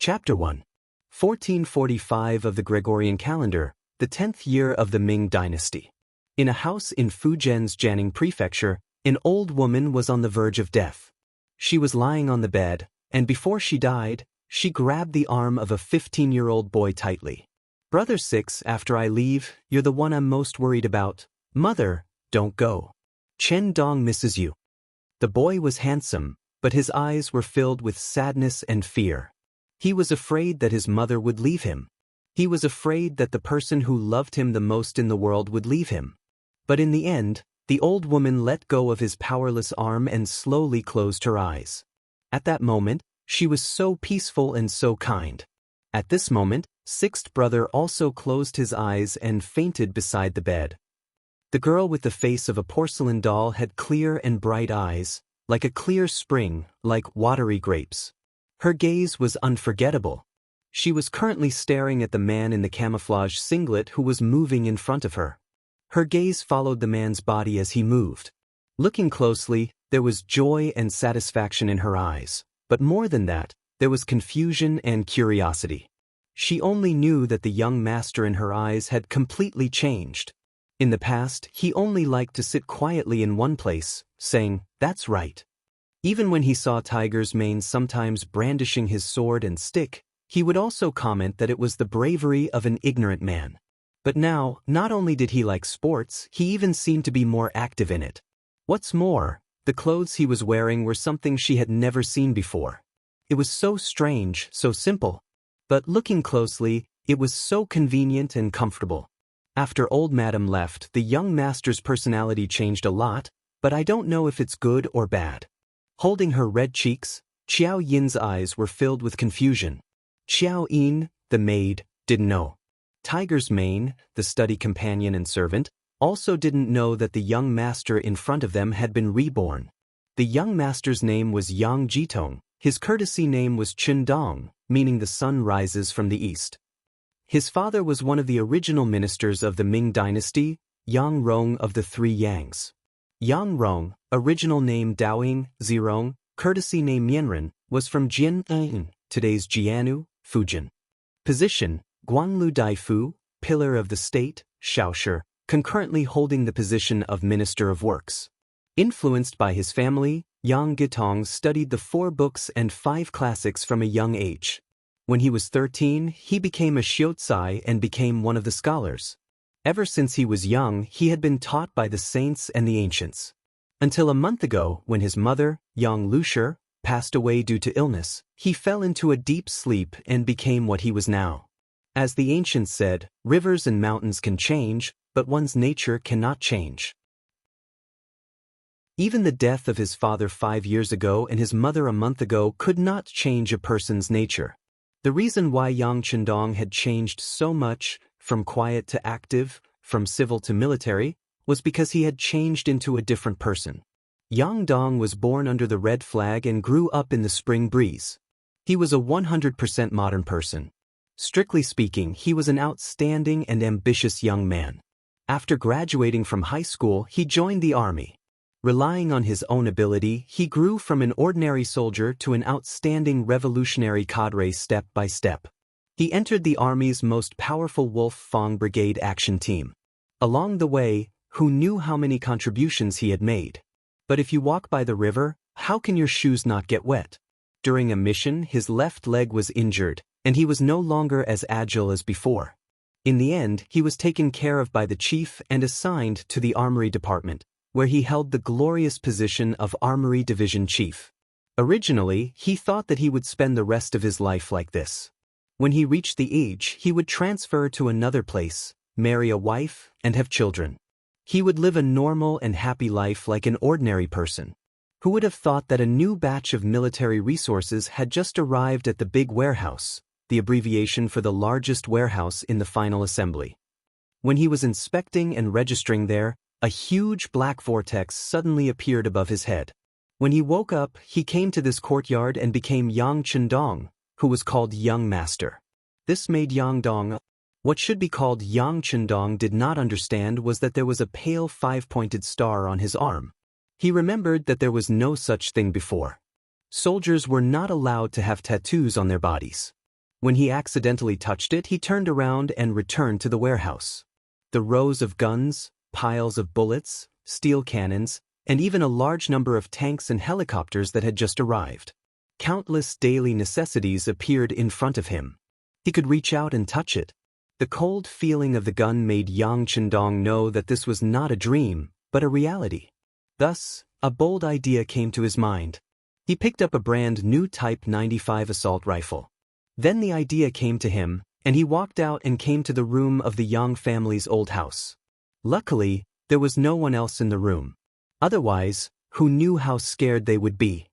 Chapter 1. 1445 of the Gregorian calendar, the 10th year of the Ming dynasty. In a house in Fujian's Jianing prefecture, an old woman was on the verge of death. She was lying on the bed, and before she died, she grabbed the arm of a 15-year-old boy tightly. "Brother 6, after I leave, you're the one I'm most worried about. Mother, don't go. Chen Dong misses you." The boy was handsome, but his eyes were filled with sadness and fear. He was afraid that his mother would leave him. He was afraid that the person who loved him the most in the world would leave him. But in the end, the old woman let go of his powerless arm and slowly closed her eyes. At that moment, she was so peaceful and so kind. At this moment, sixth brother also closed his eyes and fainted beside the bed. The girl with the face of a porcelain doll had clear and bright eyes, like a clear spring, like watery grapes. Her gaze was unforgettable. She was currently staring at the man in the camouflage singlet who was moving in front of her. Her gaze followed the man's body as he moved. Looking closely, there was joy and satisfaction in her eyes, but more than that, there was confusion and curiosity. She only knew that the young master in her eyes had completely changed. In the past, he only liked to sit quietly in one place, saying, "That's right." Even when he saw Tiger's Mane sometimes brandishing his sword and stick, he would also comment that it was the bravery of an ignorant man. But now, not only did he like sports, he even seemed to be more active in it. What's more, the clothes he was wearing were something she had never seen before. It was so strange, so simple. But looking closely, it was so convenient and comfortable. After old Madam left, the young master's personality changed a lot, but I don't know if it's good or bad. Holding her red cheeks, Xiao Yin's eyes were filled with confusion. Xiao Yin, the maid, didn't know. Tiger's Mane, the study companion and servant, also didn't know that the young master in front of them had been reborn. The young master's name was Yang Jitong. His courtesy name was Chen Dong, meaning the sun rises from the east. His father was one of the original ministers of the Ming dynasty, Yang Rong of the Three Yangs. Yang Rong, original name Daoing, Zirong, courtesy name Mianren, was from Jian, today's Jianu, Fujian. Position, Guanlu Daifu, pillar of the state, Shaoshi, concurrently holding the position of Minister of Works. Influenced by his family, Yang Gitong studied the 4 books and 5 classics from a young age. When he was 13, he became a Xiozai and became one of the scholars. Ever since he was young, he had been taught by the saints and the ancients. Until a month ago, when his mother, Yang Lushi, passed away due to illness, he fell into a deep sleep and became what he was now. As the ancients said, rivers and mountains can change, but one's nature cannot change. Even the death of his father 5 years ago and his mother a month ago could not change a person's nature. The reason why Yang Chendong had changed so much, from quiet to active, from civil to military, was because he had changed into a different person. Yang Dong was born under the red flag and grew up in the spring breeze. He was a 100% modern person. Strictly speaking, he was an outstanding and ambitious young man. After graduating from high school, he joined the army. Relying on his own ability, he grew from an ordinary soldier to an outstanding revolutionary cadre step by step. He entered the army's most powerful Wolf Fang Brigade action team. Along the way, who knew how many contributions he had made? But if you walk by the river, how can your shoes not get wet? During a mission, his left leg was injured, and he was no longer as agile as before. In the end, he was taken care of by the chief and assigned to the armory department, where he held the glorious position of Armory Division Chief. Originally, he thought that he would spend the rest of his life like this. When he reached the age, he would transfer to another place, marry a wife, and have children. He would live a normal and happy life like an ordinary person. Who would have thought that a new batch of military resources had just arrived at the big warehouse, the abbreviation for the largest warehouse in the final assembly? When he was inspecting and registering there, a huge black vortex suddenly appeared above his head. When he woke up, he came to this courtyard and became Yang Chendong, who was called Young Master. This made Yang Dong. What should be called Yang Chendong did not understand was that there was a pale 5-pointed star on his arm. He remembered that there was no such thing before. Soldiers were not allowed to have tattoos on their bodies. When he accidentally touched it, he turned around and returned to the warehouse. The rows of guns, piles of bullets, steel cannons, and even a large number of tanks and helicopters that had just arrived. Countless daily necessities appeared in front of him. He could reach out and touch it. The cold feeling of the gun made Yang Chendong know that this was not a dream, but a reality. Thus, a bold idea came to his mind. He picked up a brand new Type 95 assault rifle. Then the idea came to him, and he walked out and came to the room of the Yang family's old house. Luckily, there was no one else in the room. Otherwise, who knew how scared they would be?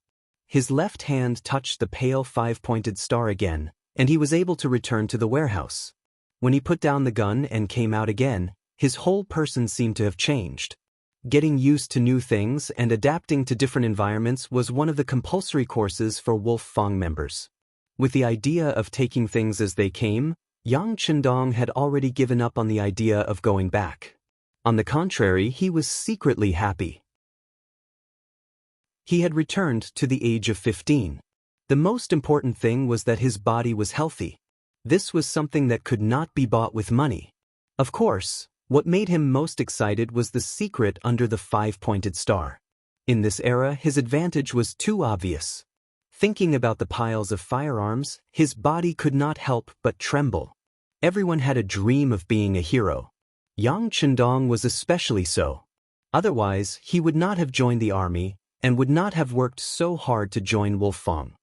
His left hand touched the pale five-pointed star again, and he was able to return to the warehouse. When he put down the gun and came out again, his whole person seemed to have changed. Getting used to new things and adapting to different environments was one of the compulsory courses for Wolf Fang members. With the idea of taking things as they came, Yang Chendong had already given up on the idea of going back. On the contrary, he was secretly happy. He had returned to the age of 15. The most important thing was that his body was healthy. This was something that could not be bought with money. Of course, what made him most excited was the secret under the five-pointed star. In this era, his advantage was too obvious. Thinking about the piles of firearms, his body could not help but tremble. Everyone had a dream of being a hero. Yang Chendong was especially so. Otherwise, he would not have joined the army and would not have worked so hard to join Wolfang.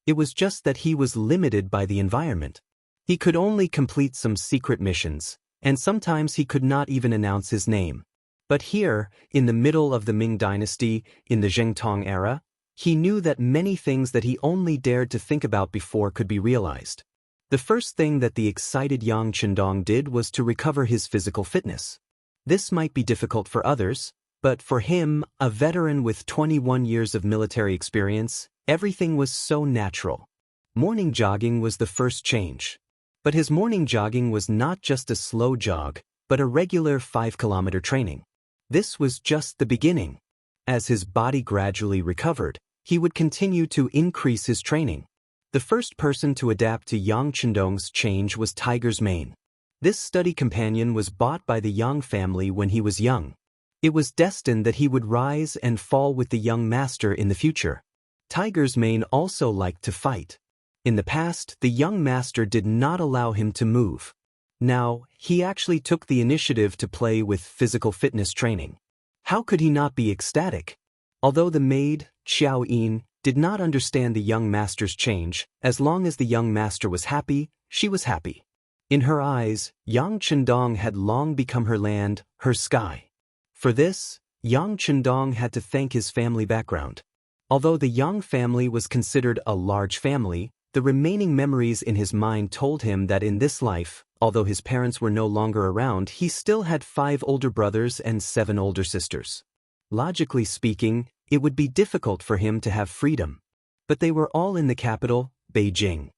It was just that he was limited by the environment. He could only complete some secret missions, and sometimes he could not even announce his name. But here, in the middle of the Ming Dynasty, in the Zhengtong era, he knew that many things that he only dared to think about before could be realized. The first thing that the excited Yang Chendong did was to recover his physical fitness. This might be difficult for others, but for him, a veteran with 21 years of military experience, everything was so natural. Morning jogging was the first change. But his morning jogging was not just a slow jog, but a regular 5-kilometer training. This was just the beginning. As his body gradually recovered, he would continue to increase his training. The first person to adapt to Yang Chendong's change was Tiger's Mane. This study companion was bought by the Yang family when he was young. It was destined that he would rise and fall with the young master in the future. Tiger's Mane also liked to fight. In the past, the young master did not allow him to move. Now, he actually took the initiative to play with physical fitness training. How could he not be ecstatic? Although the maid, Xiao Yin, did not understand the young master's change, as long as the young master was happy, she was happy. In her eyes, Yang Chendong had long become her land, her sky. For this, Yang Chendong had to thank his family background. Although the Yang family was considered a large family, the remaining memories in his mind told him that in this life, although his parents were no longer around, he still had 5 older brothers and 7 older sisters. Logically speaking, it would be difficult for him to have freedom. But they were all in the capital, Beijing.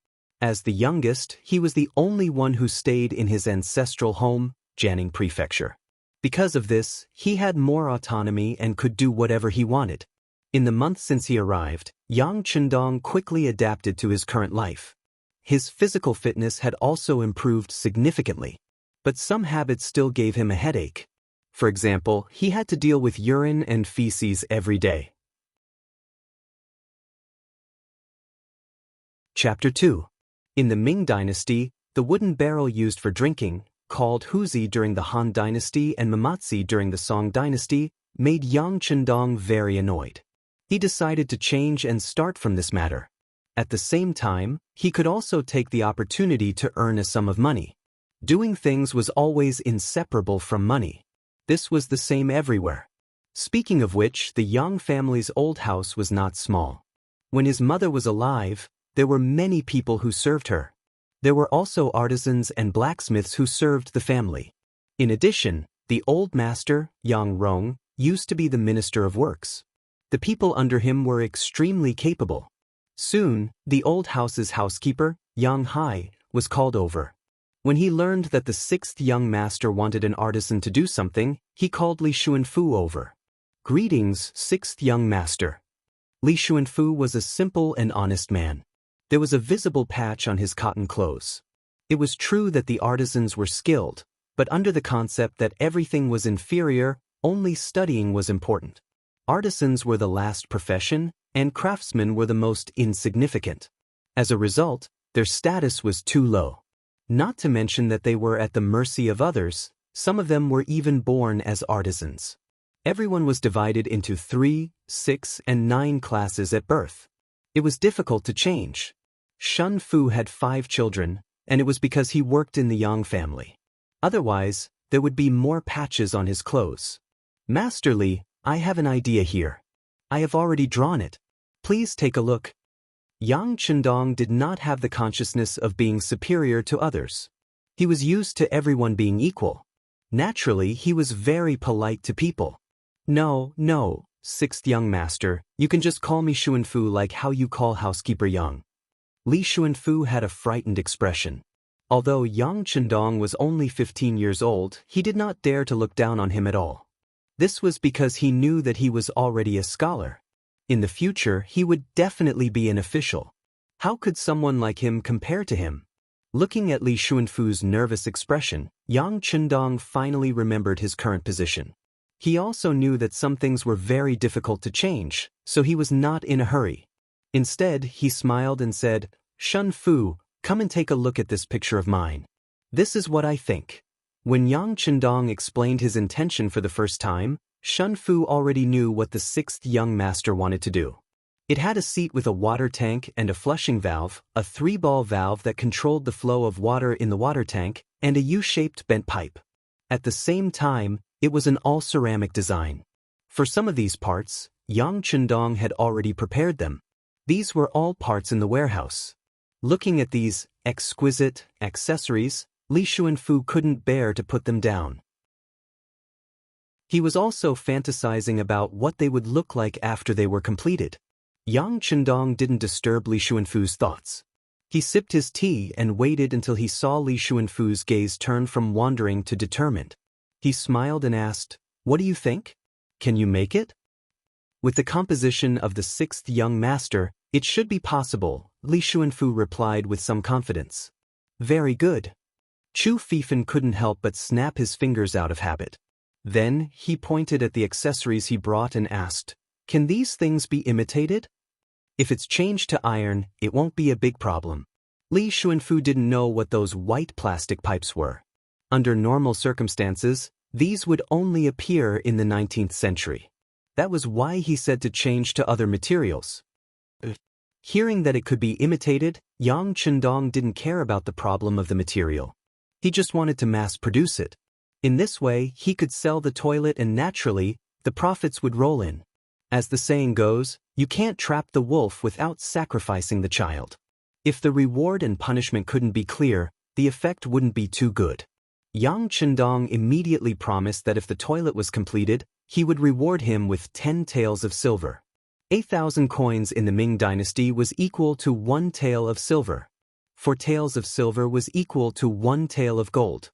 As the youngest, he was the only one who stayed in his ancestral home, Jiangning Prefecture. Because of this, he had more autonomy and could do whatever he wanted. In the months since he arrived, Yang Chendong quickly adapted to his current life. His physical fitness had also improved significantly. But some habits still gave him a headache. For example, he had to deal with urine and feces every day. Chapter 2. In the Ming Dynasty, the wooden barrel used for drinking, called huzi during the Han Dynasty and mamatsi during the Song Dynasty, made Yang Chendong very annoyed. He decided to change and start from this matter. At the same time, he could also take the opportunity to earn a sum of money. Doing things was always inseparable from money. This was the same everywhere. Speaking of which, the Yang family's old house was not small. When his mother was alive, there were many people who served her. There were also artisans and blacksmiths who served the family. In addition, the old master, Yang Rong, used to be the Minister of Works. The people under him were extremely capable. Soon, the old house's housekeeper, Yang Hai, was called over. When he learned that the 6th young master wanted an artisan to do something, he called Li Xuanfu over. "Greetings, 6th young master." Li Xuanfu was a simple and honest man. There was a visible patch on his cotton clothes. It was true that the artisans were skilled, but under the concept that everything was inferior, only studying was important. Artisans were the last profession, and craftsmen were the most insignificant. As a result, their status was too low. Not to mention that they were at the mercy of others, some of them were even born as artisans. Everyone was divided into 3, 6, and 9 classes at birth. It was difficult to change. Shun Fu had 5 children, and it was because he worked in the Yang family. Otherwise, there would be more patches on his clothes. Master Li, I have an idea here. I have already drawn it. Please take a look. Yang Chendong did not have the consciousness of being superior to others. He was used to everyone being equal. Naturally, he was very polite to people. No, 6th young master, you can just call me Xuanfu like how you call housekeeper Yang. Li Xuanfu had a frightened expression. Although Yang Chendong was only 15 years old, he did not dare to look down on him at all. This was because he knew that he was already a scholar. In the future, he would definitely be an official. How could someone like him compare to him? Looking at Li Xuanfu's nervous expression, Yang Chendong finally remembered his current position. He also knew that some things were very difficult to change, so he was not in a hurry. Instead, he smiled and said, Shun Fu, come and take a look at this picture of mine. This is what I think. When Yang Chendong explained his intention for the first time, Shun Fu already knew what the 6th young master wanted to do. It had a seat with a water tank and a flushing valve, a 3-ball valve that controlled the flow of water in the water tank, and a U-shaped bent pipe. At the same time, it was an all-ceramic design. For some of these parts, Yang Chendong had already prepared them. These were all parts in the warehouse. Looking at these exquisite accessories, Li Xuanfu couldn't bear to put them down. He was also fantasizing about what they would look like after they were completed. Yang Chendong didn't disturb Li Xuanfu's thoughts. He sipped his tea and waited until he saw Li Xuanfu's gaze turn from wandering to determined. He smiled and asked, What do you think? Can you make it? With the composition of the 6th young master, it should be possible, Li Xuanfu replied with some confidence. Very good. Chu Fifan couldn't help but snap his fingers out of habit. Then, he pointed at the accessories he brought and asked, Can these things be imitated? If it's changed to iron, it won't be a big problem. Li Xuanfu didn't know what those white plastic pipes were. Under normal circumstances, these would only appear in the 19th century. That was why he said to change to other materials. Hearing that it could be imitated, Yang Chendong didn't care about the problem of the material. He just wanted to mass-produce it. In this way, he could sell the toilet and naturally, the profits would roll in. As the saying goes, you can't trap the wolf without sacrificing the child. If the reward and punishment couldn't be clear, the effect wouldn't be too good. Yang Chendong immediately promised that if the toilet was completed, he would reward him with 10 taels of silver. 8,000 coins in the Ming dynasty was equal to 1 tael of silver. 4 taels of silver was equal to 1 tael of gold.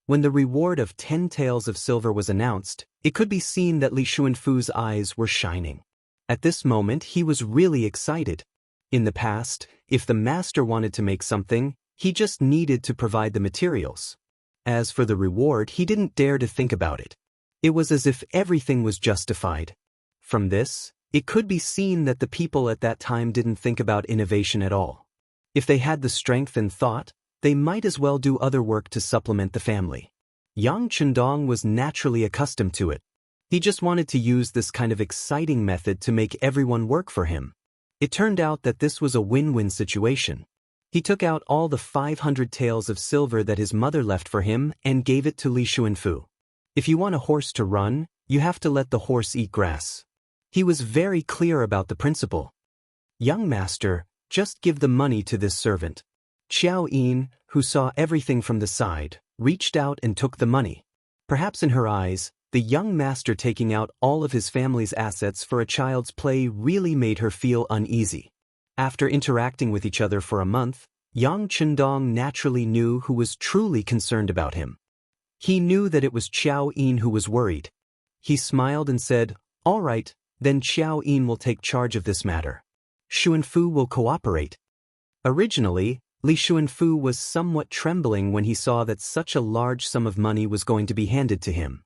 When the reward of 10 taels of silver was announced, it could be seen that Li Xuanfu's eyes were shining. At this moment, he was really excited. In the past, if the master wanted to make something, he just needed to provide the materials. As for the reward, he didn't dare to think about it. It was as if everything was justified. From this, it could be seen that the people at that time didn't think about innovation at all. If they had the strength and thought, they might as well do other work to supplement the family. Yang Chendong was naturally accustomed to it. He just wanted to use this kind of exciting method to make everyone work for him. It turned out that this was a win-win situation. He took out all the 500 taels of silver that his mother left for him and gave it to Li Xuanfu. If you want a horse to run, you have to let the horse eat grass. He was very clear about the principle. Young master, just give the money to this servant. Xiao Yin, who saw everything from the side, reached out and took the money. Perhaps in her eyes, the young master taking out all of his family's assets for a child's play really made her feel uneasy. After interacting with each other for a month, Yang Chendong naturally knew who was truly concerned about him. He knew that it was Xiao Yin who was worried. He smiled and said, All right, then Xiao Yin will take charge of this matter. Xuanfu will cooperate. Originally, Li Xuanfu was somewhat trembling when he saw that such a large sum of money was going to be handed to him.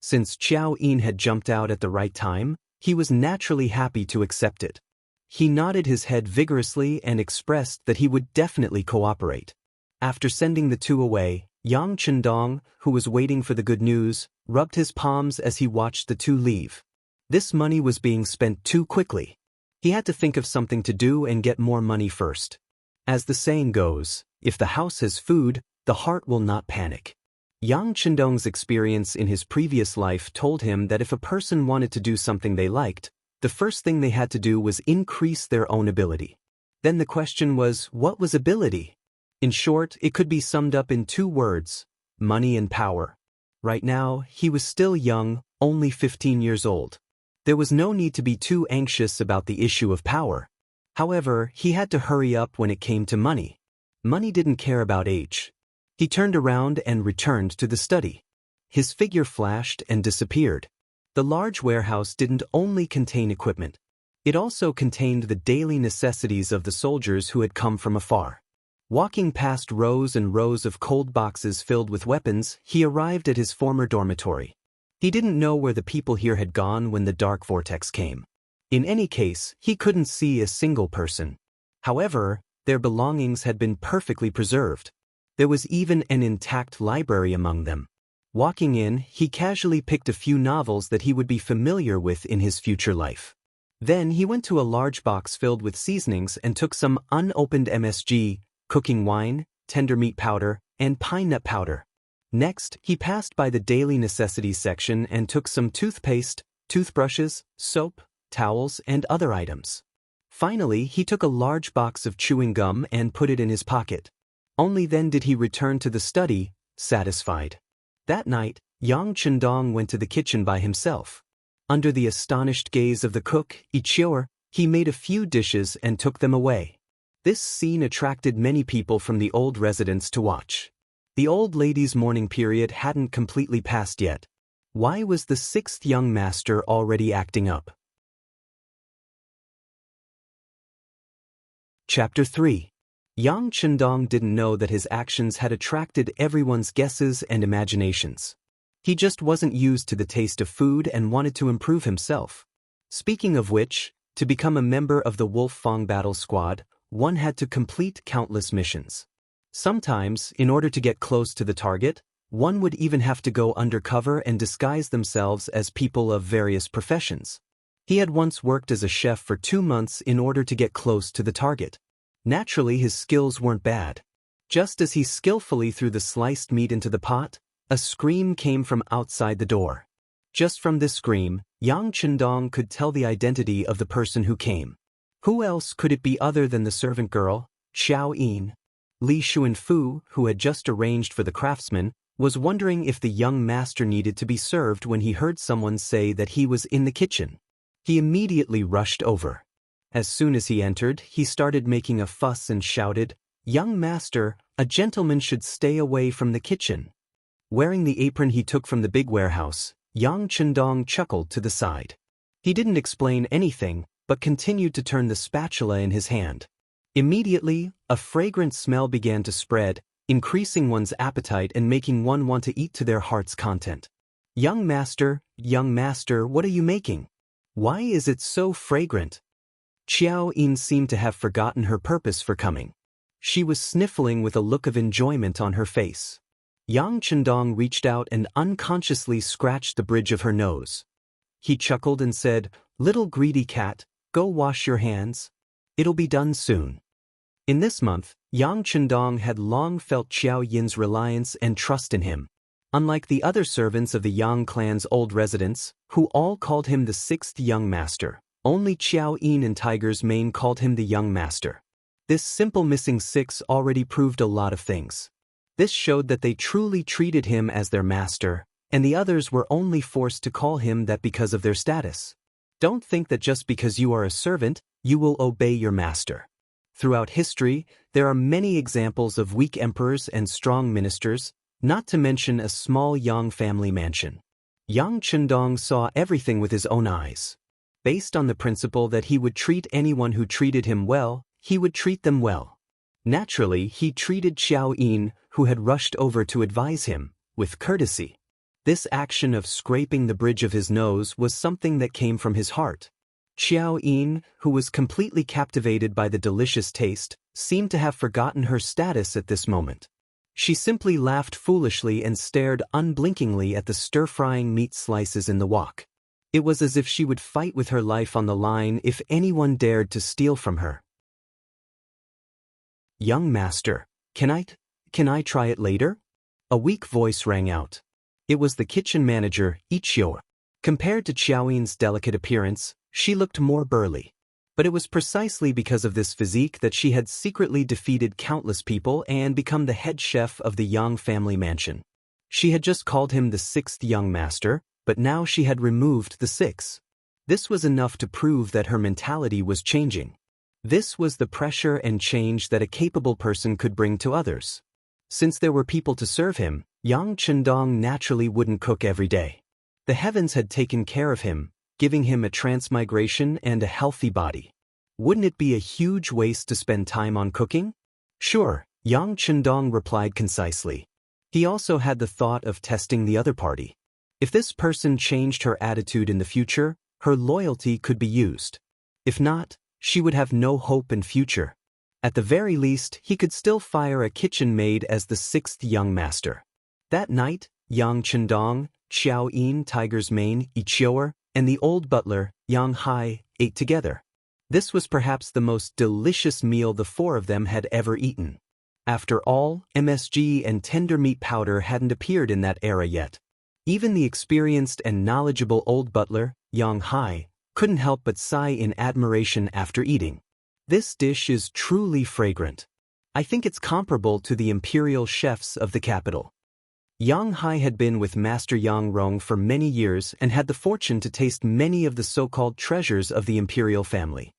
Since Xiao Yin had jumped out at the right time, he was naturally happy to accept it. He nodded his head vigorously and expressed that he would definitely cooperate. After sending the two away, Yang Chendong, who was waiting for the good news, rubbed his palms as he watched the two leave. This money was being spent too quickly. He had to think of something to do and get more money first. As the saying goes, if the house has food, the heart will not panic. Yang Chendong's experience in his previous life told him that if a person wanted to do something they liked, the first thing they had to do was increase their own ability. Then the question was, what was ability? In short, it could be summed up in two words: money and power. Right now, he was still young, only 15 years old. There was no need to be too anxious about the issue of power. However, he had to hurry up when it came to money. Money didn't care about age. He turned around and returned to the study. His figure flashed and disappeared. The large warehouse didn't only contain equipment. It also contained the daily necessities of the soldiers who had come from afar. Walking past rows and rows of cold boxes filled with weapons, he arrived at his former dormitory. He didn't know where the people here had gone when the dark vortex came. In any case, he couldn't see a single person. However, their belongings had been perfectly preserved. There was even an intact library among them. Walking in, he casually picked a few novels that he would be familiar with in his future life. Then he went to a large box filled with seasonings and took some unopened MSG, cooking wine, tender meat powder, and pine nut powder. Next, he passed by the daily necessities section and took some toothpaste, toothbrushes, soap, towels, and other items. Finally, he took a large box of chewing gum and put it in his pocket. Only then did he return to the study, satisfied. That night, Yang Chendong went to the kitchen by himself. Under the astonished gaze of the cook, Ichior, he made a few dishes and took them away. This scene attracted many people from the old residents to watch. The old lady's mourning period hadn't completely passed yet. Why was the sixth young master already acting up? Chapter 3. Yang Chendong didn't know that his actions had attracted everyone's guesses and imaginations. He just wasn't used to the taste of food and wanted to improve himself. Speaking of which, to become a member of the Wolf Fang battle squad, one had to complete countless missions. Sometimes, in order to get close to the target, one would even have to go undercover and disguise themselves as people of various professions. He had once worked as a chef for 2 months in order to get close to the target. Naturally, his skills weren't bad. Just as he skillfully threw the sliced meat into the pot, a scream came from outside the door. Just from this scream, Yang Chendong could tell the identity of the person who came. Who else could it be other than the servant girl, Xiao Yin? Li Xuanfu, who had just arranged for the craftsman, was wondering if the young master needed to be served when he heard someone say that he was in the kitchen. He immediately rushed over. As soon as he entered, he started making a fuss and shouted, "Young master, a gentleman should stay away from the kitchen." Wearing the apron he took from the big warehouse, Yang Chendong chuckled to the side. He didn't explain anything, but continued to turn the spatula in his hand. Immediately, a fragrant smell began to spread, increasing one's appetite and making one want to eat to their heart's content. Young master, what are you making? Why is it so fragrant?" Xiao Yin seemed to have forgotten her purpose for coming. She was sniffling with a look of enjoyment on her face. Yang Chendong reached out and unconsciously scratched the bridge of her nose. He chuckled and said, "Little greedy cat, go wash your hands. It'll be done soon." In this month, Yang Chendong had long felt Xiao Yin's reliance and trust in him. Unlike the other servants of the Yang clan's old residents, who all called him the sixth young master, only Xiao Yin and Tiger's Mane called him the young master. This simple missing six already proved a lot of things. This showed that they truly treated him as their master, and the others were only forced to call him that because of their status. Don't think that just because you are a servant, you will obey your master. Throughout history, there are many examples of weak emperors and strong ministers, not to mention a small Yang family mansion. Yang Chendong saw everything with his own eyes. based on the principle that he would treat anyone who treated him well, he would treat them well. Naturally, he treated Xiao Yin, who had rushed over to advise him, with courtesy. This action of scraping the bridge of his nose was something that came from his heart. Xiao Yin, who was completely captivated by the delicious taste, seemed to have forgotten her status at this moment. She simply laughed foolishly and stared unblinkingly at the stir-frying meat slices in the wok. It was as if she would fight with her life on the line if anyone dared to steal from her. "Young master, can I try it later?" A weak voice rang out. It was the kitchen manager, Ichio. Compared to Xiaoyin's delicate appearance, she looked more burly. But it was precisely because of this physique that she had secretly defeated countless people and become the head chef of the Yang family mansion. She had just called him the sixth young master, but now she had removed the six. This was enough to prove that her mentality was changing. This was the pressure and change that a capable person could bring to others. Since there were people to serve him, Yang Chendong naturally wouldn't cook every day. The heavens had taken care of him, giving him a transmigration and a healthy body. Wouldn't it be a huge waste to spend time on cooking? Sure, Yang Chendong replied concisely. He also had the thought of testing the other party. If this person changed her attitude in the future, her loyalty could be used. If not, she would have no hope in future. At the very least, he could still fire a kitchen maid as the sixth young master. That night, Yang Chendong, Xiao Yin, Tiger's Mane, Ichioer, and the old butler, Yang Hai, ate together. This was perhaps the most delicious meal the four of them had ever eaten. After all, MSG and tender meat powder hadn't appeared in that era yet. Even the experienced and knowledgeable old butler, Yang Hai, couldn't help but sigh in admiration after eating. This dish is truly fragrant. I think it's comparable to the imperial chefs of the capital. Yang Hai had been with Master Yang Rong for many years and had the fortune to taste many of the so-called treasures of the imperial family.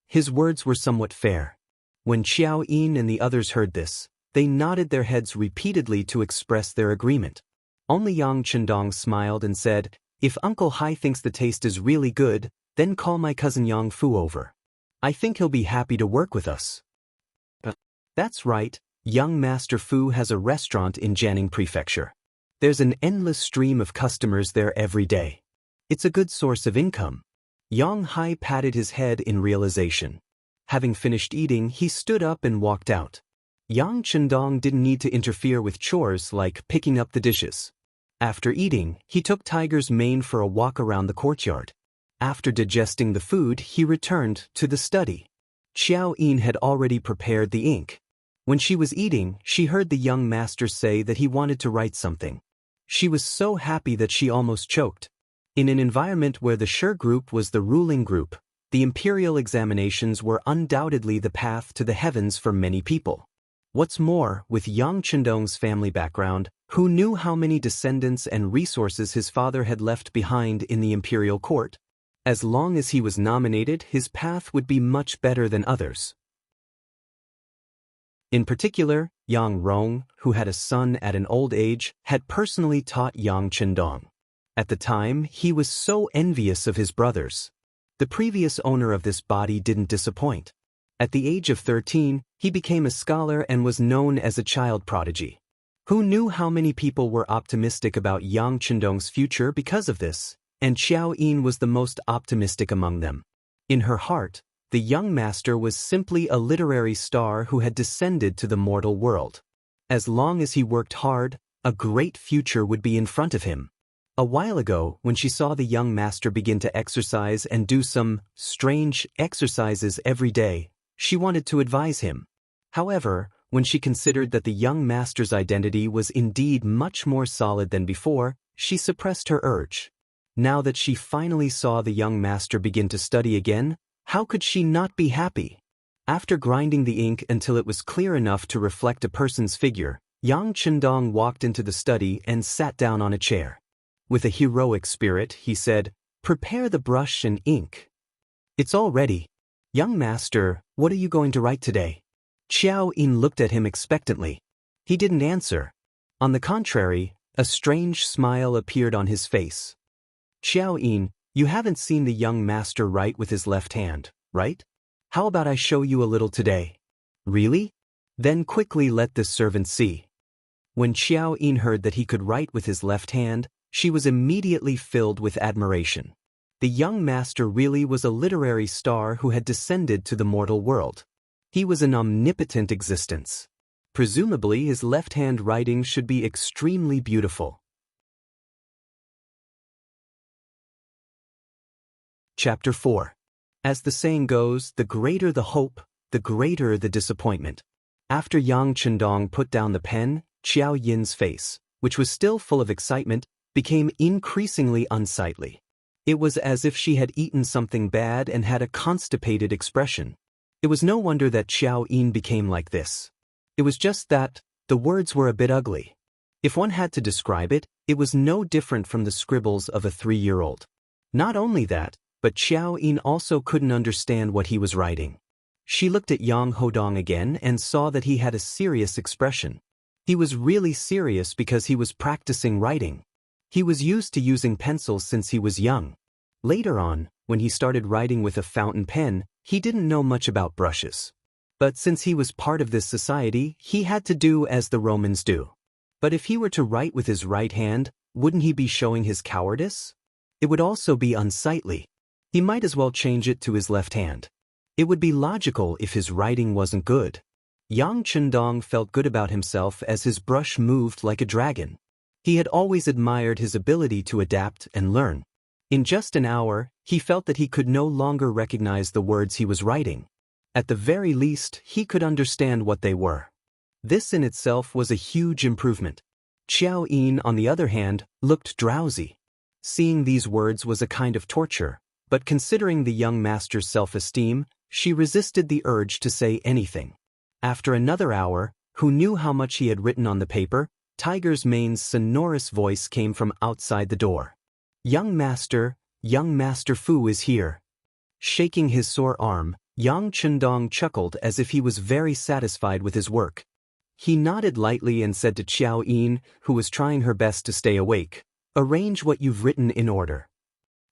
His words were somewhat fair. When Xiao Yin and the others heard this, they nodded their heads repeatedly to express their agreement. Only Yang Chendong smiled and said, "If Uncle Hai thinks the taste is really good, then call my cousin Yang Fu over. I think he'll be happy to work with us." That's right, young Master Fu has a restaurant in Jianing Prefecture. There's an endless stream of customers there every day. It's a good source of income. Yang Hai patted his head in realization. Having finished eating, he stood up and walked out. Yang Chendong didn't need to interfere with chores like picking up the dishes. After eating, he took Tiger's Mane for a walk around the courtyard. After digesting the food, he returned to the study. Xiao Yin had already prepared the ink. When she was eating, she heard the young master say that he wanted to write something. She was so happy that she almost choked. In an environment where the Shi group was the ruling group, the imperial examinations were undoubtedly the path to the heavens for many people. What's more, with Yang Chendong's family background, who knew how many descendants and resources his father had left behind in the imperial court? As long as he was nominated, his path would be much better than others. In particular, Yang Rong, who had a son at an old age, had personally taught Yang Chendong. At the time, he was so envious of his brothers. The previous owner of this body didn't disappoint. At the age of 13, he became a scholar and was known as a child prodigy. Who knew how many people were optimistic about Yang Chendong's future because of this? And Xiao Yin was the most optimistic among them. In her heart, the young master was simply a literary star who had descended to the mortal world. As long as he worked hard, a great future would be in front of him. A while ago, when she saw the young master begin to exercise and do some strange exercises every day, she wanted to advise him. However, when she considered that the young master's identity was indeed much more solid than before, she suppressed her urge. Now that she finally saw the young master begin to study again, how could she not be happy? After grinding the ink until it was clear enough to reflect a person's figure, Yang Chendong walked into the study and sat down on a chair. With a heroic spirit, he said, "Prepare the brush and ink." "It's all ready. Young master, what are you going to write today?" Xiao Yin looked at him expectantly. He didn't answer. On the contrary, a strange smile appeared on his face. "Xiao Yin, You haven't seen the young master write with his left hand, right? How about I show you a little today? Really? Then quickly let this servant see. When Xiao Yin heard that he could write with his left hand, she was immediately filled with admiration. The young master really was a literary star who had descended to the mortal world. He was an omnipotent existence. Presumably his left-hand writing should be extremely beautiful. Chapter 4. As the saying goes, the greater the hope, the greater the disappointment. After Yang Chendong put down the pen, Xiao Yin's face, which was still full of excitement, became increasingly unsightly. It was as if she had eaten something bad and had a constipated expression. It was no wonder that Xiao Yin became like this. It was just that the words were a bit ugly. If one had to describe it, it was no different from the scribbles of a 3-year-old. Not only that, but Xiao Yin also couldn't understand what he was writing. She looked at Yang Hodong again and saw that he had a serious expression. He was really serious because he was practicing writing. He was used to using pencils since he was young. Later on, when he started writing with a fountain pen, he didn't know much about brushes. But since he was part of this society, he had to do as the Romans do. But if he were to write with his right hand, wouldn't he be showing his cowardice? It would also be unsightly. He might as well change it to his left hand. It would be logical if his writing wasn't good. Yang Chendong felt good about himself as his brush moved like a dragon. He had always admired his ability to adapt and learn. In just an hour, he felt that he could no longer recognize the words he was writing. At the very least, he could understand what they were. This in itself was a huge improvement. Xiao Yin, on the other hand, looked drowsy. Seeing these words was a kind of torture, but considering the young master's self-esteem, she resisted the urge to say anything. After another hour, who knew how much he had written on the paper, Tiger's Mane's sonorous voice came from outside the door. Young Master Fu is here." Shaking his sore arm, Yang Chendong chuckled as if he was very satisfied with his work. He nodded lightly and said to Xiao Yin, who was trying her best to stay awake, "Arrange what you've written in order."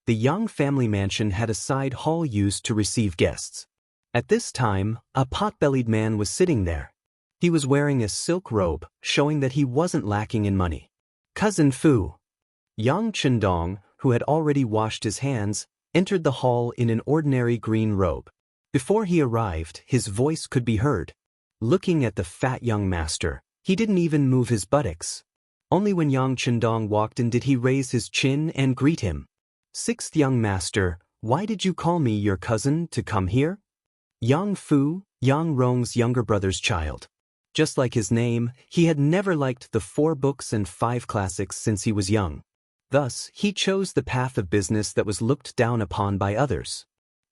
The Yang family mansion had a side hall used to receive guests. At this time, a pot-bellied man was sitting there. He was wearing a silk robe, showing that he wasn't lacking in money. "Cousin Fu." Yang Chendong, who had already washed his hands, entered the hall in an ordinary green robe. Before he arrived, his voice could be heard. Looking at the fat young master, he didn't even move his buttocks. Only when Yang Chendong walked in did he raise his chin and greet him. "Sixth young master, why did you call me your cousin to come here?" Yang Fu, Yang Rong's younger brother's child. Just like his name, he had never liked the 4 books and 5 classics since he was young. Thus, he chose the path of business that was looked down upon by others.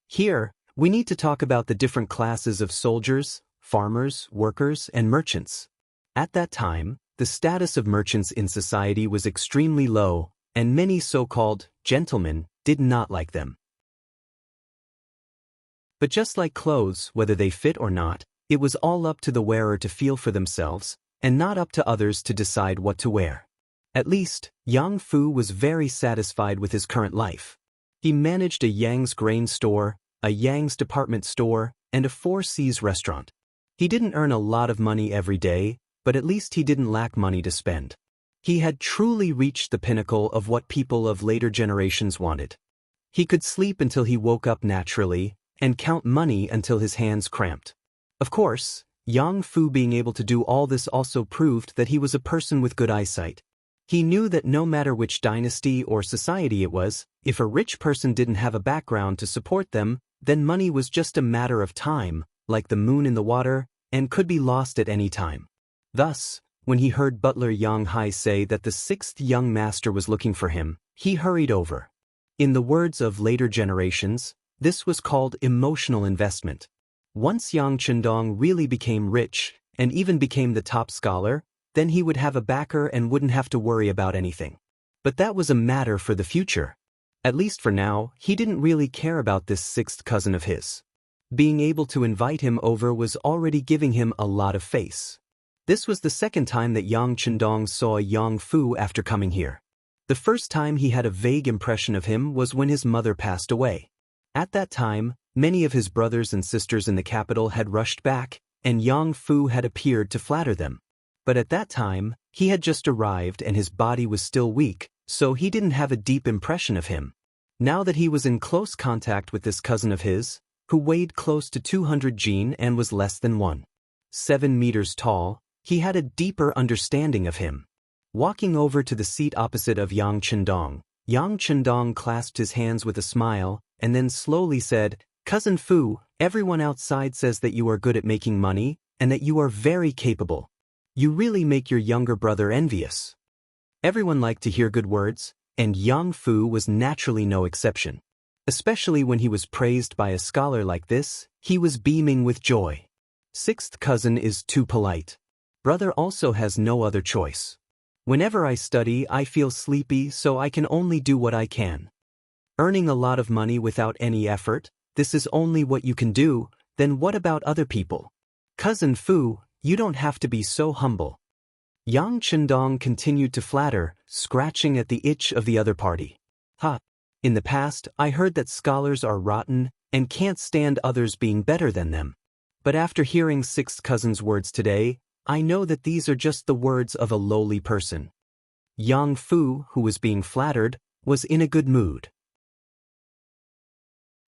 Here, we need to talk about the different classes of soldiers, farmers, workers, and merchants. At that time, the status of merchants in society was extremely low, and many so-called gentlemen did not like them. But just like clothes, whether they fit or not, it was all up to the wearer to feel for themselves, and not up to others to decide what to wear. At least, Yang Fu was very satisfied with his current life. He managed a Yang's grain store, a Yang's department store, and a 4 Seas restaurant. He didn't earn a lot of money every day, but at least he didn't lack money to spend. He had truly reached the pinnacle of what people of later generations wanted. He could sleep until he woke up naturally, and count money until his hands cramped. Of course, Yang Fu being able to do all this also proved that he was a person with good eyesight. He knew that no matter which dynasty or society it was, if a rich person didn't have a background to support them, then money was just a matter of time, like the moon in the water, and could be lost at any time. Thus, when he heard butler Yang Hai say that the 6th young master was looking for him, he hurried over. In the words of later generations, this was called emotional investment. Once Yang Chendong really became rich, and even became the top scholar, then he would have a backer and wouldn't have to worry about anything. But that was a matter for the future. At least for now, he didn't really care about this 6th cousin of his. Being able to invite him over was already giving him a lot of face. This was the 2nd time that Yang Chendong saw Yang Fu after coming here. The first time he had a vague impression of him was when his mother passed away. At that time, many of his brothers and sisters in the capital had rushed back, and Yang Fu had appeared to flatter them. But at that time, he had just arrived and his body was still weak, so he didn't have a deep impression of him. Now that he was in close contact with this cousin of his, who weighed close to 200 jin and was less than 1.7 meters tall, he had a deeper understanding of him. Walking over to the seat opposite of Yang Chendong clasped his hands with a smile, and then slowly said, "Cousin Fu, everyone outside says that you are good at making money, and that you are very capable. You really make your younger brother envious." Everyone liked to hear good words, and Yang Fu was naturally no exception. Especially when he was praised by a scholar like this, he was beaming with joy. Sixth cousin is too polite. Brother also has no other choice. Whenever I study, I feel sleepy, so I can only do what I can. Earning a lot of money without any effort, this is only what you can do, then what about other people? Cousin Fu, you don't have to be so humble. Yang Chendong continued to flatter, scratching at the itch of the other party. Ha! In the past, I heard that scholars are rotten and can't stand others being better than them. But after hearing sixth cousin's words today, I know that these are just the words of a lowly person. Yang Fu, who was being flattered, was in a good mood.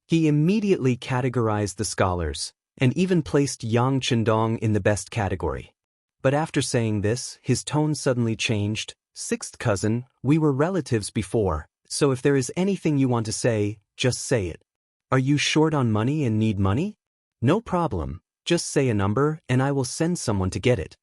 He immediately categorized the scholars, and even placed Yang Chendong in the best category. But after saying this, his tone suddenly changed. "Sixth cousin, we were relatives before, so if there is anything you want to say, just say it. Are you short on money and need money? No problem. Just say a number and I will send someone to get it."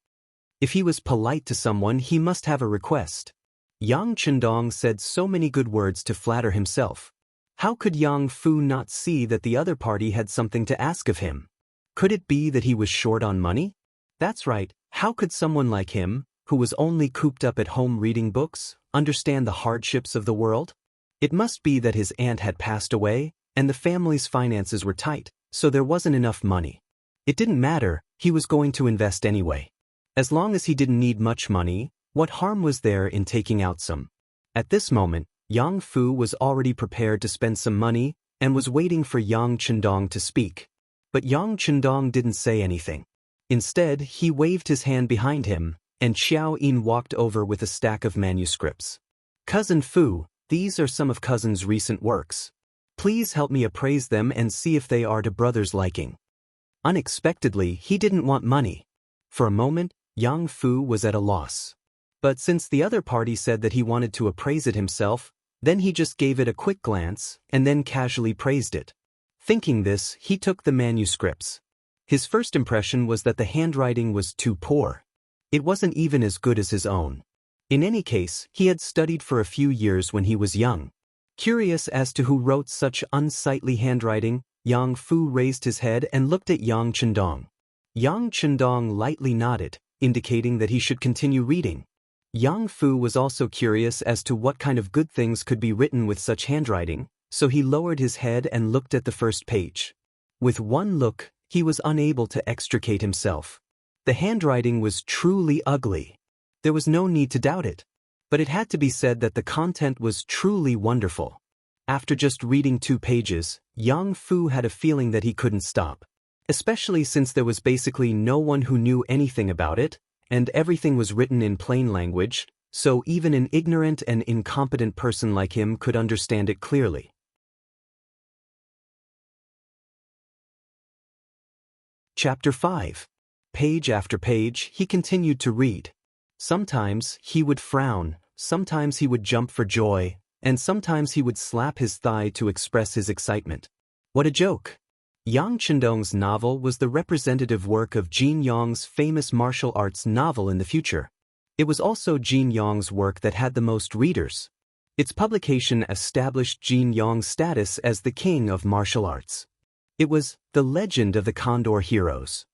If he was polite to someone, he must have a request. Yang Chendong said so many good words to flatter himself. How could Yang Fu not see that the other party had something to ask of him? Could it be that he was short on money? That's right, how could someone like him, who was only cooped up at home reading books, understand the hardships of the world? It must be that his aunt had passed away, and the family's finances were tight, so there wasn't enough money. It didn't matter, he was going to invest anyway. As long as he didn't need much money, what harm was there in taking out some? At this moment, Yang Fu was already prepared to spend some money, and was waiting for Yang Chendong to speak. But Yang Chendong didn't say anything. Instead, he waved his hand behind him, and Xiao Yin walked over with a stack of manuscripts. "Cousin Fu, these are some of cousin's recent works. Please help me appraise them and see if they are to brother's liking." Unexpectedly, he didn't want money. For a moment, Yang Fu was at a loss. But since the other party said that he wanted to appraise it himself, then he just gave it a quick glance, and then casually praised it. Thinking this, he took the manuscripts. His first impression was that the handwriting was too poor. It wasn't even as good as his own. In any case, he had studied for a few years when he was young. Curious as to who wrote such unsightly handwriting, Yang Fu raised his head and looked at Yang Chendong. Yang Chendong lightly nodded, indicating that he should continue reading. Yang Fu was also curious as to what kind of good things could be written with such handwriting, so he lowered his head and looked at the first page. With one look, he was unable to extricate himself. The handwriting was truly ugly. There was no need to doubt it. But it had to be said that the content was truly wonderful. After just reading 2 pages, Yang Fu had a feeling that he couldn't stop. Especially since there was basically no one who knew anything about it, and everything was written in plain language, so even an ignorant and incompetent person like him could understand it clearly. Chapter 5. Page after page, he continued to read. Sometimes he would frown, sometimes he would jump for joy, and sometimes he would slap his thigh to express his excitement. What a joke! Yang Chendong's novel was the representative work of Jin Yong's famous martial arts novel in the future. It was also Jin Yong's work that had the most readers. Its publication established Jin Yong's status as the king of martial arts. It was The Legend of the Condor Heroes.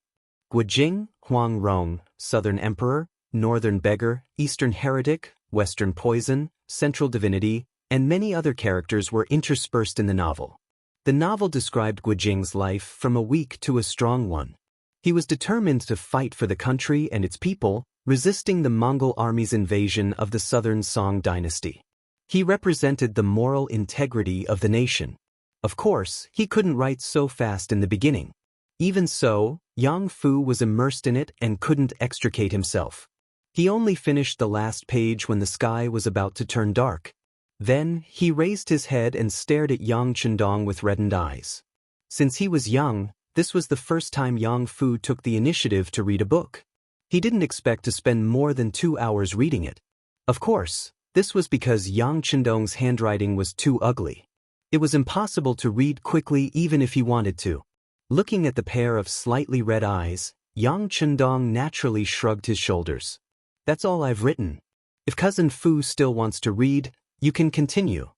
Guojing, Huang Rong, Southern Emperor, Northern Beggar, Eastern Heretic, Western Poison, Central Divinity, and many other characters were interspersed in the novel. The novel described Guojing's life from a weak to a strong one. He was determined to fight for the country and its people, resisting the Mongol army's invasion of the southern Song dynasty. He represented the moral integrity of the nation. Of course, he couldn't write so fast in the beginning. Even so, Yang Fu was immersed in it and couldn't extricate himself. He only finished the last page when the sky was about to turn dark. Then, he raised his head and stared at Yang Chendong with reddened eyes. Since he was young, this was the first time Yang Fu took the initiative to read a book. He didn't expect to spend more than 2 hours reading it. Of course, this was because Yang Chendong's handwriting was too ugly. It was impossible to read quickly even if he wanted to. Looking at the pair of slightly red eyes, Yang Chendong naturally shrugged his shoulders. That's all I've written. If Cousin Fu still wants to read, you can continue.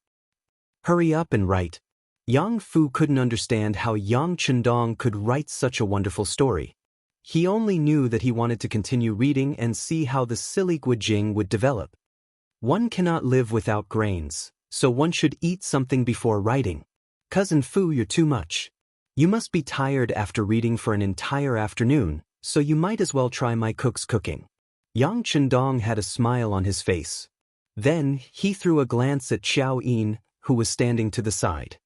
Hurry up and write. Yang Fu couldn't understand how Yang Chendong could write such a wonderful story. He only knew that he wanted to continue reading and see how the silly Guijing would develop. One cannot live without grains, so one should eat something before writing. Cousin Fu, you're too much. You must be tired after reading for an entire afternoon, so you might as well try my cook's cooking. Yang Chendong had a smile on his face. Then, he threw a glance at Xiao Yin, who was standing to the side.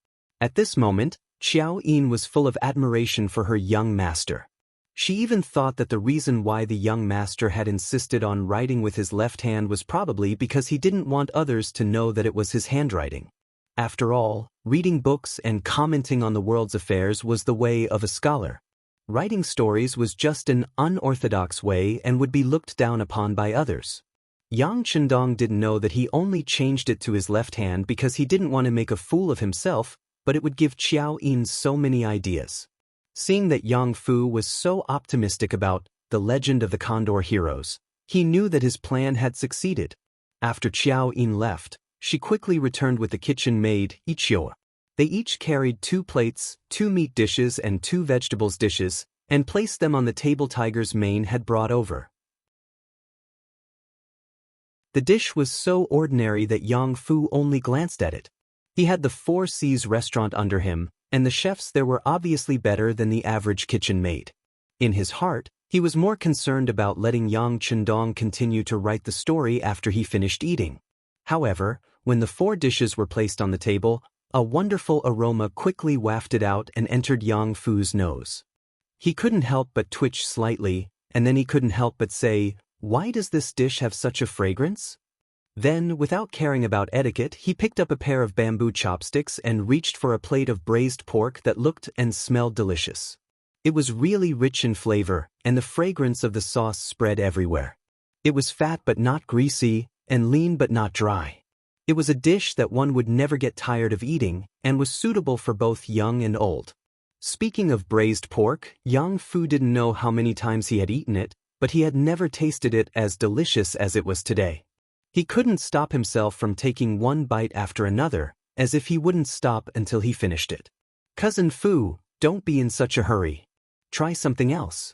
At this moment, Xiao Yin was full of admiration for her young master. She even thought that the reason why the young master had insisted on writing with his left hand was probably because he didn't want others to know that it was his handwriting. After all, reading books and commenting on the world's affairs was the way of a scholar. Writing stories was just an unorthodox way and would be looked down upon by others. Yang Chendong didn't know that he only changed it to his left hand because he didn't want to make a fool of himself, but it would give Xiao Yin so many ideas. Seeing that Yang Fu was so optimistic about The Legend of the Condor Heroes, he knew that his plan had succeeded. After Xiao Yin left, she quickly returned with the kitchen maid, Ichio. They each carried 2 plates, 2 meat dishes and 2 vegetables dishes, and placed them on the table Tiger's mane had brought over. The dish was so ordinary that Yang Fu only glanced at it. He had the Four Seas restaurant under him, and the chefs there were obviously better than the average kitchen maid. In his heart, he was more concerned about letting Yang Chendong continue to write the story after he finished eating. However, when the 4 dishes were placed on the table, a wonderful aroma quickly wafted out and entered Yang Fu's nose. He couldn't help but twitch slightly, and then he couldn't help but say, "Why does this dish have such a fragrance?" Then, without caring about etiquette, he picked up a pair of bamboo chopsticks and reached for a plate of braised pork that looked and smelled delicious. It was really rich in flavor, and the fragrance of the sauce spread everywhere. It was fat but not greasy, and lean but not dry. It was a dish that one would never get tired of eating, and was suitable for both young and old. Speaking of braised pork, Yang Fu didn't know how many times he had eaten it, but he had never tasted it as delicious as it was today. He couldn't stop himself from taking one bite after another, as if he wouldn't stop until he finished it. Cousin Fu, don't be in such a hurry. Try something else.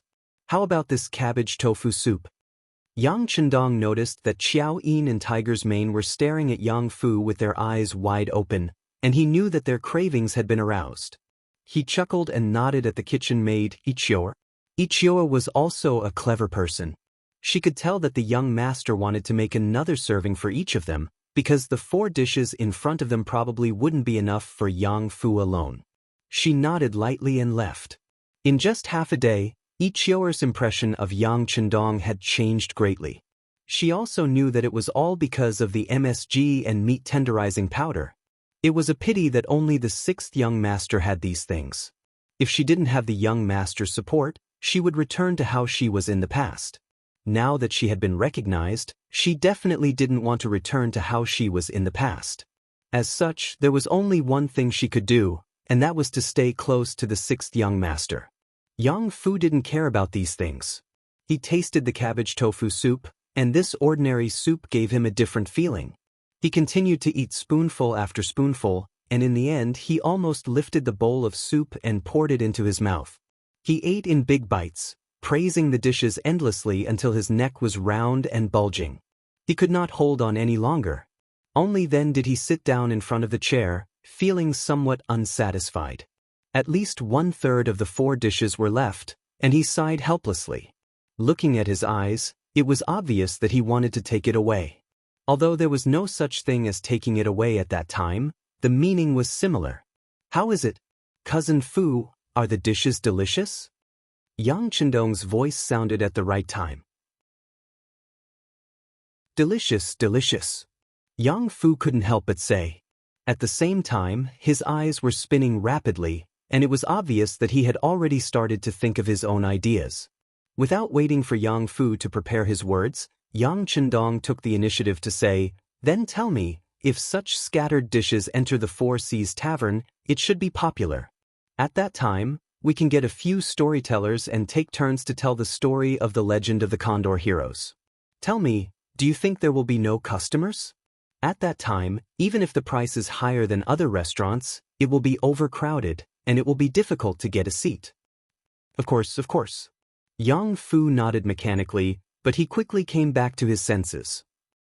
How about this cabbage tofu soup? Yang Chendong noticed that Xiao Yin and Tiger's mane were staring at Yang Fu with their eyes wide open, and he knew that their cravings had been aroused. He chuckled and nodded at the kitchen maid, Ichio. Ichio was also a clever person. She could tell that the young master wanted to make another serving for each of them, because the 4 dishes in front of them probably wouldn't be enough for Yang Fu alone. She nodded lightly and left. In just half a day, Ichio's impression of Yang Chendong had changed greatly. She also knew that it was all because of the MSG and meat tenderizing powder. It was a pity that only the 6th young master had these things. If she didn't have the young master's support, she would return to how she was in the past. Now that she had been recognized, she definitely didn't want to return to how she was in the past. As such, there was only one thing she could do, and that was to stay close to the 6th young master. Yang Fu didn't care about these things. He tasted the cabbage tofu soup, and this ordinary soup gave him a different feeling. He continued to eat spoonful after spoonful, and in the end he almost lifted the bowl of soup and poured it into his mouth. He ate in big bites, praising the dishes endlessly until his neck was round and bulging. He could not hold on any longer. Only then did he sit down in front of the chair, feeling somewhat unsatisfied. At least 1/3 of the 4 dishes were left, and he sighed helplessly. Looking at his eyes, it was obvious that he wanted to take it away. Although there was no such thing as taking it away at that time, the meaning was similar. How is it, Cousin Fu, are the dishes delicious? Yang Chendong's voice sounded at the right time. Delicious, delicious. Yang Fu couldn't help but say. At the same time, his eyes were spinning rapidly, and it was obvious that he had already started to think of his own ideas. Without waiting for Yang Fu to prepare his words, Yang Chendong took the initiative to say, "Then tell me, if such scattered dishes enter the Four Seas Tavern, it should be popular. At that time, we can get a few storytellers and take turns to tell the story of the legend of the Condor heroes. Tell me, do you think there will be no customers? At that time, even if the price is higher than other restaurants, it will be overcrowded, and it will be difficult to get a seat." Of course, of course. Yang Fu nodded mechanically, but he quickly came back to his senses.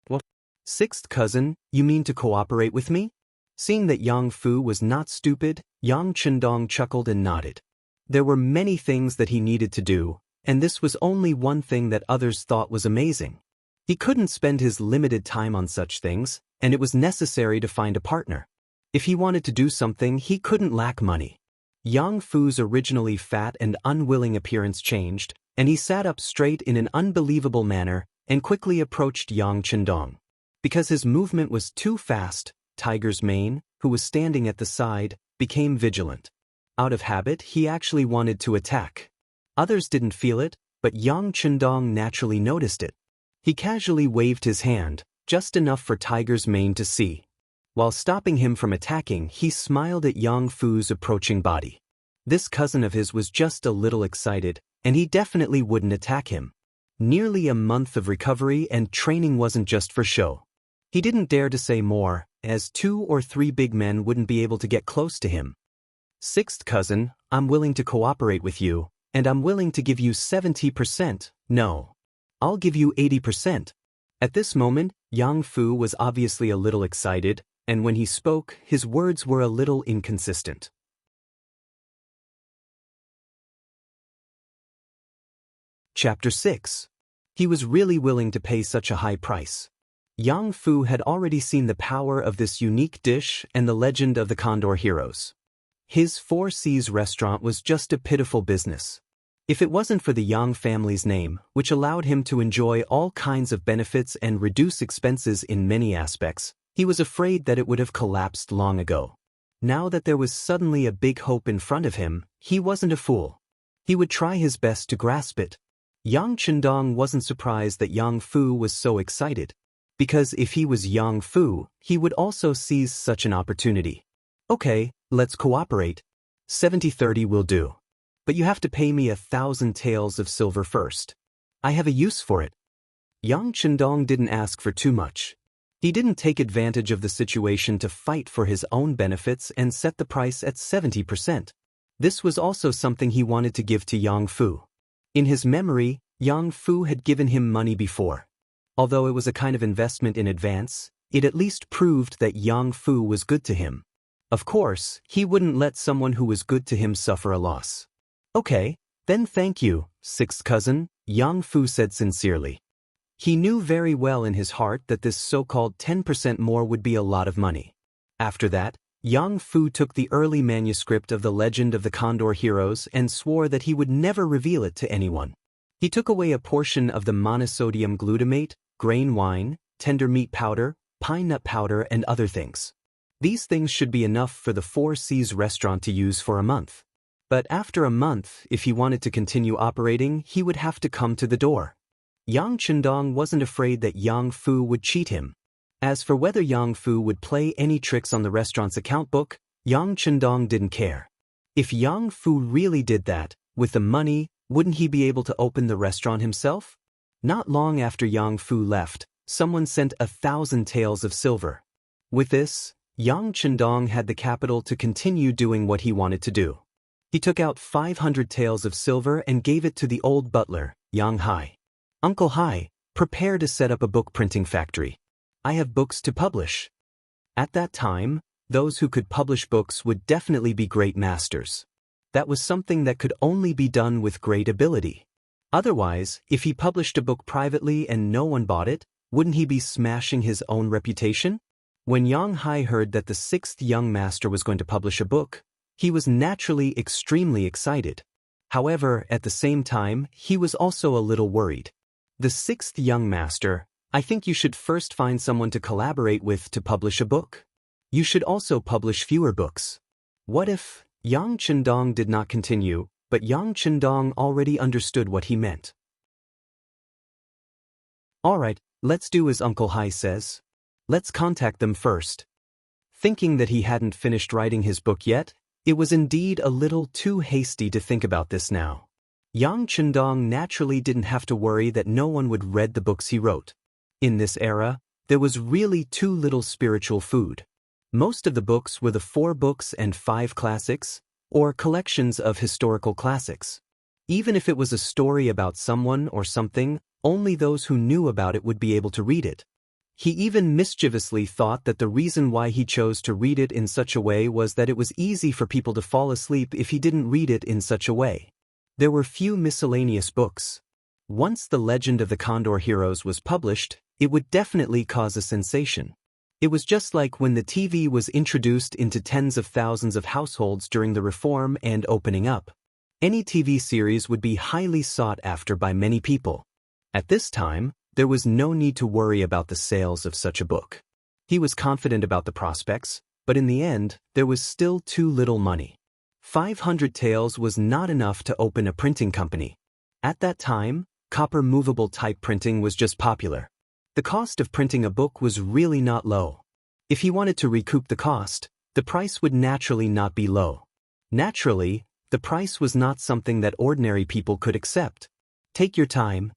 "What? Sixth cousin, you mean to cooperate with me?" Seeing that Yang Fu was not stupid, Yang Chendong chuckled and nodded. There were many things that he needed to do, and this was only one thing that others thought was amazing. He couldn't spend his limited time on such things, and it was necessary to find a partner. If he wanted to do something, he couldn't lack money. Yang Fu's originally fat and unwilling appearance changed, and he sat up straight in an unbelievable manner and quickly approached Yang Chendong. Because his movement was too fast, Tiger's Mane, who was standing at the side, became vigilant. Out of habit, he actually wanted to attack. Others didn't feel it, but Yang Chendong naturally noticed it. He casually waved his hand, just enough for Tiger's Mane to see. While stopping him from attacking, he smiled at Yang Fu's approaching body. This cousin of his was just a little excited, and he definitely wouldn't attack him. Nearly a month of recovery and training wasn't just for show. He didn't dare to say more, as 2 or 3 big men wouldn't be able to get close to him. "Sixth cousin, I'm willing to cooperate with you, and I'm willing to give you 70%, no. I'll give you 80%. At this moment, Yang Fu was obviously a little excited, and when he spoke, his words were a little inconsistent. Chapter 6. He was really willing to pay such a high price. Yang Fu had already seen the power of this unique dish and the legend of the Condor heroes. His Four Seas restaurant was just a pitiful business. If it wasn't for the Yang family's name, which allowed him to enjoy all kinds of benefits and reduce expenses in many aspects, he was afraid that it would have collapsed long ago. Now that there was suddenly a big hope in front of him, he wasn't a fool. He would try his best to grasp it. Yang Chendong wasn't surprised that Yang Fu was so excited, because if he was Yang Fu, he would also seize such an opportunity. "Okay, let's cooperate. 70-30 will do. But you have to pay me 1,000 taels of silver first. I have a use for it." Yang Chendong didn't ask for too much. He didn't take advantage of the situation to fight for his own benefits and set the price at 70%. This was also something he wanted to give to Yang Fu. In his memory, Yang Fu had given him money before. Although it was a kind of investment in advance, it at least proved that Yang Fu was good to him. Of course, he wouldn't let someone who was good to him suffer a loss. "Okay, then thank you, sixth cousin," Yang Fu said sincerely. He knew very well in his heart that this so-called 10% more would be a lot of money. After that, Yang Fu took the early manuscript of the legend of the Condor heroes and swore that he would never reveal it to anyone. He took away a portion of the monosodium glutamate, grain wine, tender meat powder, pine nut powder, and other things. These things should be enough for the Four Seas restaurant to use for a month. But after a month, if he wanted to continue operating, he would have to come to the door. Yang Chendong wasn't afraid that Yang Fu would cheat him. As for whether Yang Fu would play any tricks on the restaurant's account book, Yang Chendong didn't care. If Yang Fu really did that, with the money, wouldn't he be able to open the restaurant himself? Not long after Yang Fu left, someone sent 1,000 taels of silver. With this, Yang Chendong had the capital to continue doing what he wanted to do. He took out 500 taels of silver and gave it to the old butler, Yang Hai. "Uncle Hai, prepare to set up a book printing factory. I have books to publish." At that time, those who could publish books would definitely be great masters. That was something that could only be done with great ability. Otherwise, if he published a book privately and no one bought it, Wouldn't he be smashing his own reputation? When Yang Hai heard that the sixth young master was going to publish a book, he was naturally extremely excited. However, at the same time, he was also a little worried. The sixth young master, I think you should first find someone to collaborate with to publish a book. You should also publish fewer books. What if? Yang Chendong did not continue, but Yang Chendong already understood what he meant. Alright, let's do as Uncle Hai says. Let's contact them first. Thinking that he hadn't finished writing his book yet, it was indeed a little too hasty to think about this now. Yang Chendong naturally didn't have to worry that no one would read the books he wrote. In this era, there was really too little spiritual food. Most of the books were the 4 books and 5 classics, or collections of historical classics. Even if it was a story about someone or something, only those who knew about it would be able to read it. He even mischievously thought that the reason why he chose to read it in such a way was that it was easy for people to fall asleep if he didn't read it in such a way. There were few miscellaneous books. Once The Legend of the Condor Heroes was published, it would definitely cause a sensation. It was just like when the TV was introduced into tens of thousands of households during the reform and opening up. Any TV series would be highly sought after by many people. At this time, there was no need to worry about the sales of such a book. He was confident about the prospects, but in the end, there was still too little money. 500 taels was not enough to open a printing company. At that time, copper movable type printing was just popular. The cost of printing a book was really not low. If he wanted to recoup the cost, the price would naturally not be low. Naturally, the price was not something that ordinary people could accept. Take your time.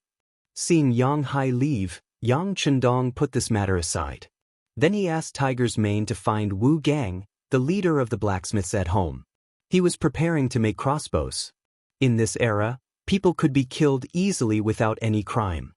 Seeing Yang Hai leave, Yang Chendong put this matter aside. Then he asked Tiger's Mane to find Wu Gang, the leader of the blacksmiths at home. He was preparing to make crossbows. In this era, people could be killed easily without any crime.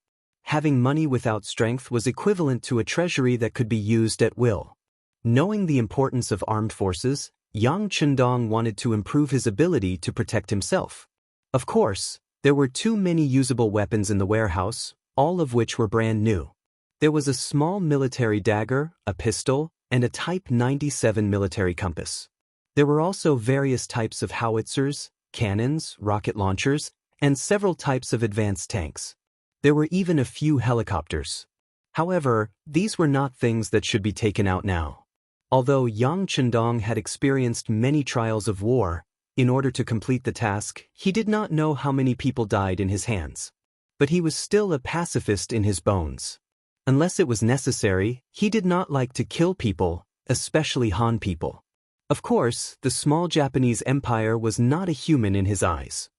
Having money without strength was equivalent to a treasury that could be used at will. Knowing the importance of armed forces, Yang Chendong wanted to improve his ability to protect himself. Of course, there were too many usable weapons in the warehouse, all of which were brand new. There was a small military dagger, a pistol, and a Type 97 military compass. There were also various types of howitzers, cannons, rocket launchers, and several types of advanced tanks. There were even a few helicopters. However, these were not things that should be taken out now. Although Yang Chendong had experienced many trials of war, in order to complete the task, he did not know how many people died in his hands. But he was still a pacifist in his bones. Unless it was necessary, he did not like to kill people, especially Han people. Of course, the small Japanese empire was not a human in his eyes.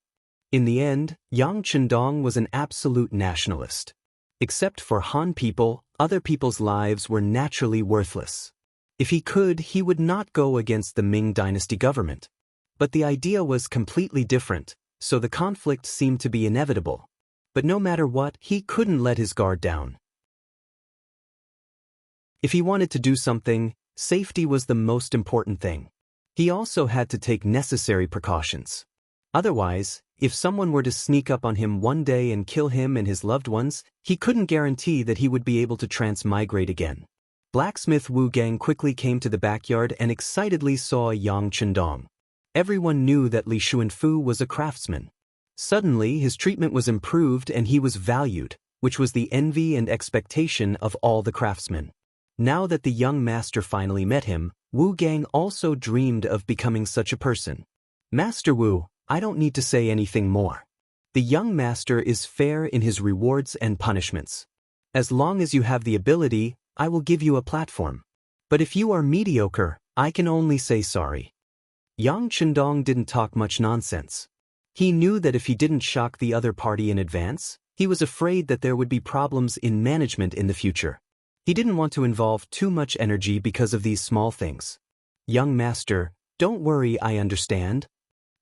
In the end, Yang Chendong was an absolute nationalist. Except for Han people, other people's lives were naturally worthless. If he could, he would not go against the Ming dynasty government. But the idea was completely different, so the conflict seemed to be inevitable. But no matter what, he couldn't let his guard down. If he wanted to do something, safety was the most important thing. He also had to take necessary precautions. Otherwise, if someone were to sneak up on him one day and kill him and his loved ones, he couldn't guarantee that he would be able to transmigrate again. Blacksmith Wu Gang quickly came to the backyard and excitedly saw Yang Chendong. Everyone knew that Li Xuanfu was a craftsman. Suddenly, his treatment was improved and he was valued, which was the envy and expectation of all the craftsmen. Now that the young master finally met him, Wu Gang also dreamed of becoming such a person. Master Wu, I don't need to say anything more. The young master is fair in his rewards and punishments. As long as you have the ability, I will give you a platform. But if you are mediocre, I can only say sorry. Yang Chendong didn't talk much nonsense. He knew that if he didn't shock the other party in advance, he was afraid that there would be problems in management in the future. He didn't want to involve too much energy because of these small things. Young master, don't worry, I understand.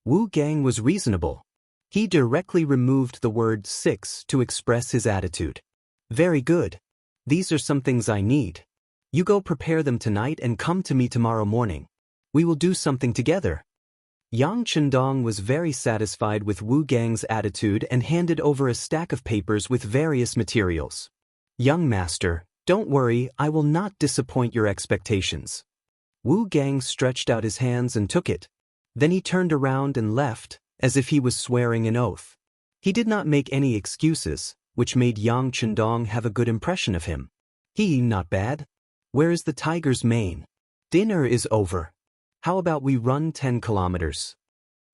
Wu Gang was reasonable. He directly removed the word 6 to express his attitude. Very good. These are some things I need. You go prepare them tonight and come to me tomorrow morning. We will do something together. Yang Chendong was very satisfied with Wu Gang's attitude and handed over a stack of papers with various materials. "Young master, don't worry, I will not disappoint your expectations." Wu Gang stretched out his hands and took it. Then he turned around and left, as if he was swearing an oath. He did not make any excuses, which made Yang Chendong have a good impression of him. Not bad. Where is the tiger's mane? Dinner is over. How about we run 10 kilometers?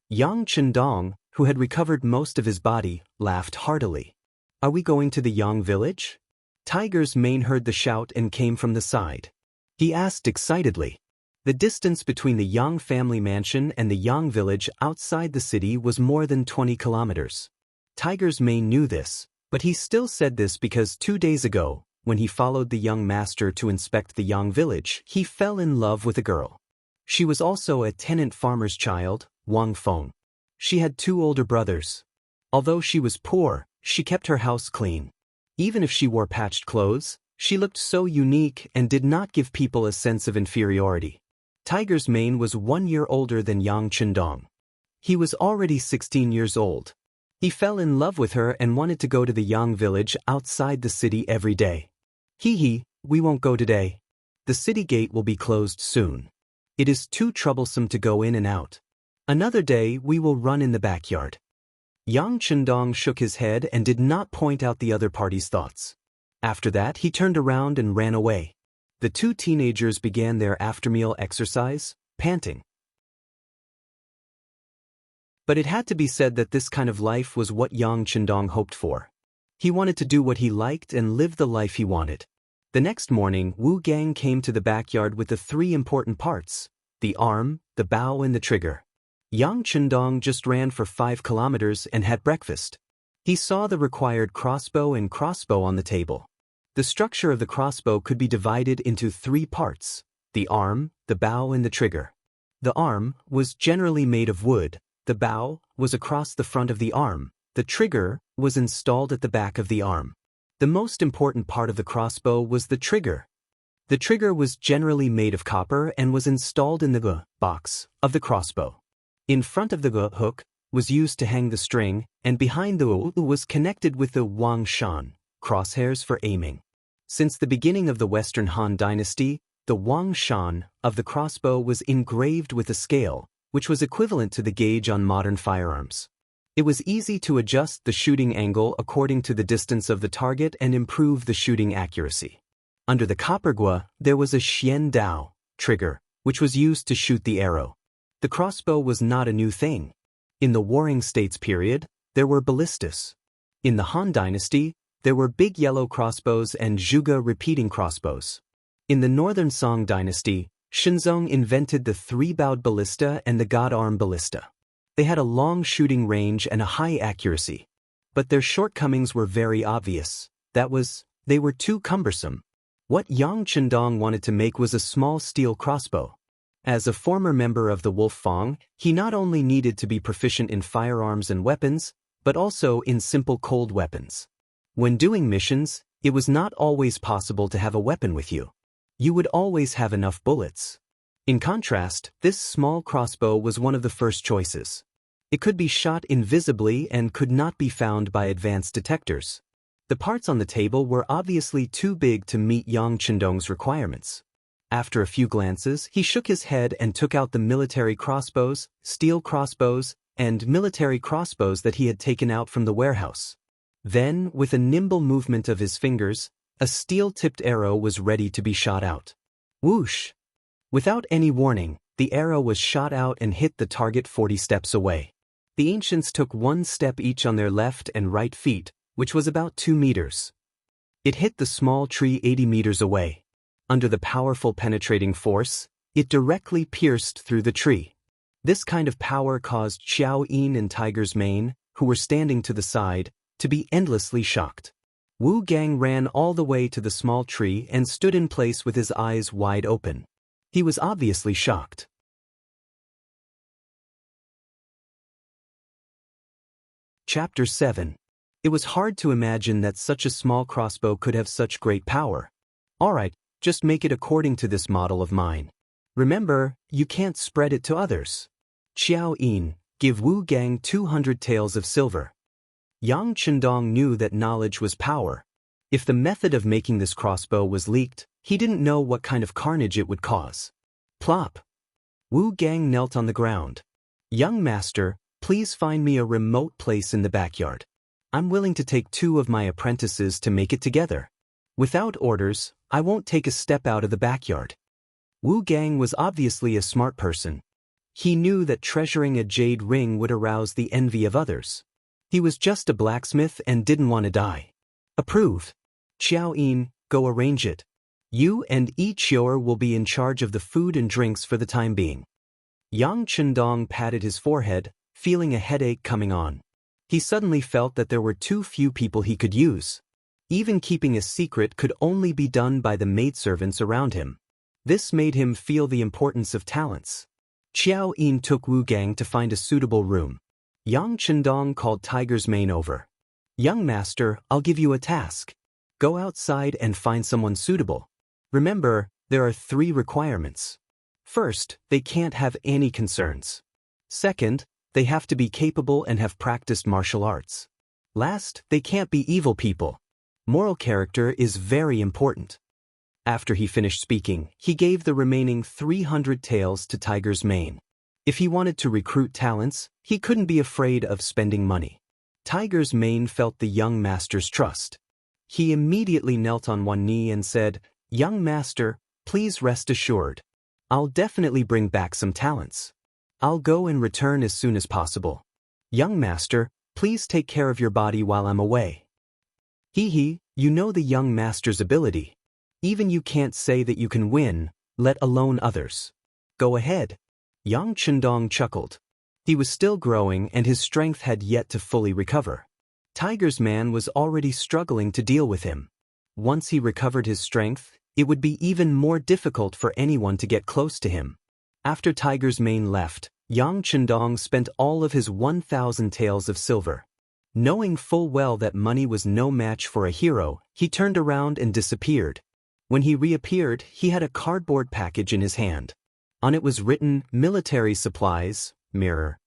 Yang Chendong, who had recovered most of his body, laughed heartily. Are we going to the Yang village? Tiger's mane heard the shout and came from the side. He asked excitedly. The distance between the Yang family mansion and the Yang village outside the city was more than 20 kilometers. Tiger's mane knew this, but he still said this because 2 days ago, when he followed the young master to inspect the Yang village, he fell in love with a girl. She was also a tenant farmer's child, Wang Feng. She had 2 older brothers. Although she was poor, she kept her house clean. Even if she wore patched clothes, she looked so unique and did not give people a sense of inferiority. Tiger's mane was 1 year older than Yang Chendong. He was already 16 years old. He fell in love with her and wanted to go to the Yang village outside the city every day. We won't go today. The city gate will be closed soon. It is too troublesome to go in and out. Another day we will run in the backyard. Yang Chendong shook his head and did not point out the other party's thoughts. After that he turned around and ran away. The 2 teenagers began their after-meal exercise, panting. But it had to be said that this kind of life was what Yang Chendong hoped for. He wanted to do what he liked and live the life he wanted. The next morning, Wu Gang came to the backyard with the 3 important parts: the arm, the bow and the trigger. Yang Chendong just ran for 5 kilometers and had breakfast. He saw the required crossbow and crossbow on the table. The structure of the crossbow could be divided into 3 parts: the arm, the bow and the trigger. The arm was generally made of wood, the bow was across the front of the arm, the trigger was installed at the back of the arm. The most important part of the crossbow was the trigger. The trigger was generally made of copper and was installed in the box of the crossbow. In front of the hook was used to hang the string, and behind the was connected with the Wang Shan, crosshairs for aiming. Since the beginning of the Western Han Dynasty, the Wang Shan of the crossbow was engraved with a scale, which was equivalent to the gauge on modern firearms. It was easy to adjust the shooting angle according to the distance of the target and improve the shooting accuracy. Under the copper gua, there was a Xian Dao trigger, which was used to shoot the arrow. The crossbow was not a new thing. In the Warring States period, there were ballistas. In the Han Dynasty, there were big yellow crossbows and zhuge repeating crossbows. In the Northern Song Dynasty, Shenzong invented the 3-bowed ballista and the god arm ballista. They had a long shooting range and a high accuracy. But their shortcomings were very obvious. That was, they were too cumbersome. What Yang Chendong wanted to make was a small steel crossbow. As a former member of the Wolf Fang, he not only needed to be proficient in firearms and weapons, but also in simple cold weapons. When doing missions, it was not always possible to have a weapon with you. You would always have enough bullets. In contrast, this small crossbow was one of the first choices. It could be shot invisibly and could not be found by advanced detectors. The parts on the table were obviously too big to meet Yang Chendong's requirements. After a few glances, he shook his head and took out the military crossbows, steel crossbows, and military crossbows that he had taken out from the warehouse. Then, with a nimble movement of his fingers, a steel-tipped arrow was ready to be shot out. Whoosh! Without any warning, the arrow was shot out and hit the target 40 steps away. The ancients took 1 step each on their left and right feet, which was about 2 meters. It hit the small tree 80 meters away. Under the powerful penetrating force, it directly pierced through the tree. This kind of power caused Xiao Yin and Tiger's Mane, who were standing to the side, to be endlessly shocked. Wu Gang ran all the way to the small tree and stood in place with his eyes wide open. He was obviously shocked. Chapter 7. It was hard to imagine that such a small crossbow could have such great power. Alright, just make it according to this model of mine. Remember, you can't spread it to others. Xiao Yin, give Wu Gang 200 taels of silver. Yang Chendong knew that knowledge was power. If the method of making this crossbow was leaked, he didn't know what kind of carnage it would cause. Plop! Wu Gang knelt on the ground. Young master, please find me a remote place in the backyard. I'm willing to take 2 of my apprentices to make it together. Without orders, I won't take a step out of the backyard. Wu Gang was obviously a smart person. He knew that treasuring a jade ring would arouse the envy of others. He was just a blacksmith and didn't want to die. Approved. Xiao Yin, go arrange it. You and Yi Qiuer will be in charge of the food and drinks for the time being. Yang Chendong patted his forehead, feeling a headache coming on. He suddenly felt that there were too few people he could use. Even keeping a secret could only be done by the maidservants around him. This made him feel the importance of talents. Xiao Yin took Wu Gang to find a suitable room. Yang Chendong called Tiger's Mane over. Young master, I'll give you a task. Go outside and find someone suitable. Remember, there are 3 requirements. First, they can't have any concerns. Second, they have to be capable and have practiced martial arts. Last, they can't be evil people. Moral character is very important. After he finished speaking, he gave the remaining 300 taels to Tiger's Mane. If he wanted to recruit talents, he couldn't be afraid of spending money. Tiger's Mane felt the young master's trust. He immediately knelt on one knee and said, Young master, please rest assured. I'll definitely bring back some talents. I'll go and return as soon as possible. Young master, please take care of your body while I'm away. Hee, you know the young master's ability. Even you can't say that you can win, let alone others. Go ahead. Yang Chendong chuckled. He was still growing and his strength had yet to fully recover. Tiger's Man was already struggling to deal with him. Once he recovered his strength, it would be even more difficult for anyone to get close to him. After Tiger's Mane left, Yang Chendong spent all of his 1,000 taels of silver. Knowing full well that money was no match for a hero, he turned around and disappeared. When he reappeared, he had a cardboard package in his hand. On it was written, Military Supplies, Mirror.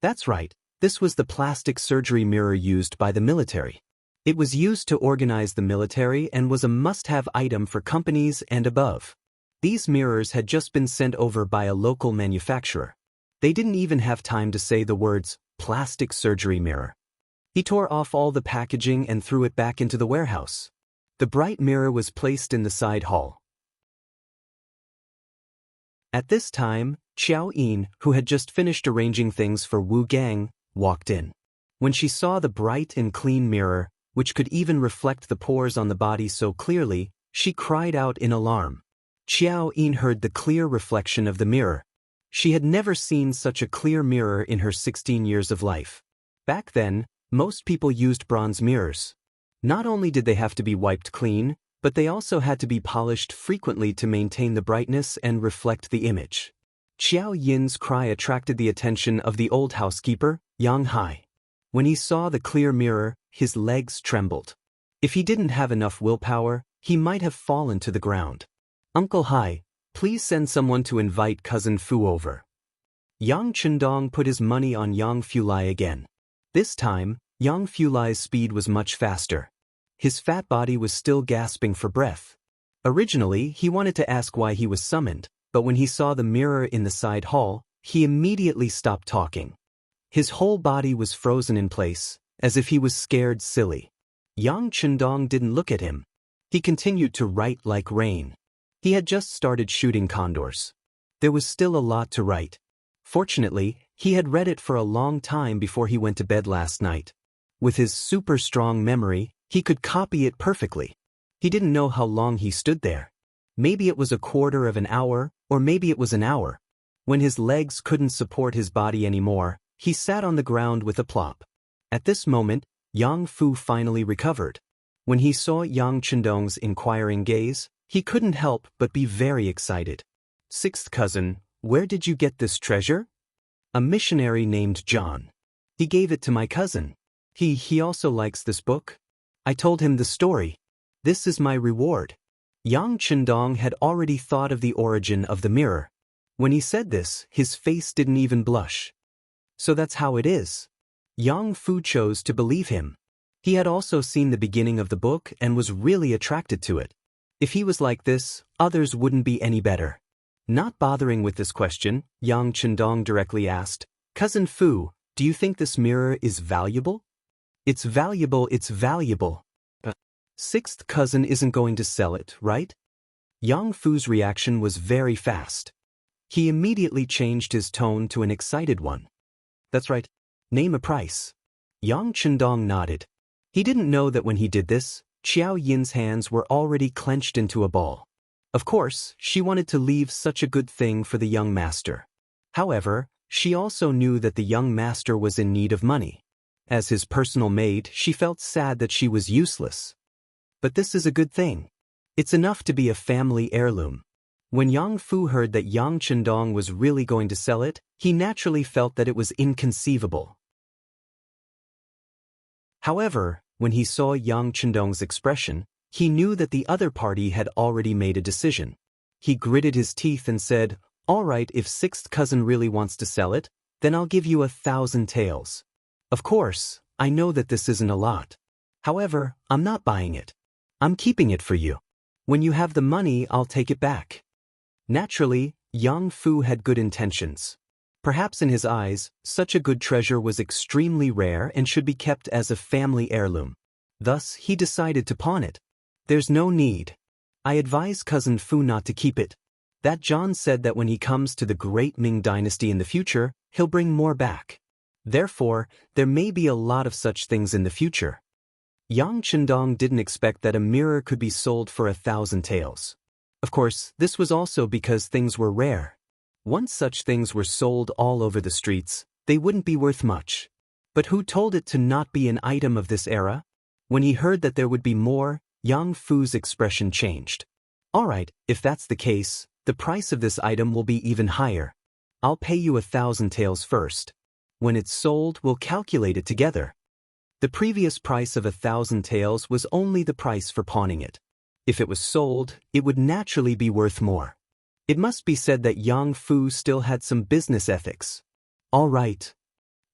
That's right, this was the plastic surgery mirror used by the military. It was used to organize the military and was a must-have item for companies and above. These mirrors had just been sent over by a local manufacturer. They didn't even have time to say the words, plastic surgery mirror. He tore off all the packaging and threw it back into the warehouse. The bright mirror was placed in the side hall. At this time, Xiao Yin, who had just finished arranging things for Wu Gang, walked in. When she saw the bright and clean mirror, which could even reflect the pores on the body so clearly, she cried out in alarm. Xiao Yin heard the clear reflection of the mirror. She had never seen such a clear mirror in her 16 years of life. Back then, most people used bronze mirrors. Not only did they have to be wiped clean, but they also had to be polished frequently to maintain the brightness and reflect the image. Xiao Yin's cry attracted the attention of the old housekeeper, Yang Hai. When he saw the clear mirror, his legs trembled. If he didn't have enough willpower, he might have fallen to the ground. Uncle Hai, please send someone to invite cousin Fu over. Yang Chendong put his money on Yang Fulai again. This time, Yang Fulai's speed was much faster. His fat body was still gasping for breath. Originally, he wanted to ask why he was summoned, but when he saw the mirror in the side hall, he immediately stopped talking. His whole body was frozen in place, as if he was scared silly. Yang Chendong didn't look at him. He continued to write like rain. He had just started shooting condors. There was still a lot to write. Fortunately, he had read it for a long time before he went to bed last night. With his super strong memory, he could copy it perfectly. He didn't know how long he stood there. Maybe it was a quarter of an hour, or maybe it was an hour. When his legs couldn't support his body anymore, he sat on the ground with a plop. At this moment, Yang Fu finally recovered. When he saw Yang Chendong's inquiring gaze, he couldn't help but be very excited. Sixth cousin, where did you get this treasure? A missionary named John. He gave it to my cousin. He also likes this book. I told him the story. This is my reward. Yang Chendong had already thought of the origin of the mirror. When he said this, his face didn't even blush. So that's how it is. Yang Fu chose to believe him. He had also seen the beginning of the book and was really attracted to it. If he was like this, others wouldn't be any better. Not bothering with this question, Yang Chendong directly asked, "Cousin Fu, do you think this mirror is valuable?" "It's valuable, it's valuable. Sixth cousin isn't going to sell it, right?" Yang Fu's reaction was very fast. He immediately changed his tone to an excited one. "That's right. Name a price." Yang Chendong nodded. He didn't know that when he did this, Xiao Yin's hands were already clenched into a ball. Of course, she wanted to leave such a good thing for the young master. However, she also knew that the young master was in need of money. As his personal maid, she felt sad that she was useless. But this is a good thing. It's enough to be a family heirloom. When Yang Fu heard that Yang Chendong was really going to sell it, he naturally felt that it was inconceivable. However, when he saw Yang Chendong's expression, he knew that the other party had already made a decision. He gritted his teeth and said, "All right, if sixth cousin really wants to sell it, then I'll give you 1,000 taels. Of course, I know that this isn't a lot. However, I'm not buying it. I'm keeping it for you. When you have the money, I'll take it back." Naturally, Yang Fu had good intentions. Perhaps in his eyes, such a good treasure was extremely rare and should be kept as a family heirloom. Thus, he decided to pawn it. "There's no need. I advise Cousin Fu not to keep it. That John said that when he comes to the great Ming dynasty in the future, he'll bring more back. Therefore, there may be a lot of such things in the future." Yang Chendong didn't expect that a mirror could be sold for 1,000 taels. Of course, this was also because things were rare. Once such things were sold all over the streets, they wouldn't be worth much. But who told it to not be an item of this era? When he heard that there would be more, Yang Fu's expression changed. "All right, if that's the case, the price of this item will be even higher. I'll pay you 1,000 taels first. When it's sold, we'll calculate it together." The previous price of 1,000 taels was only the price for pawning it. If it was sold, it would naturally be worth more. It must be said that Yang Fu still had some business ethics. "All right."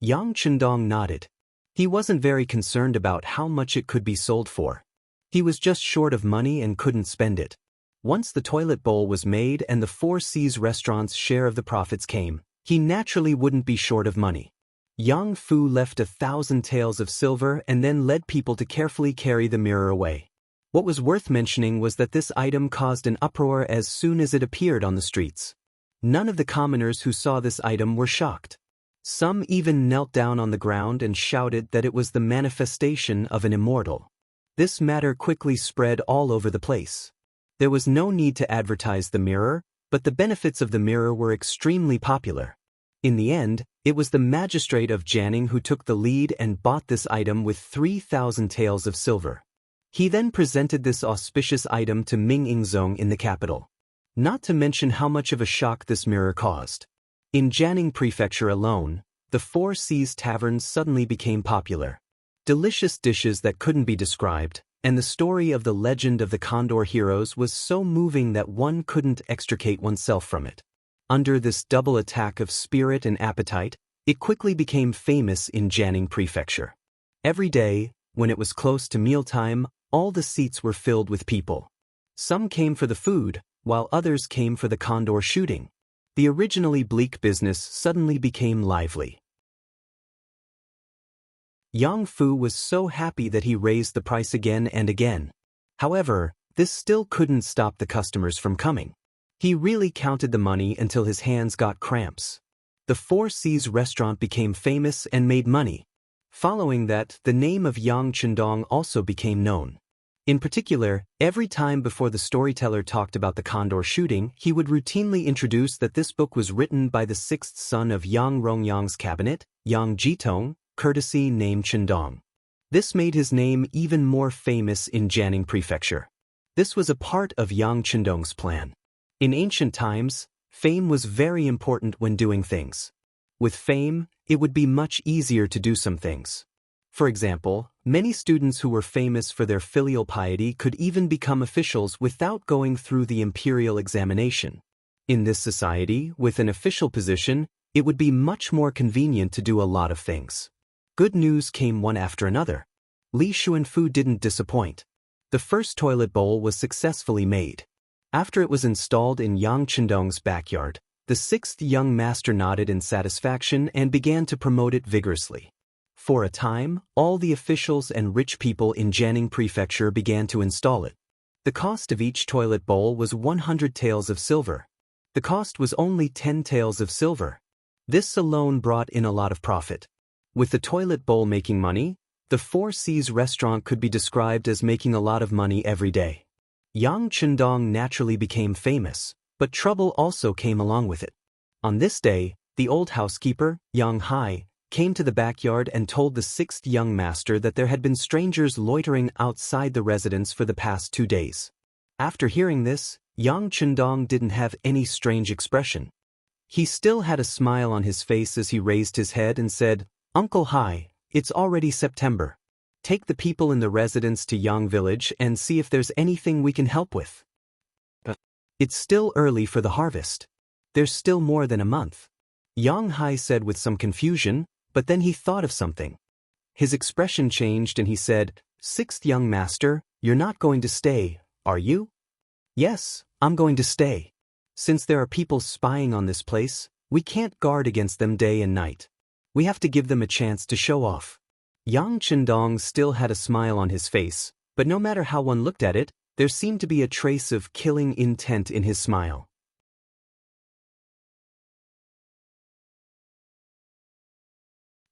Yang Chendong nodded. He wasn't very concerned about how much it could be sold for. He was just short of money and couldn't spend it. Once the toilet bowl was made and the Four Seas restaurant's share of the profits came, he naturally wouldn't be short of money. Yang Fu left 1,000 taels of silver and then led people to carefully carry the mirror away. What was worth mentioning was that this item caused an uproar as soon as it appeared on the streets. None of the commoners who saw this item were shocked. Some even knelt down on the ground and shouted that it was the manifestation of an immortal. This matter quickly spread all over the place. There was no need to advertise the mirror, but the benefits of the mirror were extremely popular. In the end, it was the magistrate of Jianing who took the lead and bought this item with 3,000 taels of silver. He then presented this auspicious item to Ming Yingzong in the capital. Not to mention how much of a shock this mirror caused. In Jianing Prefecture alone, the Four Seas taverns suddenly became popular. Delicious dishes that couldn't be described, and the story of the legend of the Condor heroes was so moving that one couldn't extricate oneself from it. Under this double attack of spirit and appetite, it quickly became famous in Jianing Prefecture. Every day, when it was close to mealtime, all the seats were filled with people. Some came for the food, while others came for the condor shooting. The originally bleak business suddenly became lively. Yang Fu was so happy that he raised the price again and again. However, this still couldn't stop the customers from coming. He really counted the money until his hands got cramps. The Four Seas restaurant became famous and made money. Following that, the name of Yang Chendong also became known. In particular, every time before the storyteller talked about the condor shooting, he would routinely introduce that this book was written by the sixth son of Yang Rongyang's cabinet, Yang Jitong, courtesy name Chendong. This made his name even more famous in Jianing Prefecture. This was a part of Yang Chendong's plan. In ancient times, fame was very important when doing things. With fame, it would be much easier to do some things. For example, many students who were famous for their filial piety could even become officials without going through the imperial examination. In this society, with an official position, it would be much more convenient to do a lot of things. Good news came one after another. Li Xuanfu didn't disappoint. The first toilet bowl was successfully made. After it was installed in Yang Chendong's backyard, the sixth young master nodded in satisfaction and began to promote it vigorously. For a time, all the officials and rich people in Jianing Prefecture began to install it. The cost of each toilet bowl was 100 taels of silver. The cost was only 10 taels of silver. This alone brought in a lot of profit. With the toilet bowl making money, the Four Seas restaurant could be described as making a lot of money every day. Yang Chendong naturally became famous, but trouble also came along with it. On this day, the old housekeeper, Yang Hai, came to the backyard and told the sixth young master that there had been strangers loitering outside the residence for the past 2 days. After hearing this, Yang Chendong didn't have any strange expression. He still had a smile on his face as he raised his head and said, "Uncle Hai, it's already September. Take the people in the residence to Yang Village and see if there's anything we can help with. But it's still early for the harvest. There's still more than a month." Yang Hai said with some confusion, but then he thought of something. His expression changed and he said, "Sixth young master, you're not going to stay, are you?" "Yes, I'm going to stay. Since there are people spying on this place, we can't guard against them day and night. We have to give them a chance to show off." Yang Chendong still had a smile on his face, but no matter how one looked at it, there seemed to be a trace of killing intent in his smile.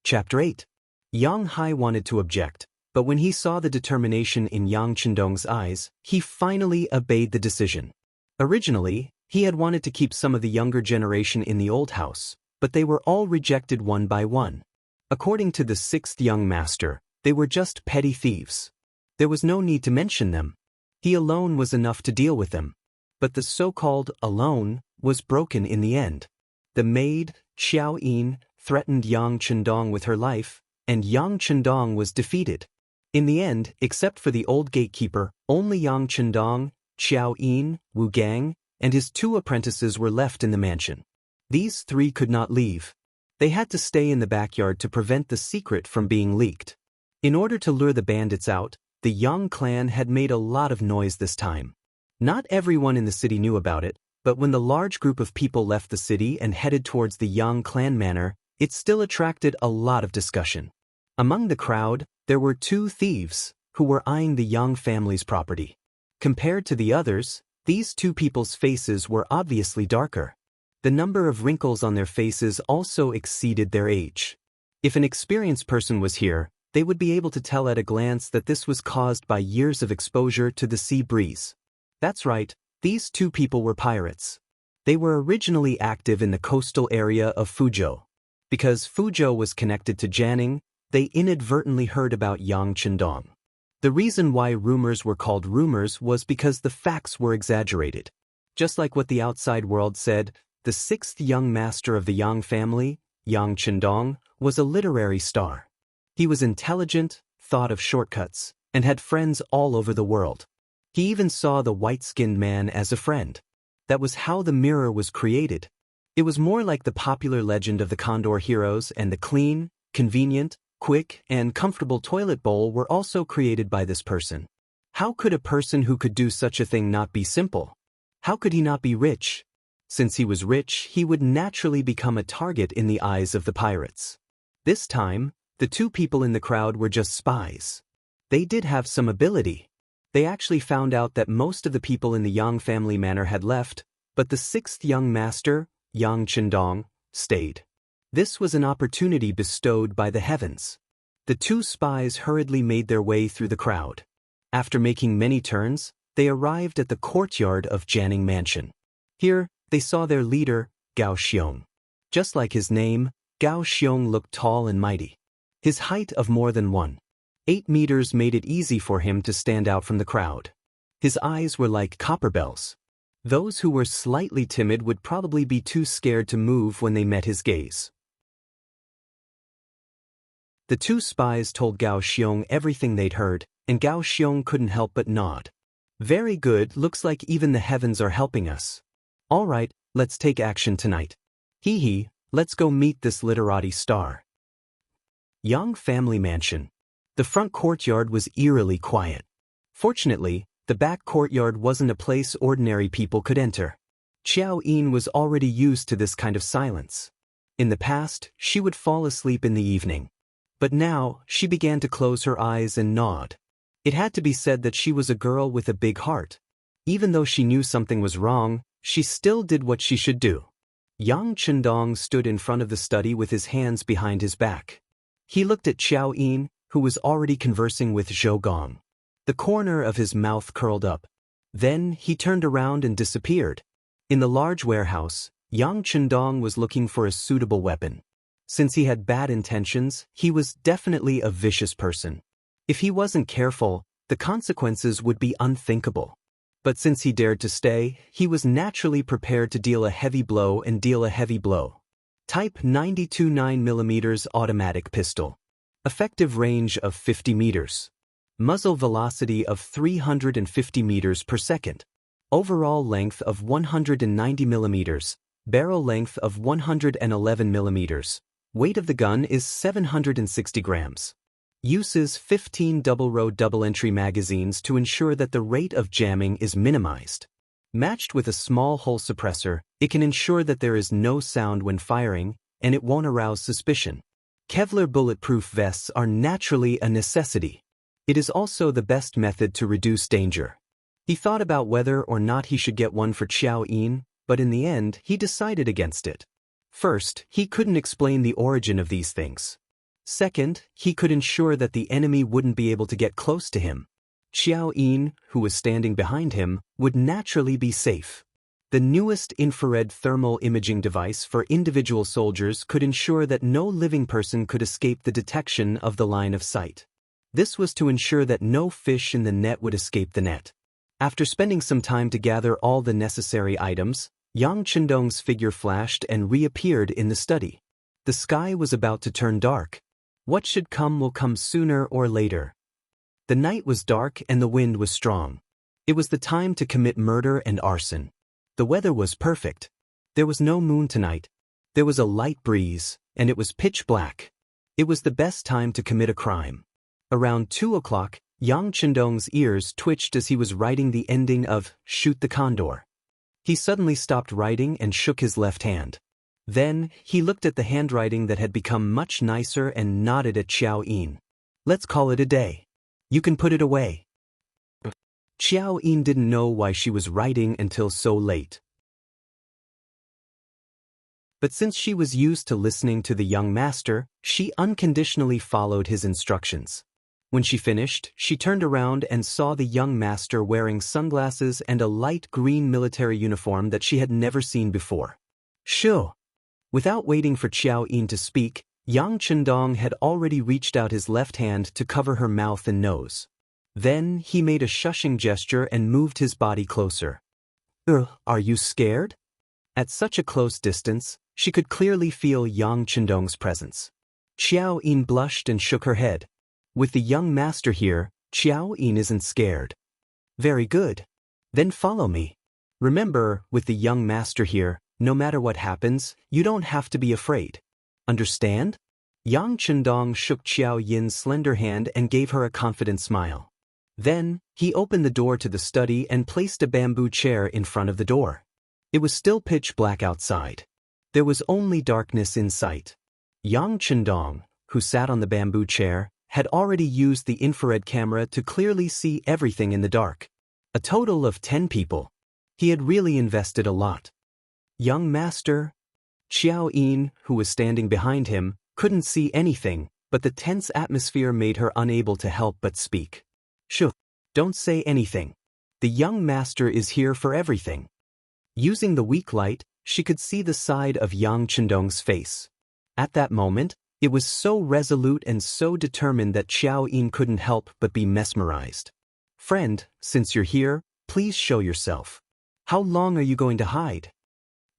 Chapter 8. Yang Hai wanted to object, but when he saw the determination in Yang Chendong's eyes, he finally obeyed the decision. Originally, he had wanted to keep some of the younger generation in the old house, but they were all rejected one by one. According to the sixth young master, they were just petty thieves. There was no need to mention them. He alone was enough to deal with them. But the so-called alone was broken in the end. The maid, Xiao Yin, threatened Yang Chendong with her life, and Yang Chendong was defeated. In the end, except for the old gatekeeper, only Yang Chendong, Xiao Yin, Wu Gang, and his 2 apprentices were left in the mansion. These 3 could not leave. They had to stay in the backyard to prevent the secret from being leaked. In order to lure the bandits out, the Yang clan had made a lot of noise this time. Not everyone in the city knew about it, but when the large group of people left the city and headed towards the Yang clan manor, it still attracted a lot of discussion. Among the crowd, there were 2 thieves who were eyeing the Yang family's property. Compared to the others, these 2 people's faces were obviously darker. The number of wrinkles on their faces also exceeded their age. If an experienced person was here, they would be able to tell at a glance that this was caused by years of exposure to the sea breeze. That's right, these 2 people were pirates. They were originally active in the coastal area of Fuzhou. Because Fuzhou was connected to Jianing, they inadvertently heard about Yang Chendong. The reason why rumors were called rumors was because the facts were exaggerated. Just like what the outside world said, the 6th young master of the Yang family, Yang Chendong, was a literary star. He was intelligent, thought of shortcuts, and had friends all over the world. He even saw the white-skinned man as a friend. That was how the mirror was created. It was more like the popular legend of the Condor heroes, and the clean, convenient, quick, and comfortable toilet bowl were also created by this person. How could a person who could do such a thing not be simple? How could he not be rich? Since he was rich, he would naturally become a target in the eyes of the pirates. This time, the 2 people in the crowd were just spies. They did have some ability. They actually found out that most of the people in the Yang family manor had left, but the 6th young master, Yang Chendong, stayed. This was an opportunity bestowed by the heavens. The 2 spies hurriedly made their way through the crowd. After making many turns, they arrived at the courtyard of Jianing Mansion. Here, they saw their leader, Gao Xiong. Just like his name, Gao Xiong looked tall and mighty. His height of more than 1.8 meters made it easy for him to stand out from the crowd. His eyes were like copper bells. Those who were slightly timid would probably be too scared to move when they met his gaze. The 2 spies told Gao Xiong everything they'd heard, and Gao Xiong couldn't help but nod. "Very good, looks like even the heavens are helping us. All right, let's take action tonight. Hee, let's go meet this literati star." Yang family mansion. The front courtyard was eerily quiet. Fortunately, the back courtyard wasn't a place ordinary people could enter. Xiao Yin was already used to this kind of silence. In the past, she would fall asleep in the evening. But now, she began to close her eyes and nod. It had to be said that she was a girl with a big heart. Even though she knew something was wrong, she still did what she should do. Yang Chendong stood in front of the study with his hands behind his back. He looked at Xiao Yin, who was already conversing with Zhou Gong. The corner of his mouth curled up. Then, he turned around and disappeared. In the large warehouse, Yang Chendong was looking for a suitable weapon. Since he had bad intentions, he was definitely a vicious person. If he wasn't careful, the consequences would be unthinkable. But since he dared to stay, he was naturally prepared to deal a heavy blow and deal a heavy blow. Type 92 9mm automatic pistol. Effective range of 50 meters. Muzzle velocity of 350 meters per second. Overall length of 190 millimeters. Barrel length of 111 millimeters. Weight of the gun is 760 grams. Uses 15 double-row double-entry magazines to ensure that the rate of jamming is minimized. Matched with a small hole suppressor, it can ensure that there is no sound when firing, and it won't arouse suspicion. Kevlar bulletproof vests are naturally a necessity. It is also the best method to reduce danger. He thought about whether or not he should get one for Xiao Yin, but in the end, he decided against it. First, he couldn't explain the origin of these things. Second, he could ensure that the enemy wouldn't be able to get close to him. Xiao Yin, who was standing behind him, would naturally be safe. The newest infrared thermal imaging device for individual soldiers could ensure that no living person could escape the detection of the line of sight. This was to ensure that no fish in the net would escape the net. After spending some time to gather all the necessary items, Yang Chendong's figure flashed and reappeared in the study. The sky was about to turn dark. What should come will come sooner or later. The night was dark and the wind was strong. It was the time to commit murder and arson. The weather was perfect. There was no moon tonight. There was a light breeze, and it was pitch black. It was the best time to commit a crime. Around 2 o'clock, Yang Chendong's ears twitched as he was writing the ending of Shoot the Condor. He suddenly stopped writing and shook his left hand. Then, he looked at the handwriting that had become much nicer and nodded at Xiao Yin. Let's call it a day. You can put it away. Xiao Yin didn't know why she was writing until so late. But since she was used to listening to the young master, she unconditionally followed his instructions. When she finished, she turned around and saw the young master wearing sunglasses and a light green military uniform that she had never seen before. Shoo! Without waiting for Xiao Yin to speak, Yang Chendong had already reached out his left hand to cover her mouth and nose. Then, he made a shushing gesture and moved his body closer. Are you scared? At such a close distance, she could clearly feel Yang Chendong's presence. Xiao Yin blushed and shook her head. With the young master here, Xiao Yin isn't scared. Very good. Then follow me. Remember, with the young master here, no matter what happens, you don't have to be afraid. Understand? Yang Chendong shook Xiao Yin's slender hand and gave her a confident smile. Then, he opened the door to the study and placed a bamboo chair in front of the door. It was still pitch black outside. There was only darkness in sight. Yang Chendong, who sat on the bamboo chair, had already used the infrared camera to clearly see everything in the dark. A total of 10 people. He had really invested a lot. Young master? Xiao Yin, who was standing behind him, couldn't see anything, but the tense atmosphere made her unable to help but speak. Shoo! Don't say anything. The young master is here for everything. Using the weak light, she could see the side of Yang Chendong's face. At that moment, it was so resolute and so determined that Xiao Yin couldn't help but be mesmerized. Friend, since you're here, please show yourself. How long are you going to hide?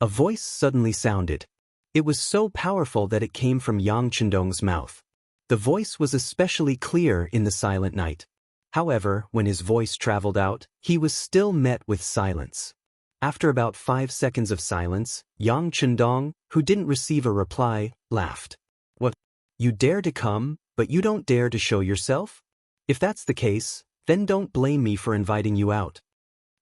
A voice suddenly sounded. It was so powerful that it came from Yang Chendong's mouth. The voice was especially clear in the silent night. However, when his voice traveled out, he was still met with silence. After about 5 seconds of silence, Yang Chendong, who didn't receive a reply, laughed. What? You dare to come? But you don't dare to show yourself? If that's the case, then don't blame me for inviting you out.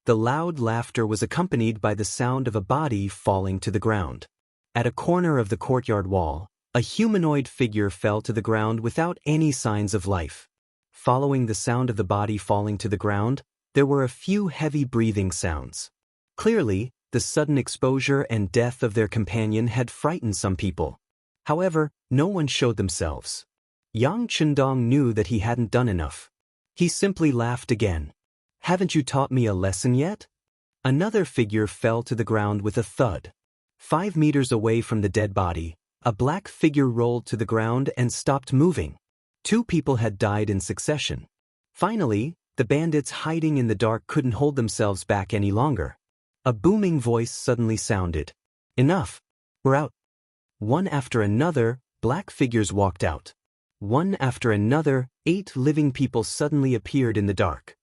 The loud laughter was accompanied by the sound of a body falling to the ground. At a corner of the courtyard wall, a humanoid figure fell to the ground without any signs of life. Following the sound of the body falling to the ground, there were a few heavy breathing sounds. Clearly, the sudden exposure and death of their companion had frightened some people. However, no one showed themselves. Yang Chendong knew that he hadn't done enough. He simply laughed again. Haven't you taught me a lesson yet? Another figure fell to the ground with a thud. 5 meters away from the dead body, a black figure rolled to the ground and stopped moving. 2 people had died in succession. Finally, the bandits hiding in the dark couldn't hold themselves back any longer. A booming voice suddenly sounded. Enough! We're out! One after another, black figures walked out. One after another, 8 living people suddenly appeared in the dark.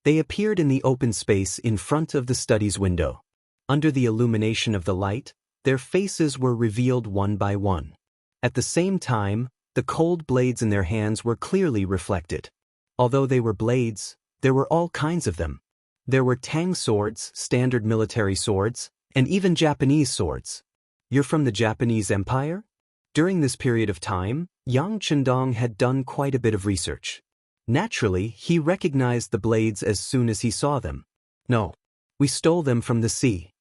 They appeared in the open space in front of the study's window. Under the illumination of the light, their faces were revealed one by one. At the same time, the cold blades in their hands were clearly reflected. Although they were blades, there were all kinds of them. There were tang swords, standard military swords, and even Japanese swords. You're from the Japanese Empire? During this period of time, Yang Chendong had done quite a bit of research. Naturally, he recognized the blades as soon as he saw them. No, we stole them from the sea.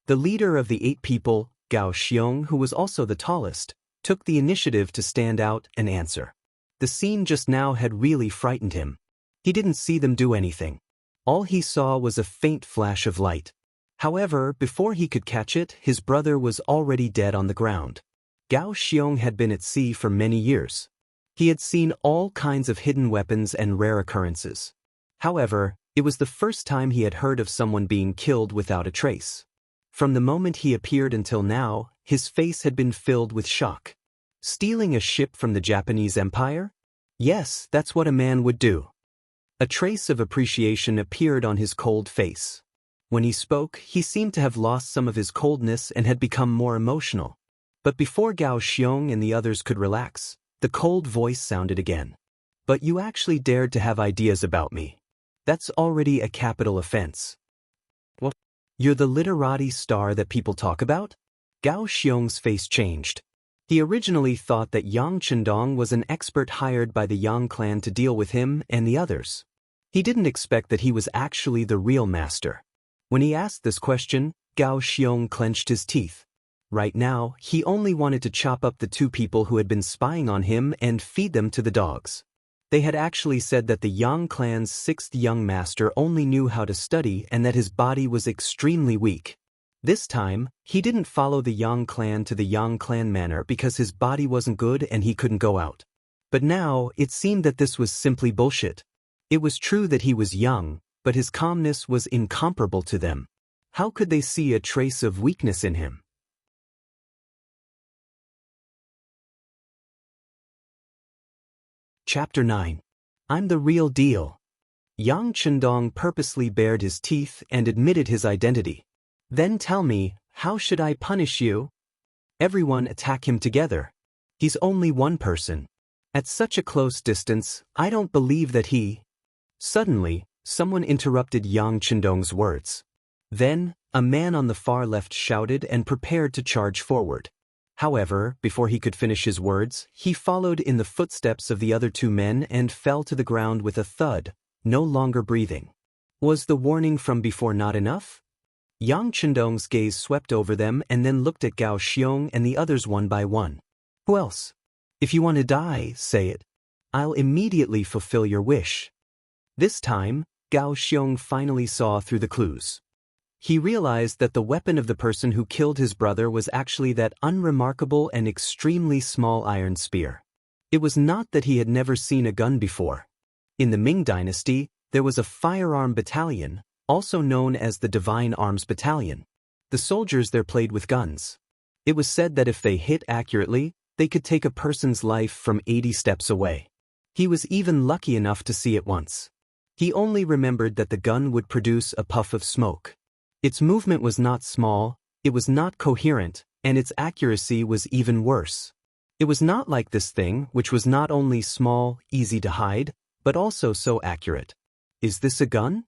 The leader of the 8 people, Gao Xiong, who was also the tallest, took the initiative to stand out and answer. The scene just now had really frightened him. He didn't see them do anything. All he saw was a faint flash of light. However, before he could catch it, his brother was already dead on the ground. Gao Xiong had been at sea for many years. He had seen all kinds of hidden weapons and rare occurrences. However, it was the first time he had heard of someone being killed without a trace. From the moment he appeared until now, his face had been filled with shock. Stealing a ship from the Japanese Empire? Yes, that's what a man would do. A trace of appreciation appeared on his cold face. When he spoke, he seemed to have lost some of his coldness and had become more emotional. But before Gao Xiong and the others could relax, the cold voice sounded again. But you actually dared to have ideas about me. That's already a capital offense. What? You're the literati star that people talk about? Gao Xiong's face changed. He originally thought that Yang Chendong was an expert hired by the Yang clan to deal with him and the others. He didn't expect that he was actually the real master. When he asked this question, Gao Xiong clenched his teeth. Right now, he only wanted to chop up the 2 people who had been spying on him and feed them to the dogs. They had actually said that the Yang clan's 6th young master only knew how to study and that his body was extremely weak. This time, he didn't follow the Yang clan to the Yang clan manor because his body wasn't good and he couldn't go out. But now, it seemed that this was simply bullshit. It was true that he was young, but his calmness was incomparable to them. How could they see a trace of weakness in him? Chapter 9. I'm the real deal. Yang Chendong purposely bared his teeth and admitted his identity. Then tell me, how should I punish you? Everyone attack him together. He's only one person. At such a close distance, I don't believe that he... Suddenly, someone interrupted Yang Chendong's words. Then, a man on the far left shouted and prepared to charge forward. However, before he could finish his words, he followed in the footsteps of the other 2 men and fell to the ground with a thud, no longer breathing. Was the warning from before not enough? Yang Chendong's gaze swept over them and then looked at Gao Xiong and the others one by one. Who else? If you want to die, say it. I'll immediately fulfill your wish. This time, Gao Xiong finally saw through the clues. He realized that the weapon of the person who killed his brother was actually that unremarkable and extremely small iron spear. It was not that he had never seen a gun before. In the Ming Dynasty, there was a firearm battalion, also known as the Divine Arms Battalion. The soldiers there played with guns. It was said that if they hit accurately, they could take a person's life from 80 steps away. He was even lucky enough to see it once. He only remembered that the gun would produce a puff of smoke. Its movement was not small, it was not coherent, and its accuracy was even worse. It was not like this thing, which was not only small, easy to hide, but also so accurate. Is this a gun?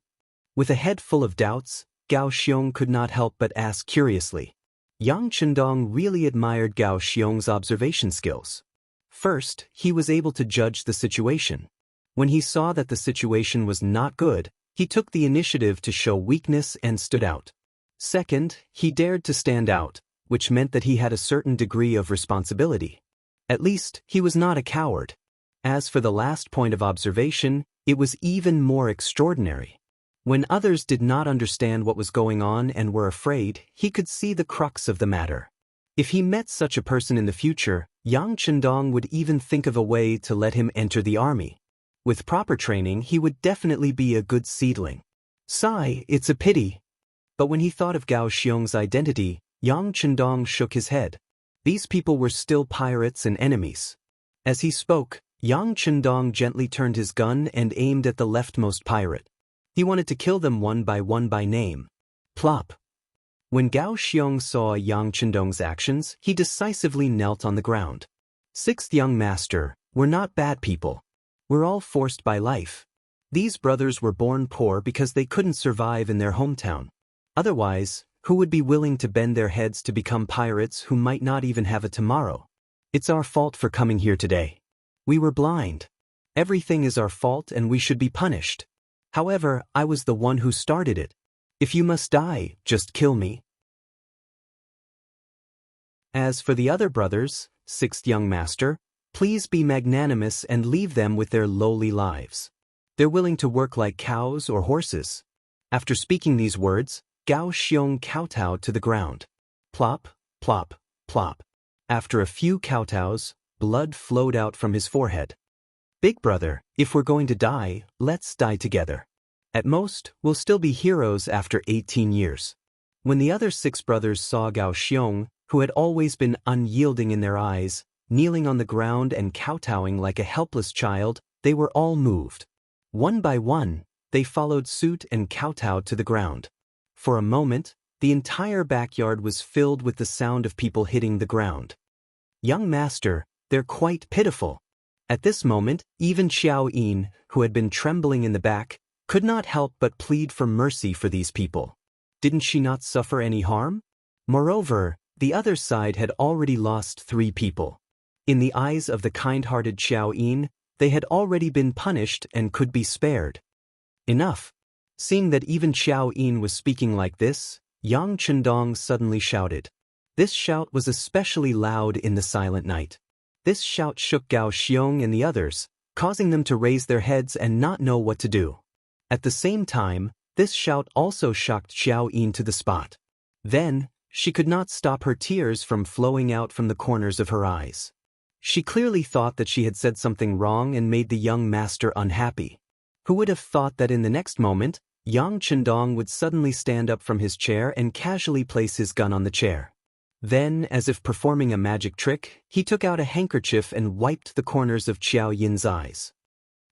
With a head full of doubts, Gao Xiong could not help but ask curiously. Yang Chendong really admired Gao Xiong's observation skills. First, he was able to judge the situation. When he saw that the situation was not good, he took the initiative to show weakness and stood out. Second, he dared to stand out, which meant that he had a certain degree of responsibility. At least, he was not a coward. As for the last point of observation, it was even more extraordinary. When others did not understand what was going on and were afraid, he could see the crux of the matter. If he met such a person in the future, Yang Chendong would even think of a way to let him enter the army. With proper training, he would definitely be a good seedling. Sigh, it's a pity. But when he thought of Gao Xiong's identity, Yang Chendong shook his head. These people were still pirates and enemies. As he spoke, Yang Chendong gently turned his gun and aimed at the leftmost pirate. He wanted to kill them one by name. Plop. When Gao Xiong saw Yang Chendong's actions, he decisively knelt on the ground. Sixth young master, we're not bad people. We're all forced by life. These brothers were born poor because they couldn't survive in their hometown. Otherwise, who would be willing to bend their heads to become pirates who might not even have a tomorrow? It's our fault for coming here today. We were blind. Everything is our fault and we should be punished. However, I was the one who started it. If you must die, just kill me. As for the other brothers, sixth young master, please be magnanimous and leave them with their lowly lives. They're willing to work like cows or horses. After speaking these words, Gao Xiong kowtowed to the ground. Plop, plop, plop. After a few kowtows, blood flowed out from his forehead. Big brother, if we're going to die, let's die together. At most, we'll still be heroes after 18 years. When the other six brothers saw Gao Xiong, who had always been unyielding in their eyes, kneeling on the ground and kowtowing like a helpless child, they were all moved. One by one, they followed suit and kowtowed to the ground. For a moment, the entire backyard was filled with the sound of people hitting the ground. Young master, they're quite pitiful. At this moment, even Xiao Yin, who had been trembling in the back, could not help but plead for mercy for these people. Didn't she not suffer any harm? Moreover, the other side had already lost 3 people. In the eyes of the kind-hearted Xiao Yin, they had already been punished and could be spared. Enough. Seeing that even Xiao Yin was speaking like this, Yang Chendong suddenly shouted. This shout was especially loud in the silent night. This shout shook Gao Xiong and the others, causing them to raise their heads and not know what to do. At the same time, this shout also shocked Xiao Yin to the spot. Then, she could not stop her tears from flowing out from the corners of her eyes. She clearly thought that she had said something wrong and made the young master unhappy. Who would have thought that in the next moment, Yang Chendong would suddenly stand up from his chair and casually place his gun on the chair. Then, as if performing a magic trick, he took out a handkerchief and wiped the corners of Xiao Yin's eyes.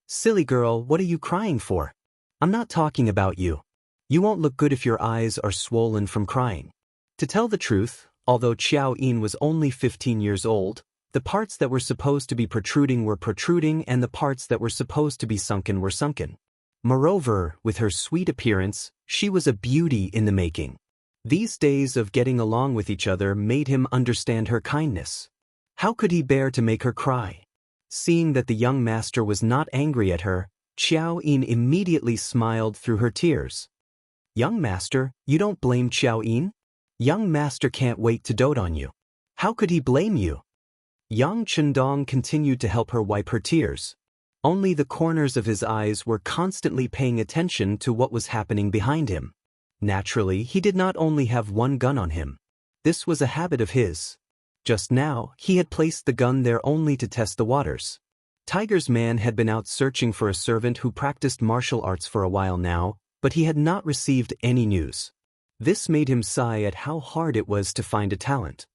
Silly girl, what are you crying for? I'm not talking about you. You won't look good if your eyes are swollen from crying. To tell the truth, although Xiao Yin was only 15 years old, the parts that were supposed to be protruding were protruding and the parts that were supposed to be sunken were sunken. Moreover, with her sweet appearance, she was a beauty in the making. These days of getting along with each other made him understand her kindness. How could he bear to make her cry? Seeing that the young master was not angry at her, Xiao Yin immediately smiled through her tears. Young master, you don't blame Xiao Yin? Young master can't wait to dote on you. How could he blame you? Yang Chendong continued to help her wipe her tears. Only the corners of his eyes were constantly paying attention to what was happening behind him. Naturally, he did not only have one gun on him. This was a habit of his. Just now, he had placed the gun there only to test the waters. Tiger's man had been out searching for a servant who practiced martial arts for a while now, but he had not received any news. This made him sigh at how hard it was to find a talent.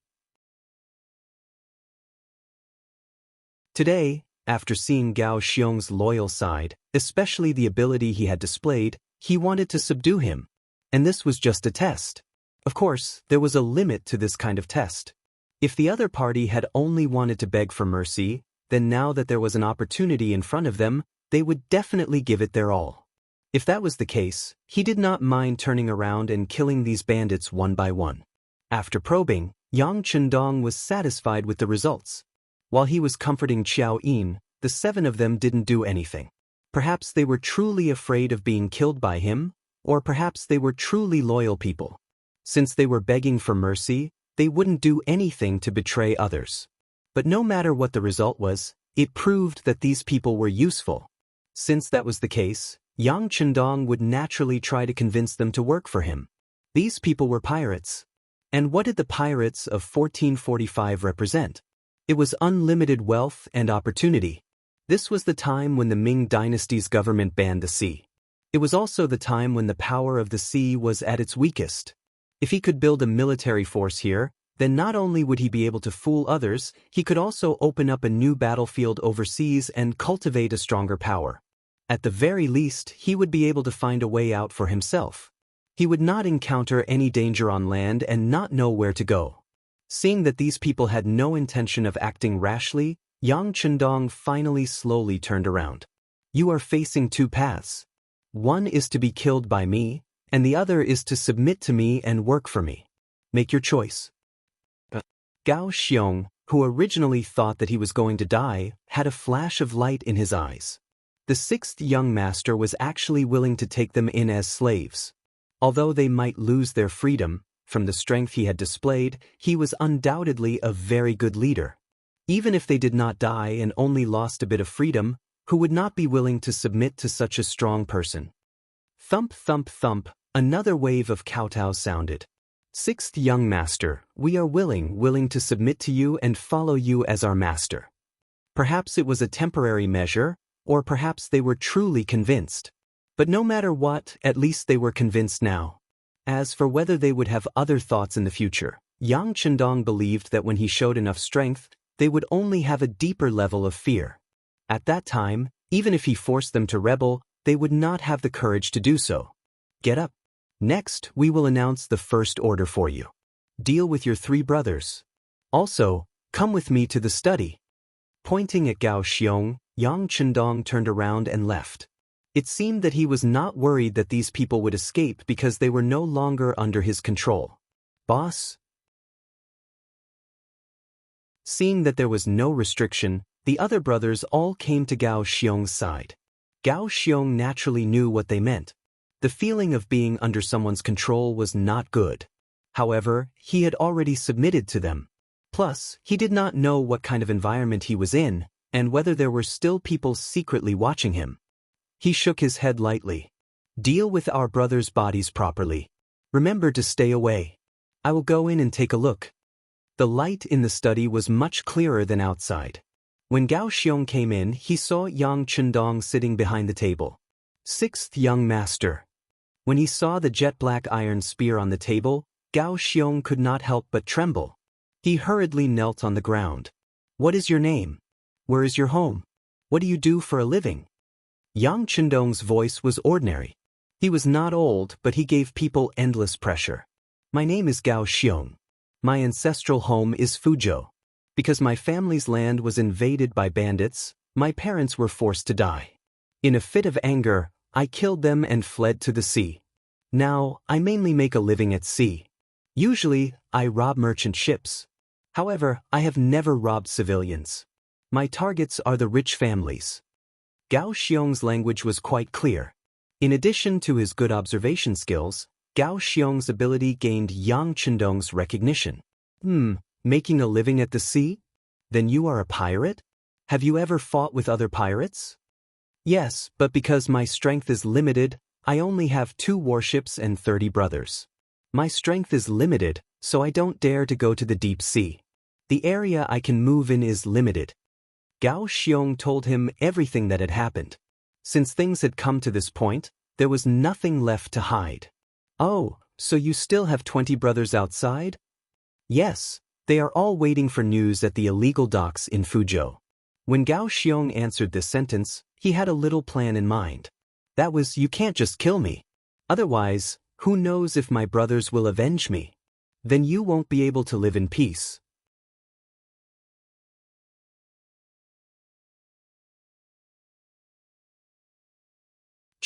Today, after seeing Gao Xiong's loyal side, especially the ability he had displayed, he wanted to subdue him. And this was just a test. Of course, there was a limit to this kind of test. If the other party had only wanted to beg for mercy, then now that there was an opportunity in front of them, they would definitely give it their all. If that was the case, he did not mind turning around and killing these bandits one by one. After probing, Yang Chendong was satisfied with the results. While he was comforting Xiao Yin, the 7 of them didn't do anything. Perhaps they were truly afraid of being killed by him, or perhaps they were truly loyal people. Since they were begging for mercy, they wouldn't do anything to betray others. But no matter what the result was, it proved that these people were useful. Since that was the case, Yang Chendong would naturally try to convince them to work for him. These people were pirates. And what did the pirates of 1445 represent? It was unlimited wealth and opportunity. This was the time when the Ming dynasty's government banned the sea. It was also the time when the power of the sea was at its weakest. If he could build a military force here, then not only would he be able to fool others, he could also open up a new battlefield overseas and cultivate a stronger power. At the very least, he would be able to find a way out for himself. He would not encounter any danger on land and not know where to go. Seeing that these people had no intention of acting rashly, Yang Chendong finally slowly turned around. You are facing 2 paths. One is to be killed by me, and the other is to submit to me and work for me. Make your choice. Gao Xiong, who originally thought that he was going to die, had a flash of light in his eyes. The 6th young master was actually willing to take them in as slaves. Although they might lose their freedom, from the strength he had displayed, he was undoubtedly a very good leader. Even if they did not die and only lost a bit of freedom, who would not be willing to submit to such a strong person? Thump, thump, thump, another wave of kowtow sounded. 6th young master, we are willing to submit to you and follow you as our master. Perhaps it was a temporary measure, or perhaps they were truly convinced. But no matter what, at least they were convinced now. As for whether they would have other thoughts in the future, Yang Chendong believed that when he showed enough strength, they would only have a deeper level of fear. At that time, even if he forced them to rebel, they would not have the courage to do so. Get up. Next, we will announce the first order for you. Deal with your 3 brothers. Also, come with me to the study. Pointing at Gao Xiong, Yang Chendong turned around and left. It seemed that he was not worried that these people would escape because they were no longer under his control. Boss? Seeing that there was no restriction, the other brothers all came to Gao Xiong's side. Gao Xiong naturally knew what they meant. The feeling of being under someone's control was not good. However, he had already submitted to them. Plus, he did not know what kind of environment he was in, and whether there were still people secretly watching him. He shook his head lightly. Deal with our brothers' bodies properly. Remember to stay away. I will go in and take a look. The light in the study was much clearer than outside. When Gao Xiong came in, he saw Yang Chendong sitting behind the table. 6th young master. When he saw the jet-black iron spear on the table, Gao Xiong could not help but tremble. He hurriedly knelt on the ground. What is your name? Where is your home? What do you do for a living? Yang Chendong's voice was ordinary. He was not old, but he gave people endless pressure. My name is Gao Xiong. My ancestral home is Fuzhou. Because my family's land was invaded by bandits, my parents were forced to die. In a fit of anger, I killed them and fled to the sea. Now, I mainly make a living at sea. Usually, I rob merchant ships. However, I have never robbed civilians. My targets are the rich families. Gao Xiong's language was quite clear. In addition to his good observation skills, Gao Xiong's ability gained Yang Chendong's recognition. Making a living at the sea? Then you are a pirate? Have you ever fought with other pirates? Yes, but because my strength is limited, I only have 2 warships and 30 brothers. My strength is limited, so I don't dare to go to the deep sea. The area I can move in is limited. Gao Xiong told him everything that had happened. Since things had come to this point, there was nothing left to hide. Oh, so you still have 20 brothers outside? Yes, they are all waiting for news at the illegal docks in Fuzhou. When Gao Xiong answered this sentence, he had a little plan in mind. That was, you can't just kill me. Otherwise, who knows if my brothers will avenge me? Then you won't be able to live in peace.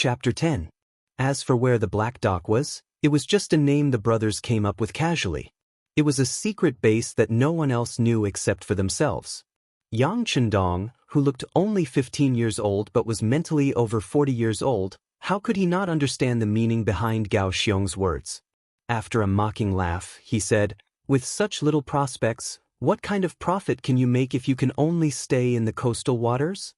Chapter 10. As for where the Black Dock was, it was just a name the brothers came up with casually. It was a secret base that no one else knew except for themselves. Yang Chendong, who looked only 15 years old but was mentally over 40 years old, how could he not understand the meaning behind Gao Xiong's words? After a mocking laugh, he said, "With such little prospects, what kind of profit can you make if you can only stay in the coastal waters?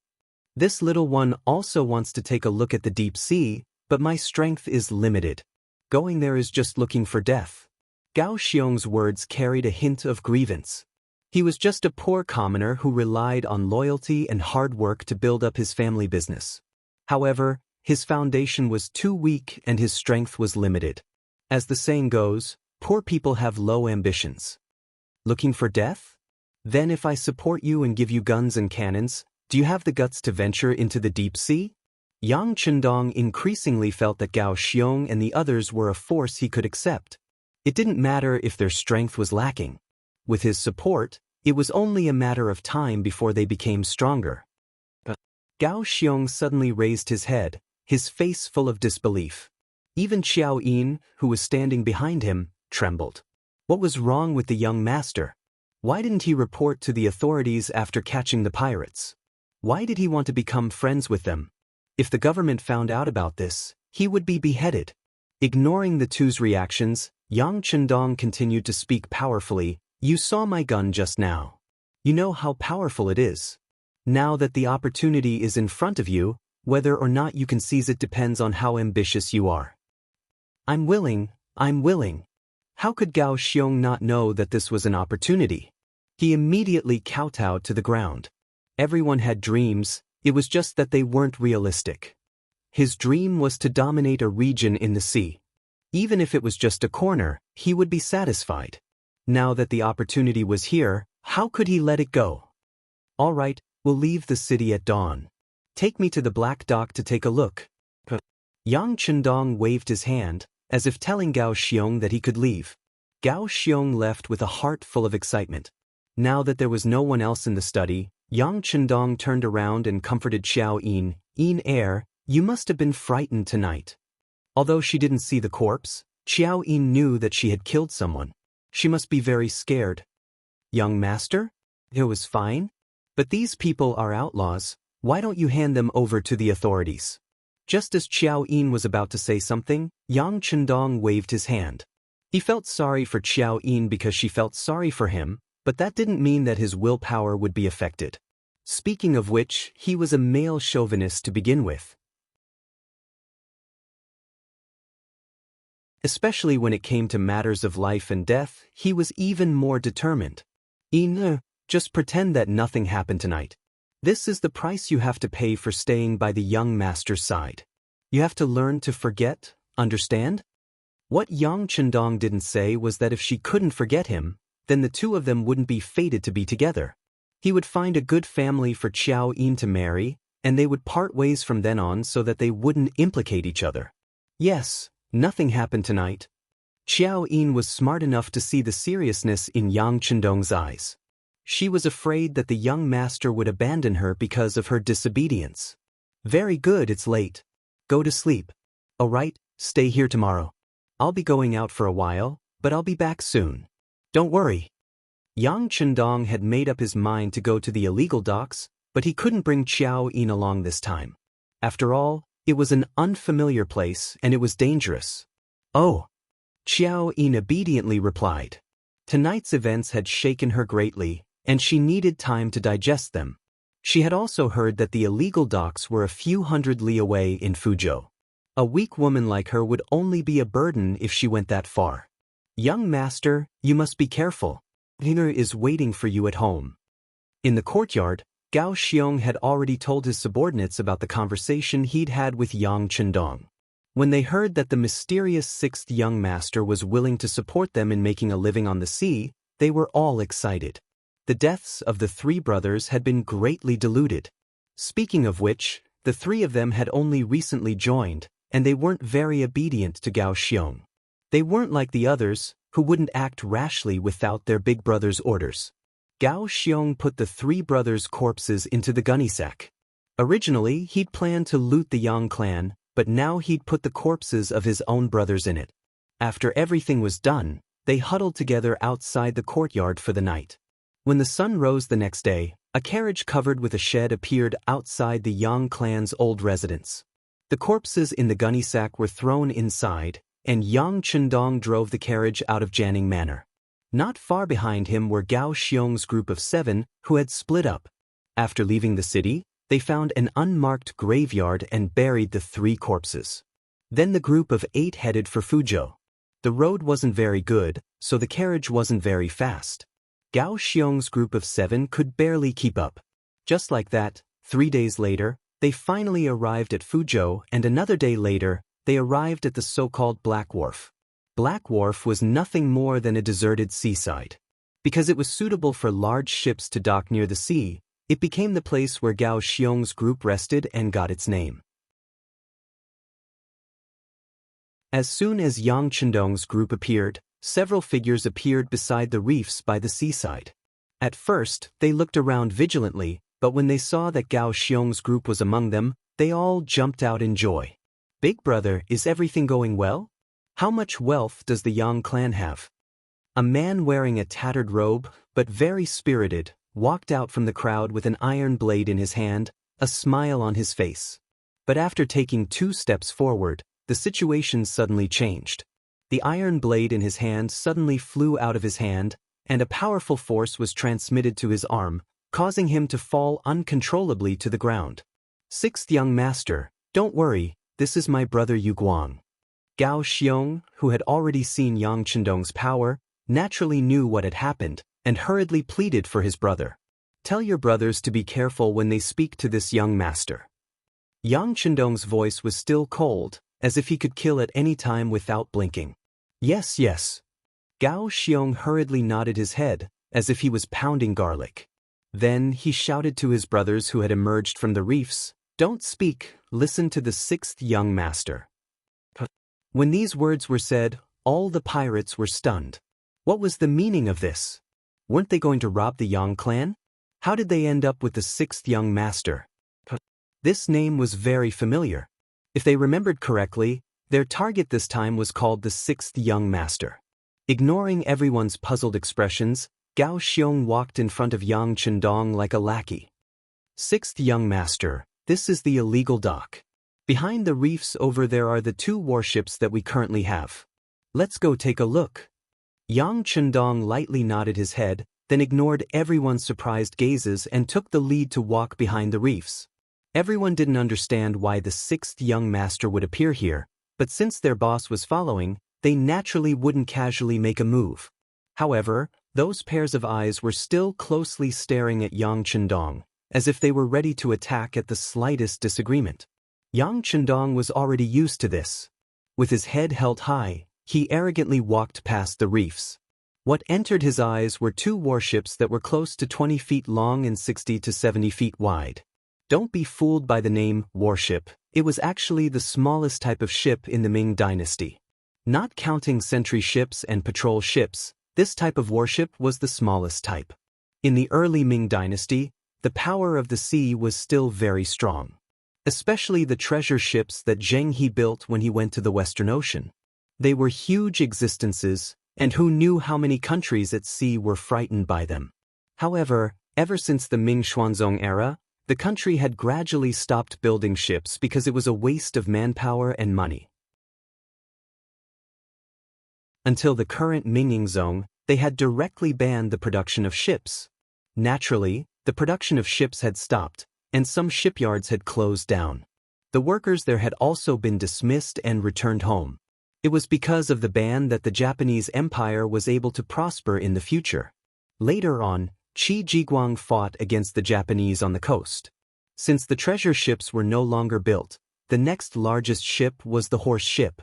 This little one also wants to take a look at the deep sea, but my strength is limited. Going there is just looking for death." Gao Xiong's words carried a hint of grievance. He was just a poor commoner who relied on loyalty and hard work to build up his family business. However, his foundation was too weak and his strength was limited. As the saying goes, poor people have low ambitions. Looking for death? Then if I support you and give you guns and cannons, do you have the guts to venture into the deep sea? Yang Chendong increasingly felt that Gao Xiong and the others were a force he could accept. It didn't matter if their strength was lacking. With his support, it was only a matter of time before they became stronger. Gao Xiong suddenly raised his head, his face full of disbelief. Even Xiao Yin, who was standing behind him, trembled. What was wrong with the young master? Why didn't he report to the authorities after catching the pirates? Why did he want to become friends with them? If the government found out about this, he would be beheaded. Ignoring the two's reactions, Yang Chendong continued to speak powerfully. "You saw my gun just now. You know how powerful it is. Now that the opportunity is in front of you, whether or not you can seize it depends on how ambitious you are." I'm willing. How could Gao Xiong not know that this was an opportunity? He immediately kowtowed to the ground. Everyone had dreams, it was just that they weren't realistic. His dream was to dominate a region in the sea. Even if it was just a corner, he would be satisfied. Now that the opportunity was here, how could he let it go? "All right, we'll leave the city at dawn. Take me to the Black Dock to take a look." Yang Chendong waved his hand, as if telling Gao Xiong that he could leave. Gao Xiong left with a heart full of excitement. Now that there was no one else in the study, Yang Chendong turned around and comforted Xiao Yin. "Yin, you must have been frightened tonight." Although she didn't see the corpse, Xiao Yin knew that she had killed someone. She must be very scared. "Young master? It was fine. But these people are outlaws. Why don't you hand them over to the authorities?" Just as Xiao Yin was about to say something, Yang Chendong waved his hand. He felt sorry for Xiao Yin because she felt sorry for him, but that didn't mean that his willpower would be affected. Speaking of which, he was a male chauvinist to begin with. Especially when it came to matters of life and death, he was even more determined. "Yin, just pretend that nothing happened tonight. This is the price you have to pay for staying by the young master's side. You have to learn to forget, understand?" What Yang Chendong didn't say was that if she couldn't forget him, then the two of them wouldn't be fated to be together. He would find a good family for Xiao Yin to marry, and they would part ways from then on so that they wouldn't implicate each other. Yes, nothing happened tonight. Xiao Yin was smart enough to see the seriousness in Yang Chendong's eyes. She was afraid that the young master would abandon her because of her disobedience. "Very good, it's late. Go to sleep. All right, stay here tomorrow. I'll be going out for a while, but I'll be back soon. Don't worry." Yang Chendong had made up his mind to go to the illegal docks, but he couldn't bring Xiao Yin along this time. After all, it was an unfamiliar place and it was dangerous. "Oh." Xiao Yin obediently replied. Tonight's events had shaken her greatly, and she needed time to digest them. She had also heard that the illegal docks were a few hundred li away in Fuzhou. A weak woman like her would only be a burden if she went that far. "Young master, you must be careful. Dinner is waiting for you at home." In the courtyard, Gao Xiong had already told his subordinates about the conversation he'd had with Yang Chendong. When they heard that the mysterious sixth young master was willing to support them in making a living on the sea, they were all excited. The deaths of the three brothers had been greatly diluted. Speaking of which, the three of them had only recently joined, and they weren't very obedient to Gao Xiong. They weren't like the others, who wouldn't act rashly without their big brother's orders. Gao Xiong put the three brothers' corpses into the gunny sack. Originally, he'd planned to loot the Yang clan, but now he'd put the corpses of his own brothers in it. After everything was done, they huddled together outside the courtyard for the night. When the sun rose the next day, a carriage covered with a shed appeared outside the Yang clan's old residence. The corpses in the gunny sack were thrown inside, and Yang Chendong drove the carriage out of Jianing Manor. Not far behind him were Gao Xiong's group of 7, who had split up. After leaving the city, they found an unmarked graveyard and buried the 3 corpses. Then the group of 8 headed for Fuzhou. The road wasn't very good, so the carriage wasn't very fast. Gao Xiong's group of 7 could barely keep up. Just like that, 3 days later, they finally arrived at Fuzhou, and another day later, they arrived at the so-called Black Wharf. Black Wharf was nothing more than a deserted seaside. Because it was suitable for large ships to dock near the sea, it became the place where Gao Xiong's group rested and got its name. As soon as Yang Chendong's group appeared, several figures appeared beside the reefs by the seaside. At first, they looked around vigilantly, but when they saw that Gao Xiong's group was among them, they all jumped out in joy. "Big brother, is everything going well? How much wealth does the Yang clan have?" A man wearing a tattered robe, but very spirited, walked out from the crowd with an iron blade in his hand, a smile on his face. But after taking 2 steps forward, the situation suddenly changed. The iron blade in his hand suddenly flew out of his hand, and a powerful force was transmitted to his arm, causing him to fall uncontrollably to the ground. "Sixth young master, don't worry, this is my brother Yu Guang." Gao Xiong, who had already seen Yang Chendong's power, naturally knew what had happened, and hurriedly pleaded for his brother. "Tell your brothers to be careful when they speak to this young master." Yang Chendong's voice was still cold, as if he could kill at any time without blinking. "Yes, yes." Gao Xiong hurriedly nodded his head, as if he was pounding garlic. Then he shouted to his brothers who had emerged from the reefs, "Don't speak, listen to the 6th young master." When these words were said, all the pirates were stunned. What was the meaning of this? Weren't they going to rob the Yang clan? How did they end up with the 6th young master? This name was very familiar. If they remembered correctly, their target this time was called the 6th young master. Ignoring everyone's puzzled expressions, Gao Xiong walked in front of Yang Chendong like a lackey. "6th young master, this is the illegal dock. Behind the reefs over there are the 2 warships that we currently have. Let's go take a look." Yang Chendong lightly nodded his head, then ignored everyone's surprised gazes and took the lead to walk behind the reefs. Everyone didn't understand why the 6th young master would appear here, but since their boss was following, they naturally wouldn't casually make a move. However, those pairs of eyes were still closely staring at Yang Chendong, as if they were ready to attack at the slightest disagreement. Yang Chendong was already used to this. With his head held high, he arrogantly walked past the reefs. What entered his eyes were 2 warships that were close to 20 feet long and 60 to 70 feet wide. Don't be fooled by the name warship, it was actually the smallest type of ship in the Ming dynasty. Not counting sentry ships and patrol ships, this type of warship was the smallest type. In the early Ming dynasty, the power of the sea was still very strong. Especially the treasure ships that Zheng He built when he went to the Western Ocean. They were huge existences, and who knew how many countries at sea were frightened by them. However, ever since the Ming Xuanzong era, the country had gradually stopped building ships because it was a waste of manpower and money. Until the current Mingzong, they had directly banned the production of ships. Naturally, the production of ships had stopped, and some shipyards had closed down. The workers there had also been dismissed and returned home. It was because of the ban that the Japanese Empire was able to prosper in the future. Later on, Qi Jiguang fought against the Japanese on the coast. Since the treasure ships were no longer built, the next largest ship was the horse ship.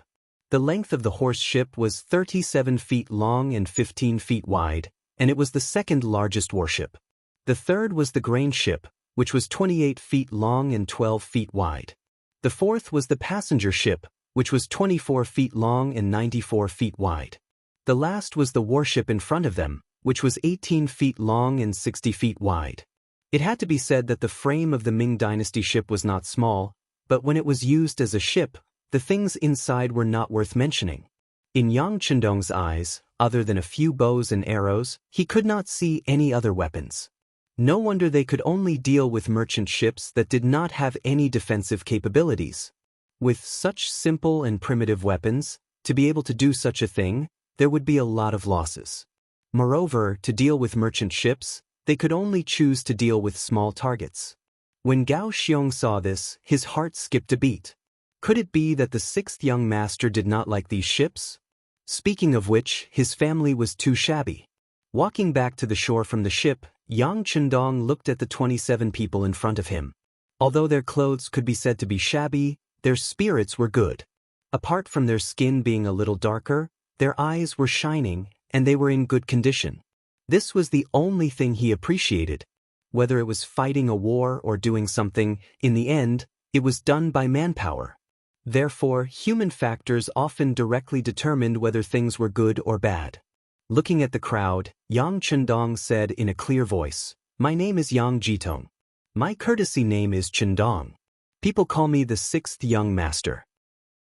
The length of the horse ship was 37 feet long and 15 feet wide, and it was the second largest warship. The third was the grain ship, which was 28 feet long and 12 feet wide. The fourth was the passenger ship, which was 24 feet long and 94 feet wide. The last was the warship in front of them, which was 18 feet long and 60 feet wide. It had to be said that the frame of the Ming dynasty ship was not small, but when it was used as a ship, the things inside were not worth mentioning. In Yang Chendong's eyes, other than a few bows and arrows, he could not see any other weapons. No wonder they could only deal with merchant ships that did not have any defensive capabilities. With such simple and primitive weapons, to be able to do such a thing, there would be a lot of losses. Moreover, to deal with merchant ships, they could only choose to deal with small targets. When Gao Xiong saw this, his heart skipped a beat. Could it be that the sixth young master did not like these ships? Speaking of which, his family was too shabby. Walking back to the shore from the ship, Yang Chendong looked at the 27 people in front of him. Although their clothes could be said to be shabby, their spirits were good. Apart from their skin being a little darker, their eyes were shining, and they were in good condition. This was the only thing he appreciated. Whether it was fighting a war or doing something, in the end, it was done by manpower. Therefore, human factors often directly determined whether things were good or bad. Looking at the crowd, Yang Chendong said in a clear voice, "My name is Yang Jitong. My courtesy name is Chendong. People call me the sixth young master.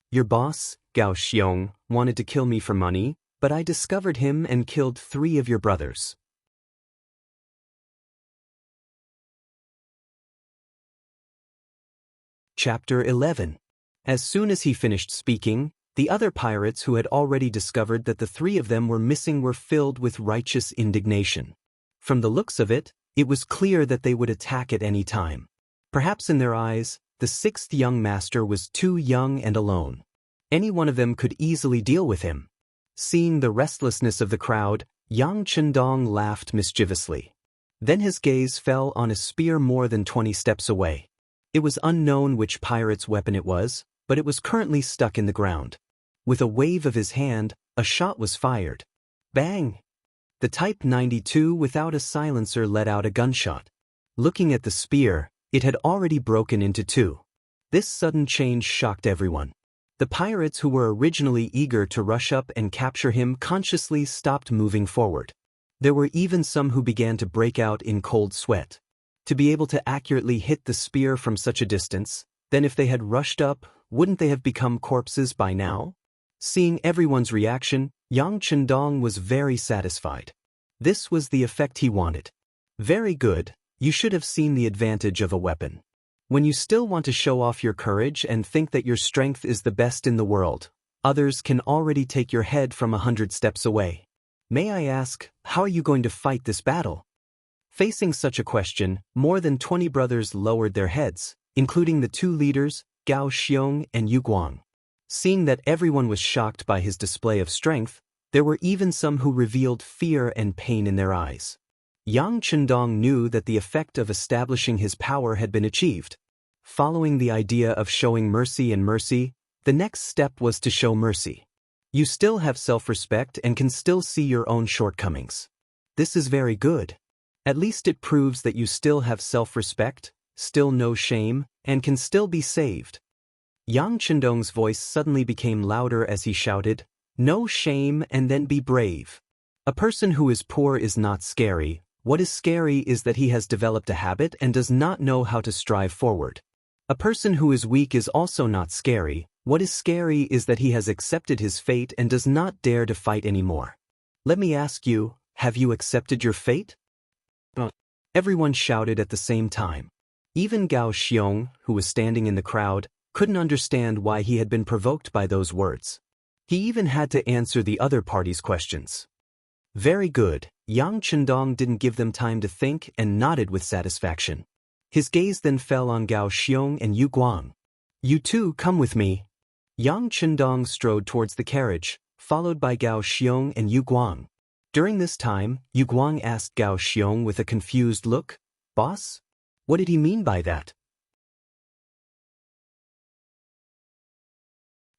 Your boss, Gao Xiong, wanted to kill me for money, but I discovered him and killed 3 of your brothers." Chapter 11. As soon as he finished speaking, the other pirates who had already discovered that the 3 of them were missing were filled with righteous indignation. From the looks of it, it was clear that they would attack at any time. Perhaps in their eyes, the 6th young master was too young and alone. Any one of them could easily deal with him. Seeing the restlessness of the crowd, Yang Chendong laughed mischievously. Then his gaze fell on a spear more than 20 steps away. It was unknown which pirate's weapon it was, but it was currently stuck in the ground. With a wave of his hand, a shot was fired. Bang! The Type 92 without a silencer let out a gunshot. Looking at the spear, it had already broken into 2. This sudden change shocked everyone. The pirates who were originally eager to rush up and capture him consciously stopped moving forward. There were even some who began to break out in cold sweat. To be able to accurately hit the spear from such a distance, then if they had rushed up, wouldn't they have become corpses by now? Seeing everyone's reaction, Yang Chendong was very satisfied. This was the effect he wanted. Very good, you should have seen the advantage of a weapon. When you still want to show off your courage and think that your strength is the best in the world, others can already take your head from 100 steps away. May I ask, how are you going to fight this battle? Facing such a question, more than 20 brothers lowered their heads, including the 2 leaders, Gao Xiong and Yu Guang. Seeing that everyone was shocked by his display of strength, there were even some who revealed fear and pain in their eyes. Yang Chendong knew that the effect of establishing his power had been achieved. Following the idea of showing mercy and mercy, the next step was to show mercy. You still have self-respect and can still see your own shortcomings. This is very good. At least it proves that you still have self-respect, still know shame, and can still be saved. Yang Chendong's voice suddenly became louder as he shouted, "No shame and then be brave." A person who is poor is not scary. What is scary is that he has developed a habit and does not know how to strive forward. A person who is weak is also not scary. What is scary is that he has accepted his fate and does not dare to fight anymore. Let me ask you, have you accepted your fate? Everyone shouted at the same time. Even Gao Xiong, who was standing in the crowd, couldn't understand why he had been provoked by those words. He even had to answer the other party's questions. Very good, Yang Chendong didn't give them time to think and nodded with satisfaction. His gaze then fell on Gao Xiong and Yu Guang. "You two come with me." Yang Chendong strode towards the carriage, followed by Gao Xiong and Yu Guang. During this time, Yu Guang asked Gao Xiong with a confused look, "Boss? What did he mean by that?"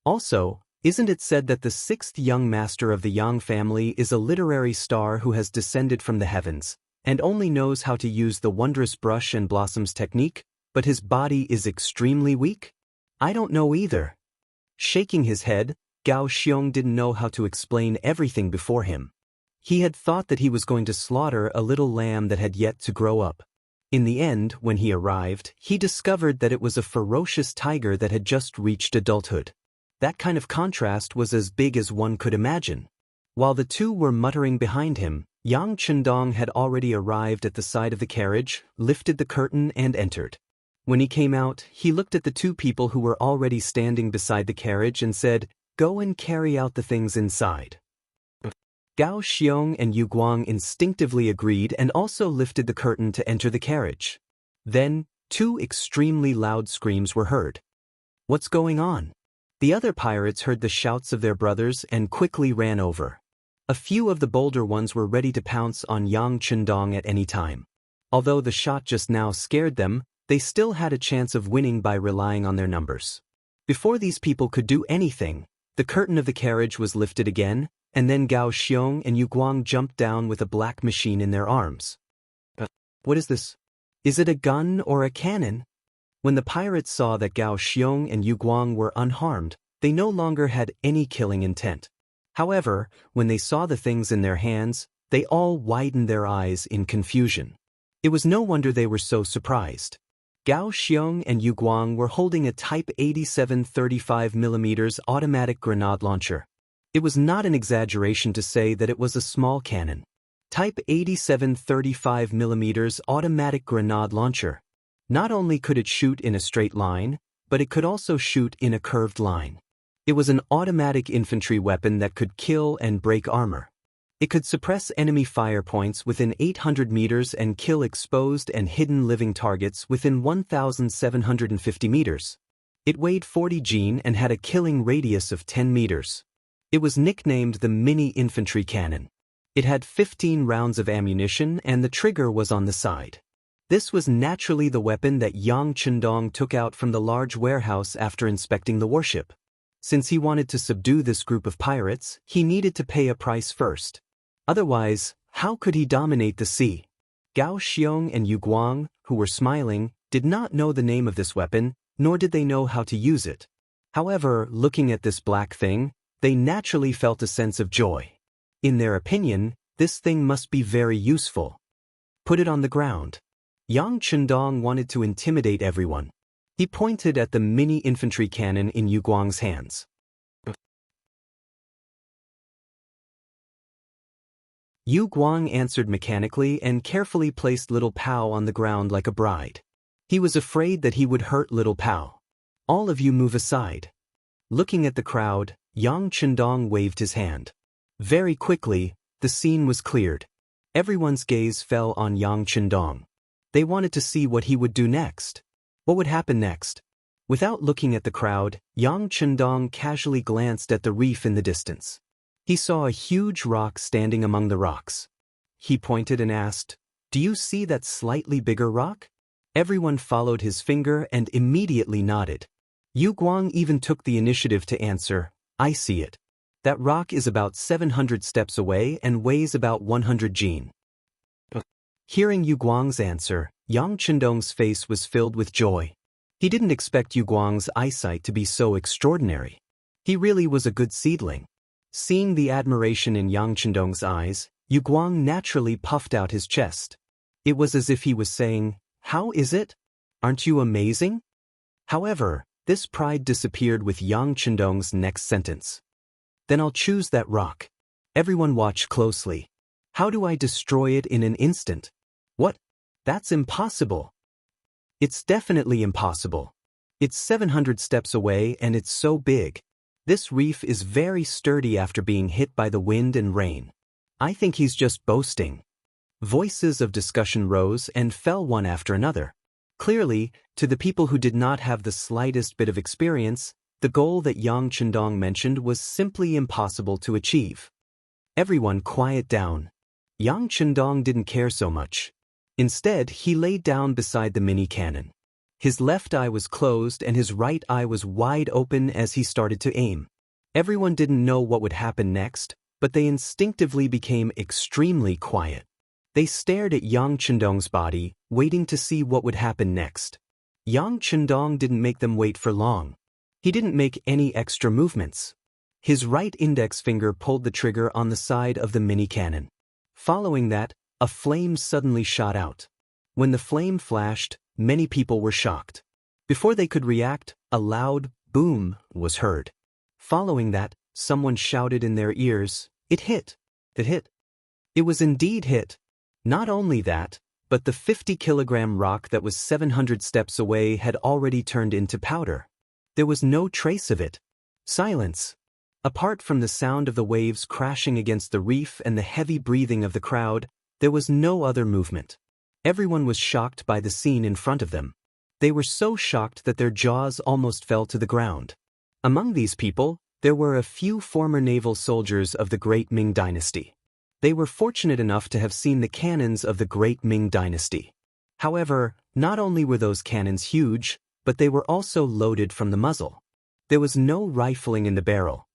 Also, isn't it said that the 6th young master of the Yang family is a literary star who has descended from the heavens, and only knows how to use the wondrous brush and blossoms technique, but his body is extremely weak? I don't know either. Shaking his head, Gao Xiong didn't know how to explain everything before him. He had thought that he was going to slaughter a little lamb that had yet to grow up. In the end, when he arrived, he discovered that it was a ferocious tiger that had just reached adulthood. That kind of contrast was as big as one could imagine. While the two were muttering behind him, Yang Chendong had already arrived at the side of the carriage, lifted the curtain and entered. When he came out, he looked at the two people who were already standing beside the carriage and said, "Go and carry out the things inside." Gao Xiong and Yu Guang instinctively agreed and also lifted the curtain to enter the carriage. Then, two extremely loud screams were heard. "What's going on?" The other pirates heard the shouts of their brothers and quickly ran over. A few of the bolder ones were ready to pounce on Yang Chendong at any time. Although the shot just now scared them, they still had a chance of winning by relying on their numbers. Before these people could do anything, the curtain of the carriage was lifted again, and then Gao Xiong and Yu Guang jumped down with a black machine in their arms. What is this? Is it a gun or a cannon? When the pirates saw that Gao Xiong and Yu Guang were unharmed, they no longer had any killing intent. However, when they saw the things in their hands, they all widened their eyes in confusion. It was no wonder they were so surprised. Gao Xiong and Yu Guang were holding a Type 87 35mm automatic grenade launcher. It was not an exaggeration to say that it was a small cannon. Type 87 35mm automatic grenade launcher. Not only could it shoot in a straight line, but it could also shoot in a curved line. It was an automatic infantry weapon that could kill and break armor. It could suppress enemy fire points within 800 meters and kill exposed and hidden living targets within 1,750 meters. It weighed 40 jin and had a killing radius of 10 meters. It was nicknamed the mini infantry cannon. It had 15 rounds of ammunition and the trigger was on the side. This was naturally the weapon that Yang Chendong took out from the large warehouse after inspecting the warship. Since he wanted to subdue this group of pirates, he needed to pay a price first. Otherwise, how could he dominate the sea? Gao Xiong and Yu Guang, who were smiling, did not know the name of this weapon, nor did they know how to use it. However, looking at this black thing, they naturally felt a sense of joy. In their opinion, this thing must be very useful. Put it on the ground. Yang Chendong wanted to intimidate everyone. He pointed at the mini infantry cannon in Yu Guang's hands. Yu Guang answered mechanically and carefully placed Little Pao on the ground like a bride. He was afraid that he would hurt Little Pao. "All of you move aside." Looking at the crowd, Yang Chendong waved his hand. Very quickly, the scene was cleared. Everyone's gaze fell on Yang Chendong. They wanted to see what he would do next. What would happen next? Without looking at the crowd, Yang Chendong casually glanced at the reef in the distance. He saw a huge rock standing among the rocks. He pointed and asked, "Do you see that slightly bigger rock?" Everyone followed his finger and immediately nodded. Yu Guang even took the initiative to answer, "I see it. That rock is about 700 steps away and weighs about 100 jin." Hearing Yu Guang's answer, Yang Chendong's face was filled with joy. He didn't expect Yu Guang's eyesight to be so extraordinary. He really was a good seedling. Seeing the admiration in Yang Chendong's eyes, Yu Guang naturally puffed out his chest. It was as if he was saying, "How is it? Aren't you amazing?" However, this pride disappeared with Yang Chendong's next sentence. "Then I'll choose that rock. Everyone watch closely. How do I destroy it in an instant?" "What? That's impossible." "It's definitely impossible. It's 700 steps away and it's so big. This reef is very sturdy after being hit by the wind and rain. I think he's just boasting." Voices of discussion rose and fell one after another. Clearly, to the people who did not have the slightest bit of experience, the goal that Yang Chendong mentioned was simply impossible to achieve. Everyone quiet down. Yang Chendong didn't care so much. Instead, he lay down beside the mini cannon. His left eye was closed and his right eye was wide open as he started to aim. Everyone didn't know what would happen next, but they instinctively became extremely quiet. They stared at Yang Chendong's body, waiting to see what would happen next. Yang Chendong didn't make them wait for long. He didn't make any extra movements. His right index finger pulled the trigger on the side of the mini cannon. Following that, a flame suddenly shot out. When the flame flashed, many people were shocked. Before they could react, a loud boom was heard. Following that, someone shouted in their ears, "It hit! It hit!" It was indeed hit. Not only that, but the 50-kilogram rock that was 700 steps away had already turned into powder. There was no trace of it. Silence. Apart from the sound of the waves crashing against the reef and the heavy breathing of the crowd, there was no other movement. Everyone was shocked by the scene in front of them. They were so shocked that their jaws almost fell to the ground. Among these people, there were a few former naval soldiers of the Great Ming Dynasty. They were fortunate enough to have seen the cannons of the Great Ming Dynasty. However, not only were those cannons huge, but they were also loaded from the muzzle. There was no rifling in the barrel.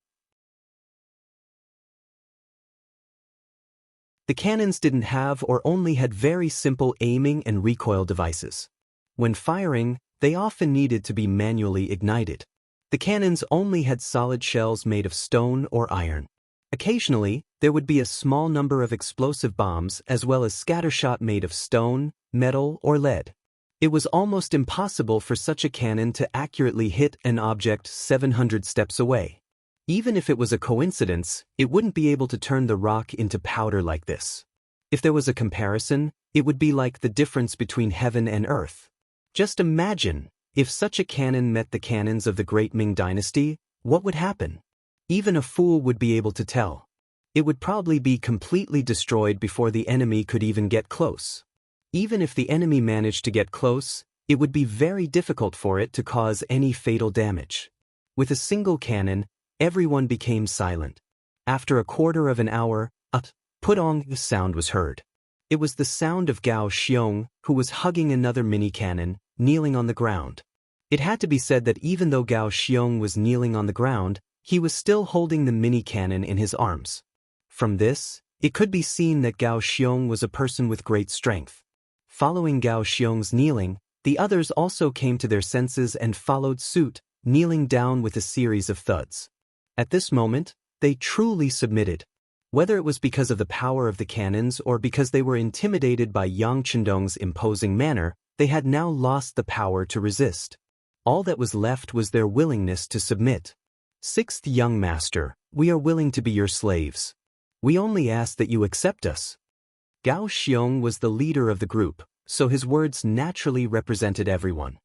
The cannons didn't have or only had very simple aiming and recoil devices. When firing, they often needed to be manually ignited. The cannons only had solid shells made of stone or iron. Occasionally, there would be a small number of explosive bombs as well as scattershot made of stone, metal, or lead. It was almost impossible for such a cannon to accurately hit an object 700 steps away. Even if it was a coincidence, it wouldn't be able to turn the rock into powder like this. If there was a comparison, it would be like the difference between heaven and earth. Just imagine, if such a cannon met the cannons of the Great Ming Dynasty, what would happen? Even a fool would be able to tell. It would probably be completely destroyed before the enemy could even get close. Even if the enemy managed to get close, it would be very difficult for it to cause any fatal damage. With a single cannon, everyone became silent. After a quarter of an hour, a put-on sound was heard. It was the sound of Gao Xiong, who was hugging another mini cannon, kneeling on the ground. It had to be said that even though Gao Xiong was kneeling on the ground, he was still holding the mini cannon in his arms. From this, it could be seen that Gao Xiong was a person with great strength. Following Gao Xiong's kneeling, the others also came to their senses and followed suit, kneeling down with a series of thuds. At this moment, they truly submitted. Whether it was because of the power of the cannons or because they were intimidated by Yang Chendong's imposing manner, they had now lost the power to resist. All that was left was their willingness to submit. "Sixth young master, we are willing to be your slaves. We only ask that you accept us." Gao Xiong was the leader of the group, so his words naturally represented everyone.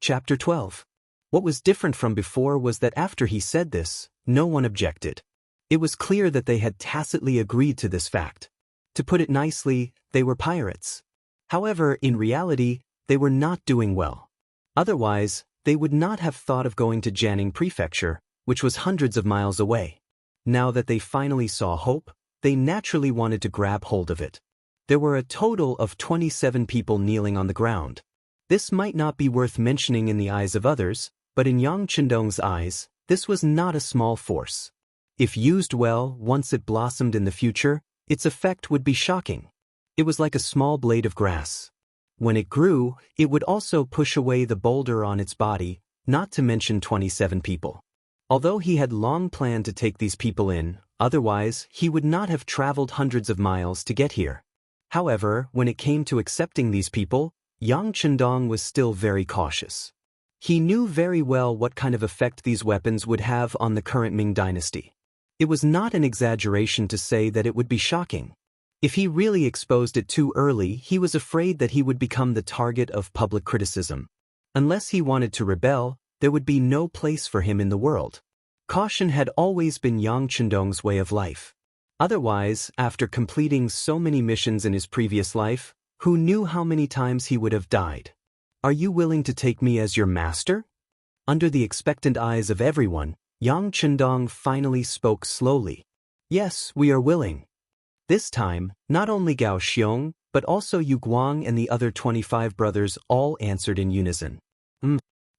Chapter 12. What was different from before was that after he said this, no one objected. It was clear that they had tacitly agreed to this fact. To put it nicely, they were pirates. However, in reality, they were not doing well. Otherwise, they would not have thought of going to Jianing Prefecture, which was hundreds of miles away. Now that they finally saw hope, they naturally wanted to grab hold of it. There were a total of 27 people kneeling on the ground. This might not be worth mentioning in the eyes of others, but in Yang Chendong's eyes, this was not a small force. If used well, once it blossomed in the future, its effect would be shocking. It was like a small blade of grass. When it grew, it would also push away the boulder on its body, not to mention 27 people. Although he had long planned to take these people in, otherwise he would not have traveled hundreds of miles to get here. However, when it came to accepting these people, Yang Chendong was still very cautious. He knew very well what kind of effect these weapons would have on the current Ming dynasty. It was not an exaggeration to say that it would be shocking. If he really exposed it too early, he was afraid that he would become the target of public criticism. Unless he wanted to rebel, there would be no place for him in the world. Caution had always been Yang Chendong's way of life. Otherwise, after completing so many missions in his previous life, who knew how many times he would have died? "Are you willing to take me as your master?" Under the expectant eyes of everyone, Yang Chendong finally spoke slowly. "Yes, we are willing." This time, not only Gao Xiong, but also Yu Guang and the other 25 brothers all answered in unison.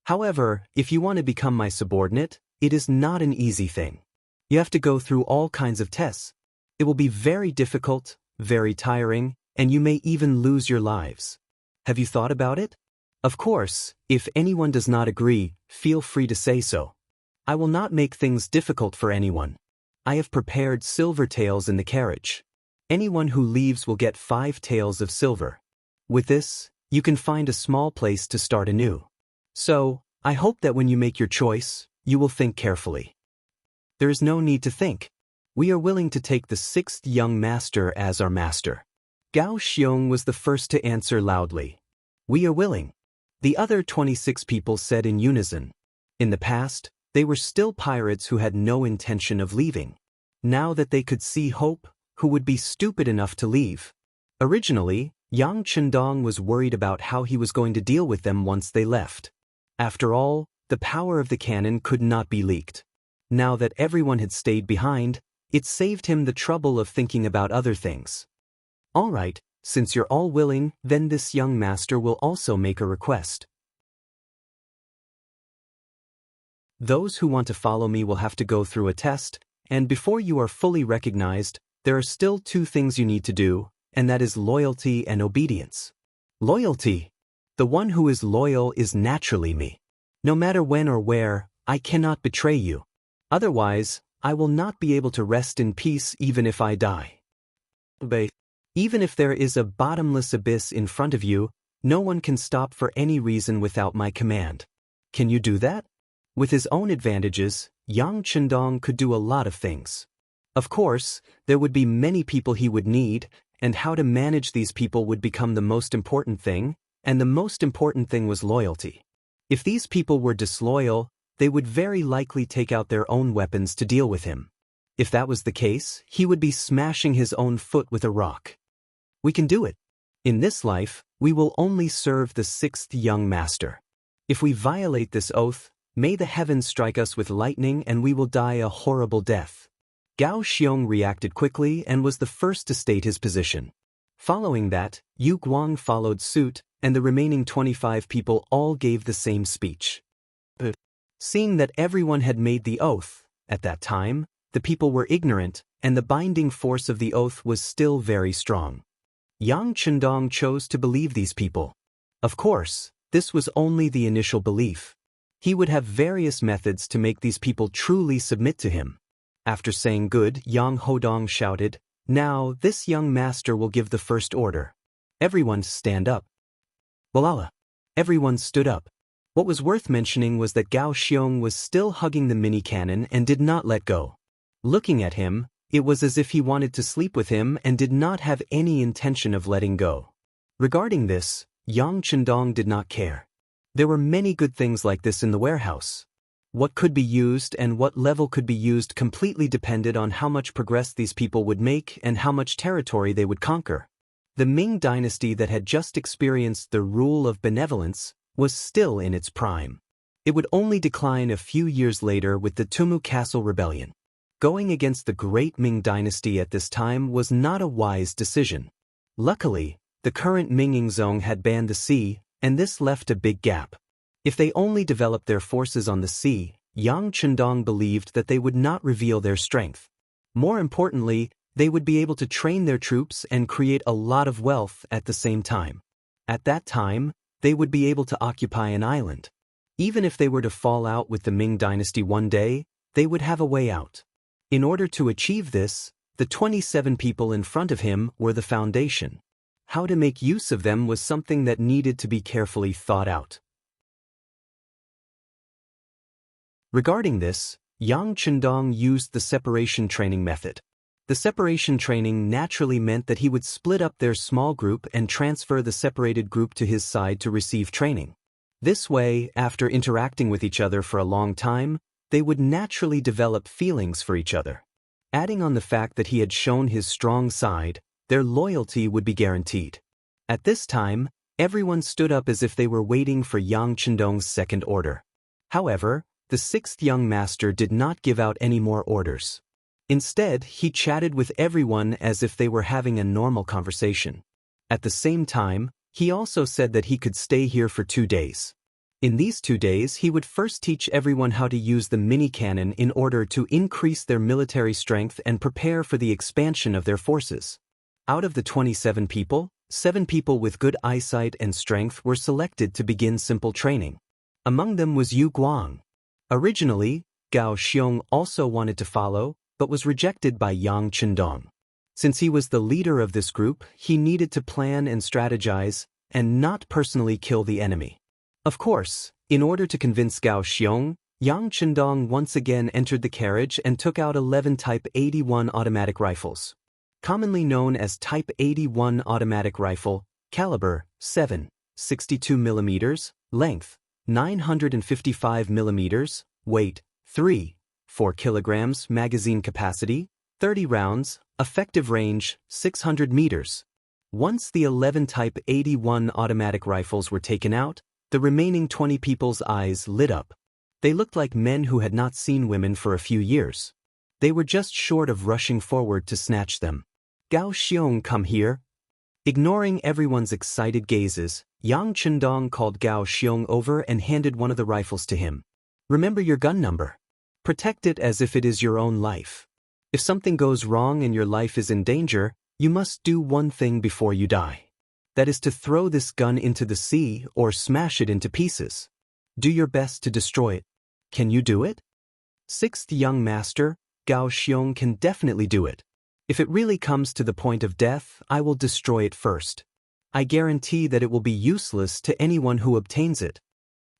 However, if you want to become my subordinate, it is not an easy thing. You have to go through all kinds of tests. It will be very difficult, very tiring, and you may even lose your lives. Have you thought about it? Of course, if anyone does not agree, feel free to say so. I will not make things difficult for anyone. I have prepared silver taels in the carriage. Anyone who leaves will get 5 taels of silver. With this, you can find a small place to start anew. So, I hope that when you make your choice, you will think carefully. There is no need to think. We are willing to take the 6th young master as our master. Gao Xiong was the first to answer loudly. We are willing. The other 26 people said in unison. In the past, they were still pirates who had no intention of leaving. Now that they could see hope, who would be stupid enough to leave? Originally, Yang Chendong was worried about how he was going to deal with them once they left. After all, the power of the cannon could not be leaked. Now that everyone had stayed behind, it saved him the trouble of thinking about other things. All right, since you're all willing, then this young master will also make a request. Those who want to follow me will have to go through a test, and before you are fully recognized, there are still 2 things you need to do, and that is loyalty and obedience. Loyalty. The one who is loyal is naturally me. No matter when or where, I cannot betray you. Otherwise, I will not be able to rest in peace even if I die. Even if there is a bottomless abyss in front of you, no one can stop for any reason without my command. Can you do that? With his own advantages, Yang Chendong could do a lot of things. Of course, there would be many people he would need, and how to manage these people would become the most important thing, and the most important thing was loyalty. If these people were disloyal, they would very likely take out their own weapons to deal with him. If that was the case, he would be smashing his own foot with a rock. We can do it. In this life, we will only serve the 6th young master. If we violate this oath, may the heavens strike us with lightning and we will die a horrible death. Gao Xiong reacted quickly and was the first to state his position. Following that, Yu Guang followed suit, and the remaining 25 people all gave the same speech. Seeing that everyone had made the oath, at that time, the people were ignorant, and the binding force of the oath was still very strong. Yang Chendong chose to believe these people. Of course, this was only the initial belief. He would have various methods to make these people truly submit to him. After saying good, Yang Hodong shouted, "Now, this young master will give the first order. Everyone stand up." Walala. Everyone stood up. What was worth mentioning was that Gao Xiong was still hugging the mini cannon and did not let go. Looking at him, it was as if he wanted to sleep with him and did not have any intention of letting go. Regarding this, Yang Chendong did not care. There were many good things like this in the warehouse. What could be used and what level could be used completely depended on how much progress these people would make and how much territory they would conquer. The Ming dynasty that had just experienced the rule of benevolence was still in its prime. It would only decline a few years later with the Tumu Castle Rebellion. Going against the great Ming dynasty at this time was not a wise decision. Luckily, the current Mingzong had banned the sea, and this left a big gap. If they only developed their forces on the sea, Yang Chendong believed that they would not reveal their strength. More importantly, they would be able to train their troops and create a lot of wealth at the same time. At that time, they would be able to occupy an island. Even if they were to fall out with the Ming dynasty one day, they would have a way out. In order to achieve this, the 27 people in front of him were the foundation. How to make use of them was something that needed to be carefully thought out. Regarding this, Yang Chendong used the separation training method. The separation training naturally meant that he would split up their small group and transfer the separated group to his side to receive training. This way, after interacting with each other for a long time, they would naturally develop feelings for each other. Adding on the fact that he had shown his strong side, their loyalty would be guaranteed. At this time, everyone stood up as if they were waiting for Yang Chendong's second order. However, the 6th young master did not give out any more orders. Instead, he chatted with everyone as if they were having a normal conversation. At the same time, he also said that he could stay here for 2 days. In these 2 days, he would first teach everyone how to use the mini cannon in order to increase their military strength and prepare for the expansion of their forces. Out of the 27 people, 7 people with good eyesight and strength were selected to begin simple training. Among them was Yu Guang. Originally, Gao Xiong also wanted to follow, but was rejected by Yang Chendong. Since he was the leader of this group, he needed to plan and strategize, and not personally kill the enemy. Of course, in order to convince Gao Xiong, Yang Chendong once again entered the carriage and took out 11 Type 81 automatic rifles. Commonly known as Type 81 automatic rifle, caliber 7, 62 mm, length 955 mm, weight 3, 4 kg, magazine capacity 30 rounds, effective range 600 meters. Once the 11 Type 81 automatic rifles were taken out, the remaining 20 people's eyes lit up. They looked like men who had not seen women for a few years. They were just short of rushing forward to snatch them. Gao Xiong, come here. Ignoring everyone's excited gazes, Yang Chendong called Gao Xiong over and handed one of the rifles to him. Remember your gun number. Protect it as if it is your own life. If something goes wrong and your life is in danger, you must do one thing before you die. That is to throw this gun into the sea or smash it into pieces. Do your best to destroy it. Can you do it? Sixth young master, Gao Xiong can definitely do it. If it really comes to the point of death, I will destroy it first. I guarantee that it will be useless to anyone who obtains it.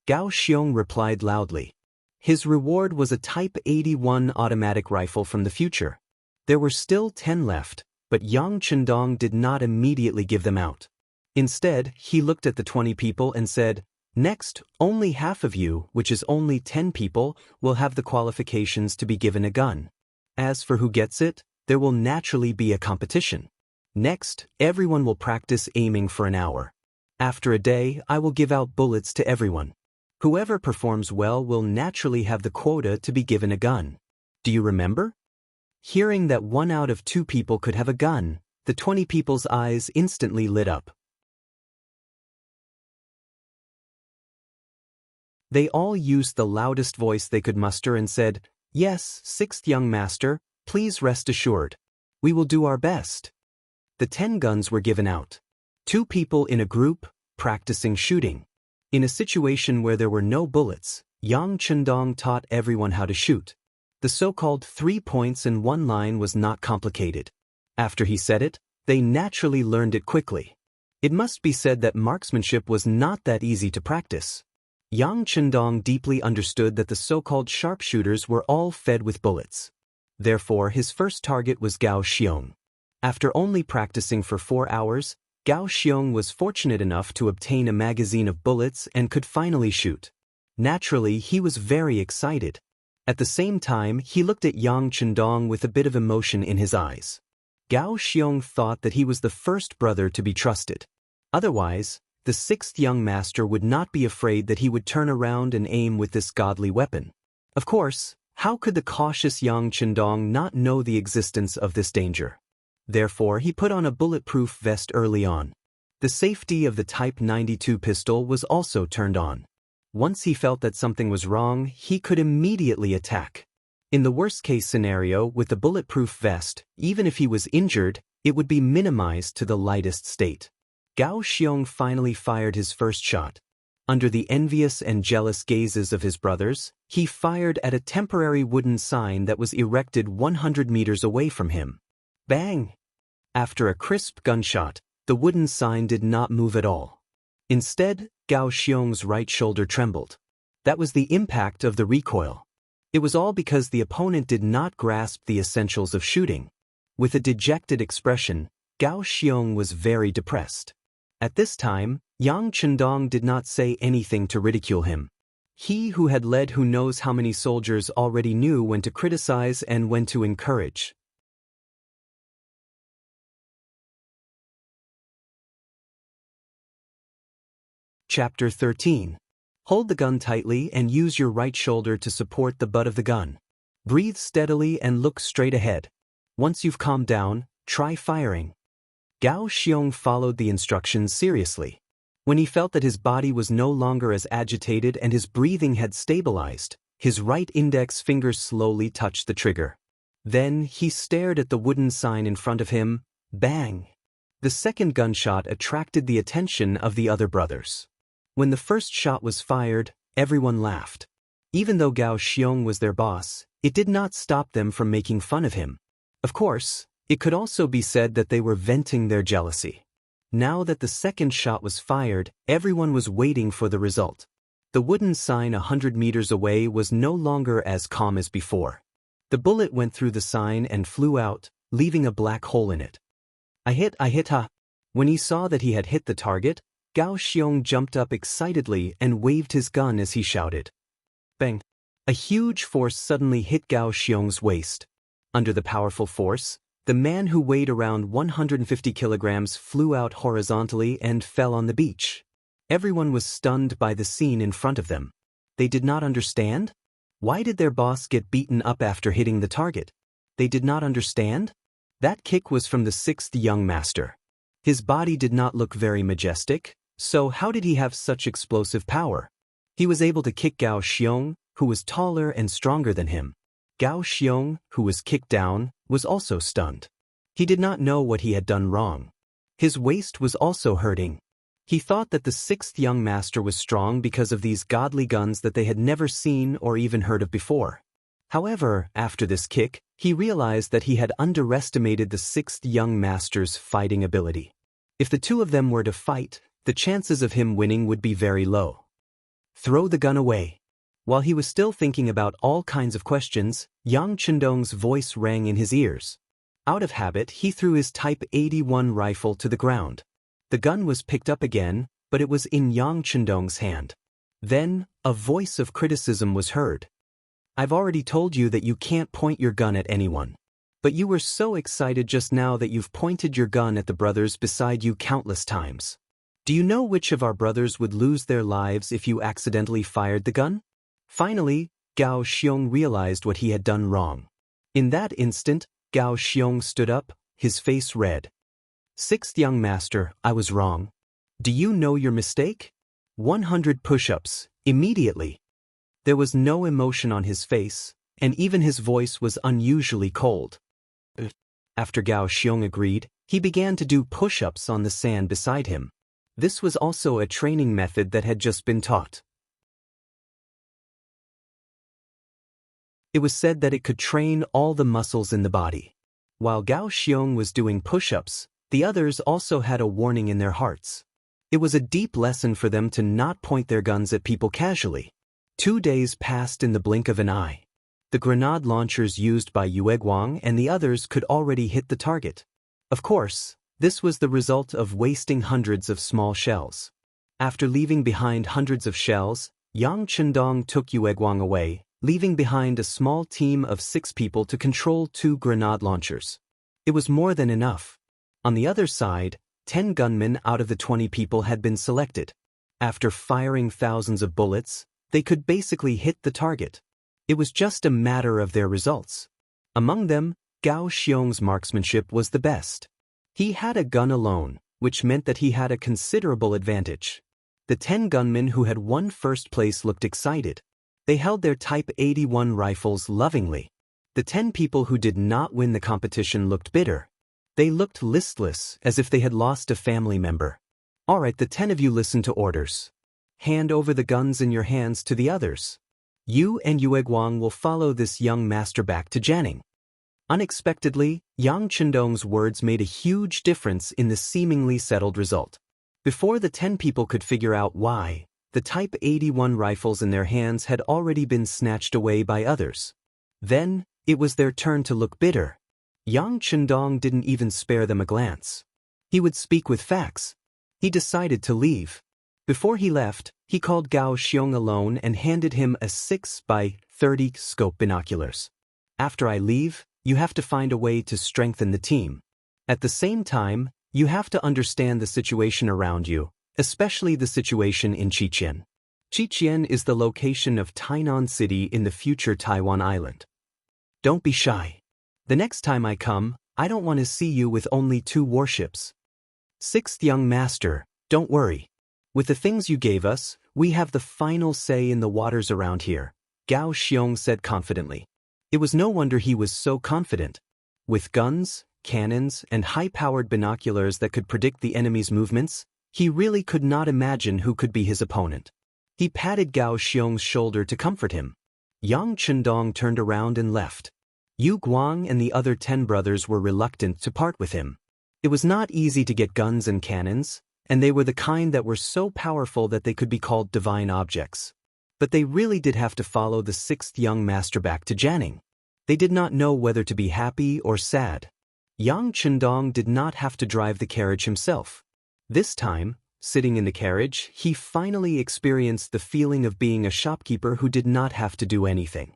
Gao Xiong replied loudly. His reward was a Type 81 automatic rifle from the future. There were still 10 left, but Yang Chendong did not immediately give them out. Instead, he looked at the 20 people and said, "Next, only half of you, which is only 10 people, will have the qualifications to be given a gun. As for who gets it, there will naturally be a competition. Next, everyone will practice aiming for an hour. After a day, I will give out bullets to everyone. Whoever performs well will naturally have the quota to be given a gun. Do you remember?" Hearing that 1 out of 2 people could have a gun, the 20 people's eyes instantly lit up. They all used the loudest voice they could muster and said, "Yes, sixth young master, please rest assured. We will do our best." The 10 guns were given out. 2 people in a group, practicing shooting. In a situation where there were no bullets, Yang Chendong taught everyone how to shoot. The so-called 3 points and 1 line was not complicated. After he said it, they naturally learned it quickly. It must be said that marksmanship was not that easy to practice. Yang Chendong deeply understood that the so-called sharpshooters were all fed with bullets. Therefore, his first target was Gao Xiong. After only practicing for 4 hours, Gao Xiong was fortunate enough to obtain a magazine of bullets and could finally shoot. Naturally, he was very excited. At the same time, he looked at Yang Chendong with a bit of emotion in his eyes. Gao Xiong thought that he was the first brother to be trusted. Otherwise, the 6th young master would not be afraid that he would turn around and aim with this godly weapon. Of course, how could the cautious Yang Chendong not know the existence of this danger? Therefore, he put on a bulletproof vest early on. The safety of the Type 92 pistol was also turned on. Once he felt that something was wrong, he could immediately attack. In the worst-case scenario with the bulletproof vest, even if he was injured, it would be minimized to the lightest state. Gao Xiong finally fired his first shot. Under the envious and jealous gazes of his brothers, he fired at a temporary wooden sign that was erected 100 meters away from him. Bang! After a crisp gunshot, the wooden sign did not move at all. Instead, Gao Xiong's right shoulder trembled. That was the impact of the recoil. It was all because the opponent did not grasp the essentials of shooting. With a dejected expression, Gao Xiong was very depressed. At this time, Yang Chendong did not say anything to ridicule him. He who had led who knows how many soldiers already knew when to criticize and when to encourage. Chapter 13. Hold the gun tightly and use your right shoulder to support the butt of the gun. Breathe steadily and look straight ahead. Once you've calmed down, try firing. Gao Xiong followed the instructions seriously. When he felt that his body was no longer as agitated and his breathing had stabilized, his right index finger slowly touched the trigger. Then he stared at the wooden sign in front of him. Bang! The second gunshot attracted the attention of the other brothers. When the first shot was fired, everyone laughed. Even though Gao Xiong was their boss, it did not stop them from making fun of him. Of course, it could also be said that they were venting their jealousy. Now that the second shot was fired, everyone was waiting for the result. The wooden sign 100 meters away was no longer as calm as before. The bullet went through the sign and flew out, leaving a black hole in it. I hit ha. When he saw that he had hit the target, Gao Xiong jumped up excitedly and waved his gun as he shouted. Bang! A huge force suddenly hit Gao Xiong's waist. Under the powerful force, the man who weighed around 150 kilograms flew out horizontally and fell on the beach. Everyone was stunned by the scene in front of them. They did not understand? Why did their boss get beaten up after hitting the target? They did not understand? That kick was from the sixth young master. His body did not look very majestic, so how did he have such explosive power? He was able to kick Gao Xiong, who was taller and stronger than him. Gao Xiong, who was kicked down, was also stunned. He did not know what he had done wrong. His waist was also hurting. He thought that the sixth young master was strong because of these godly guns that they had never seen or even heard of before. However, after this kick, he realized that he had underestimated the sixth young master's fighting ability. If the two of them were to fight, the chances of him winning would be very low. Throw the gun away. While he was still thinking about all kinds of questions, Yang Chendong's voice rang in his ears. Out of habit, he threw his Type 81 rifle to the ground. The gun was picked up again, but it was in Yang Chendong's hand. Then, a voice of criticism was heard. I've already told you that you can't point your gun at anyone. But you were so excited just now that you've pointed your gun at the brothers beside you countless times. Do you know which of our brothers would lose their lives if you accidentally fired the gun? Finally, Gao Xiong realized what he had done wrong. In that instant, Gao Xiong stood up, his face red. Sixth young master, I was wrong. Do you know your mistake? 100 push-ups, immediately. There was no emotion on his face, and even his voice was unusually cold. After Gao Xiong agreed, he began to do push-ups on the sand beside him. This was also a training method that had just been taught. It was said that it could train all the muscles in the body. While Gao Xiong was doing push-ups, the others also had a warning in their hearts. It was a deep lesson for them to not point their guns at people casually. 2 days passed in the blink of an eye. The grenade launchers used by Yueguang and the others could already hit the target. Of course, this was the result of wasting hundreds of small shells. After leaving behind hundreds of shells, Yang Chendong took Yueguang away, leaving behind a small team of 6 people to control 2 grenade launchers. It was more than enough. On the other side, 10 gunmen out of the 20 people had been selected. After firing thousands of bullets, they could basically hit the target. It was just a matter of their results. Among them, Gao Xiong's marksmanship was the best. He had a gun alone, which meant that he had a considerable advantage. The 10 gunmen who had won first place looked excited. They held their Type 81 rifles lovingly. The 10 people who did not win the competition looked bitter. They looked listless, as if they had lost a family member. All right, the 10 of you listen to orders. Hand over the guns in your hands to the others. You and Yueguang will follow this young master back to Jianing. Unexpectedly, Yang Chendong's words made a huge difference in the seemingly settled result. Before the 10 people could figure out why, the Type 81 rifles in their hands had already been snatched away by others. Then, it was their turn to look bitter. Yang Chendong didn't even spare them a glance. He would speak with facts. He decided to leave. Before he left, he called Gao Xiong alone and handed him a 6x30 scope binoculars. After I leave, you have to find a way to strengthen the team. At the same time, you have to understand the situation around you, especially the situation in Xiqian. Xiqian is the location of Tainan City in the future Taiwan Island. Don't be shy. The next time I come, I don't want to see you with only 2 warships. Sixth young master, don't worry. With the things you gave us, we have the final say in the waters around here, Gao Xiong said confidently. It was no wonder he was so confident. With guns, cannons, and high-powered binoculars that could predict the enemy's movements, he really could not imagine who could be his opponent. He patted Gao Xiong's shoulder to comfort him. Yang Chendong turned around and left. Yu Guang and the other 10 brothers were reluctant to part with him. It was not easy to get guns and cannons, and they were the kind that were so powerful that they could be called divine objects. But they really did have to follow the 6th young master back to Jianing. They did not know whether to be happy or sad. Yang Chendong did not have to drive the carriage himself. This time, sitting in the carriage, he finally experienced the feeling of being a shopkeeper who did not have to do anything.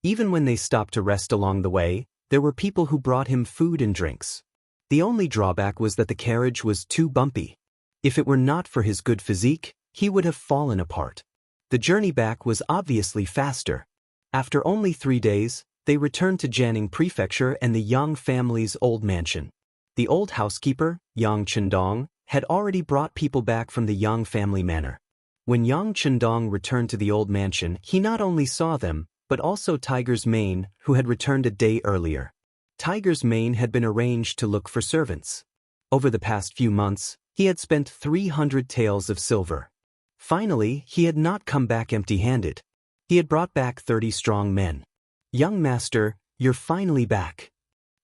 Even when they stopped to rest along the way, there were people who brought him food and drinks. The only drawback was that the carriage was too bumpy. If it were not for his good physique, he would have fallen apart. The journey back was obviously faster. After only 3 days, they returned to Jianing Prefecture and the Yang family's old mansion. The old housekeeper, Yang Chendong, had already brought people back from the Yang family manor. When Yang Chendong returned to the old mansion, he not only saw them, but also Tiger's Mane, who had returned a day earlier. Tiger's Mane had been arranged to look for servants. Over the past few months, he had spent 300 taels of silver. Finally, he had not come back empty-handed. He had brought back 30 strong men. "Young master, you're finally back."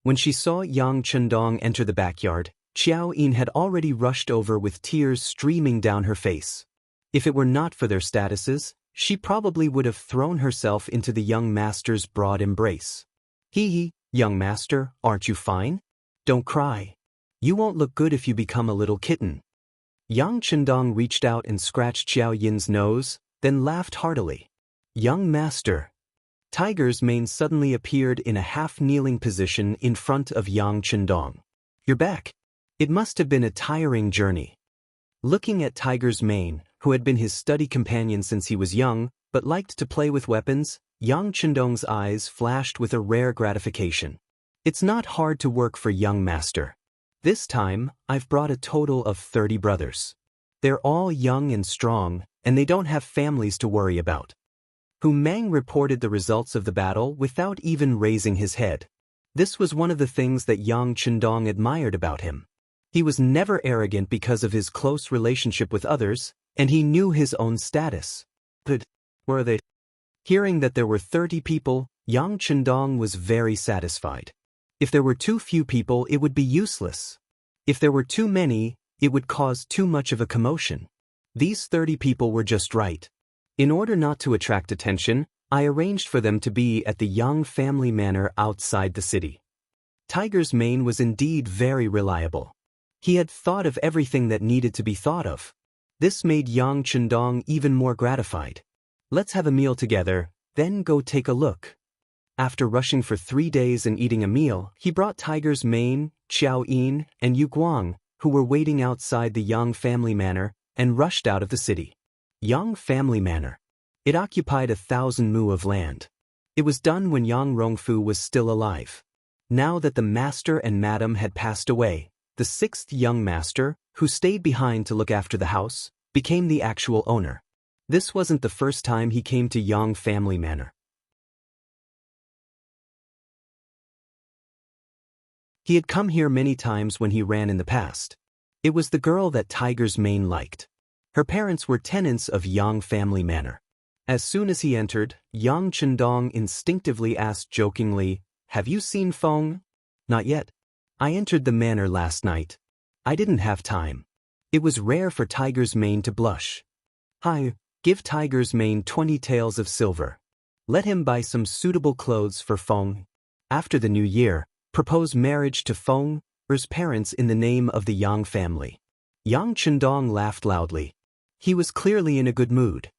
When she saw Yang Chendong enter the backyard, Xiao Yin had already rushed over with tears streaming down her face. If it were not for their statuses, she probably would have thrown herself into the young master's broad embrace. "Hee, young master, aren't you fine? Don't cry. You won't look good if you become a little kitten." Yang Chendong reached out and scratched Xiao Yin's nose, then laughed heartily. "Young master." Tiger's Mane suddenly appeared in a half-kneeling position in front of Yang Chendong. "You're back. It must have been a tiring journey." Looking at Tiger's Mane, who had been his study companion since he was young, but liked to play with weapons, Yang Chendong's eyes flashed with a rare gratification. "It's not hard to work for young master. This time, I've brought a total of 30 brothers. They're all young and strong, and they don't have families to worry about." Hu Mang reported the results of the battle without even raising his head. This was one of the things that Yang Chendong admired about him. He was never arrogant because of his close relationship with others, and he knew his own status. But were they? Hearing that there were 30 people, Yang Chendong was very satisfied. If there were too few people, it would be useless. If there were too many, it would cause too much of a commotion. These 30 people were just right. In order not to attract attention, I arranged for them to be at the Yang family manor outside the city. Tiger's Mane was indeed very reliable. He had thought of everything that needed to be thought of. This made Yang Chendong even more gratified. "Let's have a meal together, then go take a look." After rushing for 3 days and eating a meal, he brought Tiger's Mane, Xiao Yin, and Yu Guang, who were waiting outside the Yang family manor, and rushed out of the city. Yang family manor. It occupied 1,000 mu of land. It was done when Yang Rongfu was still alive. Now that the master and madam had passed away, the 6th young master, who stayed behind to look after the house, became the actual owner. This wasn't the first time he came to Yang family manor. He had come here many times when he ran in the past. It was the girl that Tiger's Mane liked. Her parents were tenants of Yang family manor. As soon as he entered, Yang Chendong instinctively asked jokingly, "Have you seen Feng?" "Not yet. I entered the manor last night. I didn't have time." It was rare for Tiger's Mane to blush. "Hi, give Tiger's Mane 20 taels of silver. Let him buy some suitable clothes for Feng. After the new year, propose marriage to Feng's parents in the name of the Yang family." Yang Chendong laughed loudly. He was clearly in a good mood.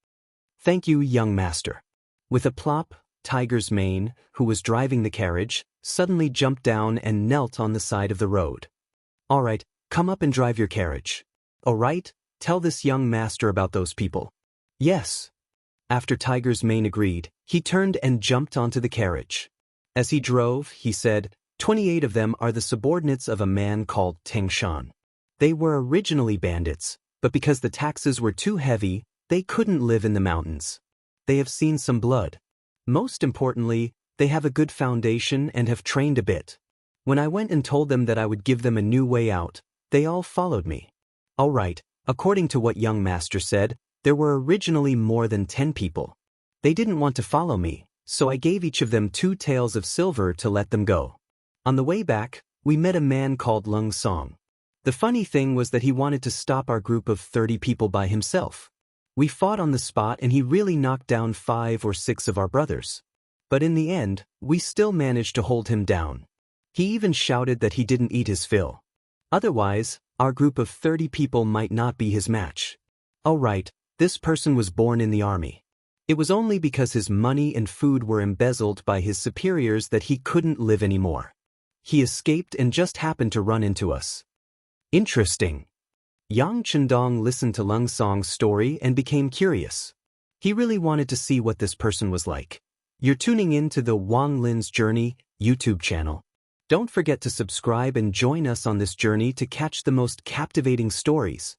"Thank you, young master." With a plop, Tiger's Mane, who was driving the carriage, suddenly jumped down and knelt on the side of the road. "All right, come up and drive your carriage." "All right, tell this young master about those people." "Yes." After Tiger's Mane agreed, he turned and jumped onto the carriage. As he drove, he said, 28 of them are the subordinates of a man called Teng Shan. They were originally bandits, but because the taxes were too heavy, they couldn't live in the mountains. They have seen some blood. Most importantly, they have a good foundation and have trained a bit. When I went and told them that I would give them a new way out, they all followed me. All right, according to what young master said, There were originally more than 10 people. They didn't want to follow me, so I gave each of them 2 taels of silver to let them go. On the way back, we met a man called Lung Song. The funny thing was that he wanted to stop our group of 30 people by himself. We fought on the spot and he really knocked down 5 or 6 of our brothers. But in the end, we still managed to hold him down. He even shouted that he didn't eat his fill. Otherwise, our group of 30 people might not be his match. Oh right, this person was born in the army. It was only because his money and food were embezzled by his superiors that he couldn't live anymore. He escaped and just happened to run into us. Interesting. Yang Chendong listened to Lung Song's story and became curious. He really wanted to see what this person was like. You're tuning in to the Wang Lin's Journey YouTube channel. Don't forget to subscribe and join us on this journey to catch the most captivating stories.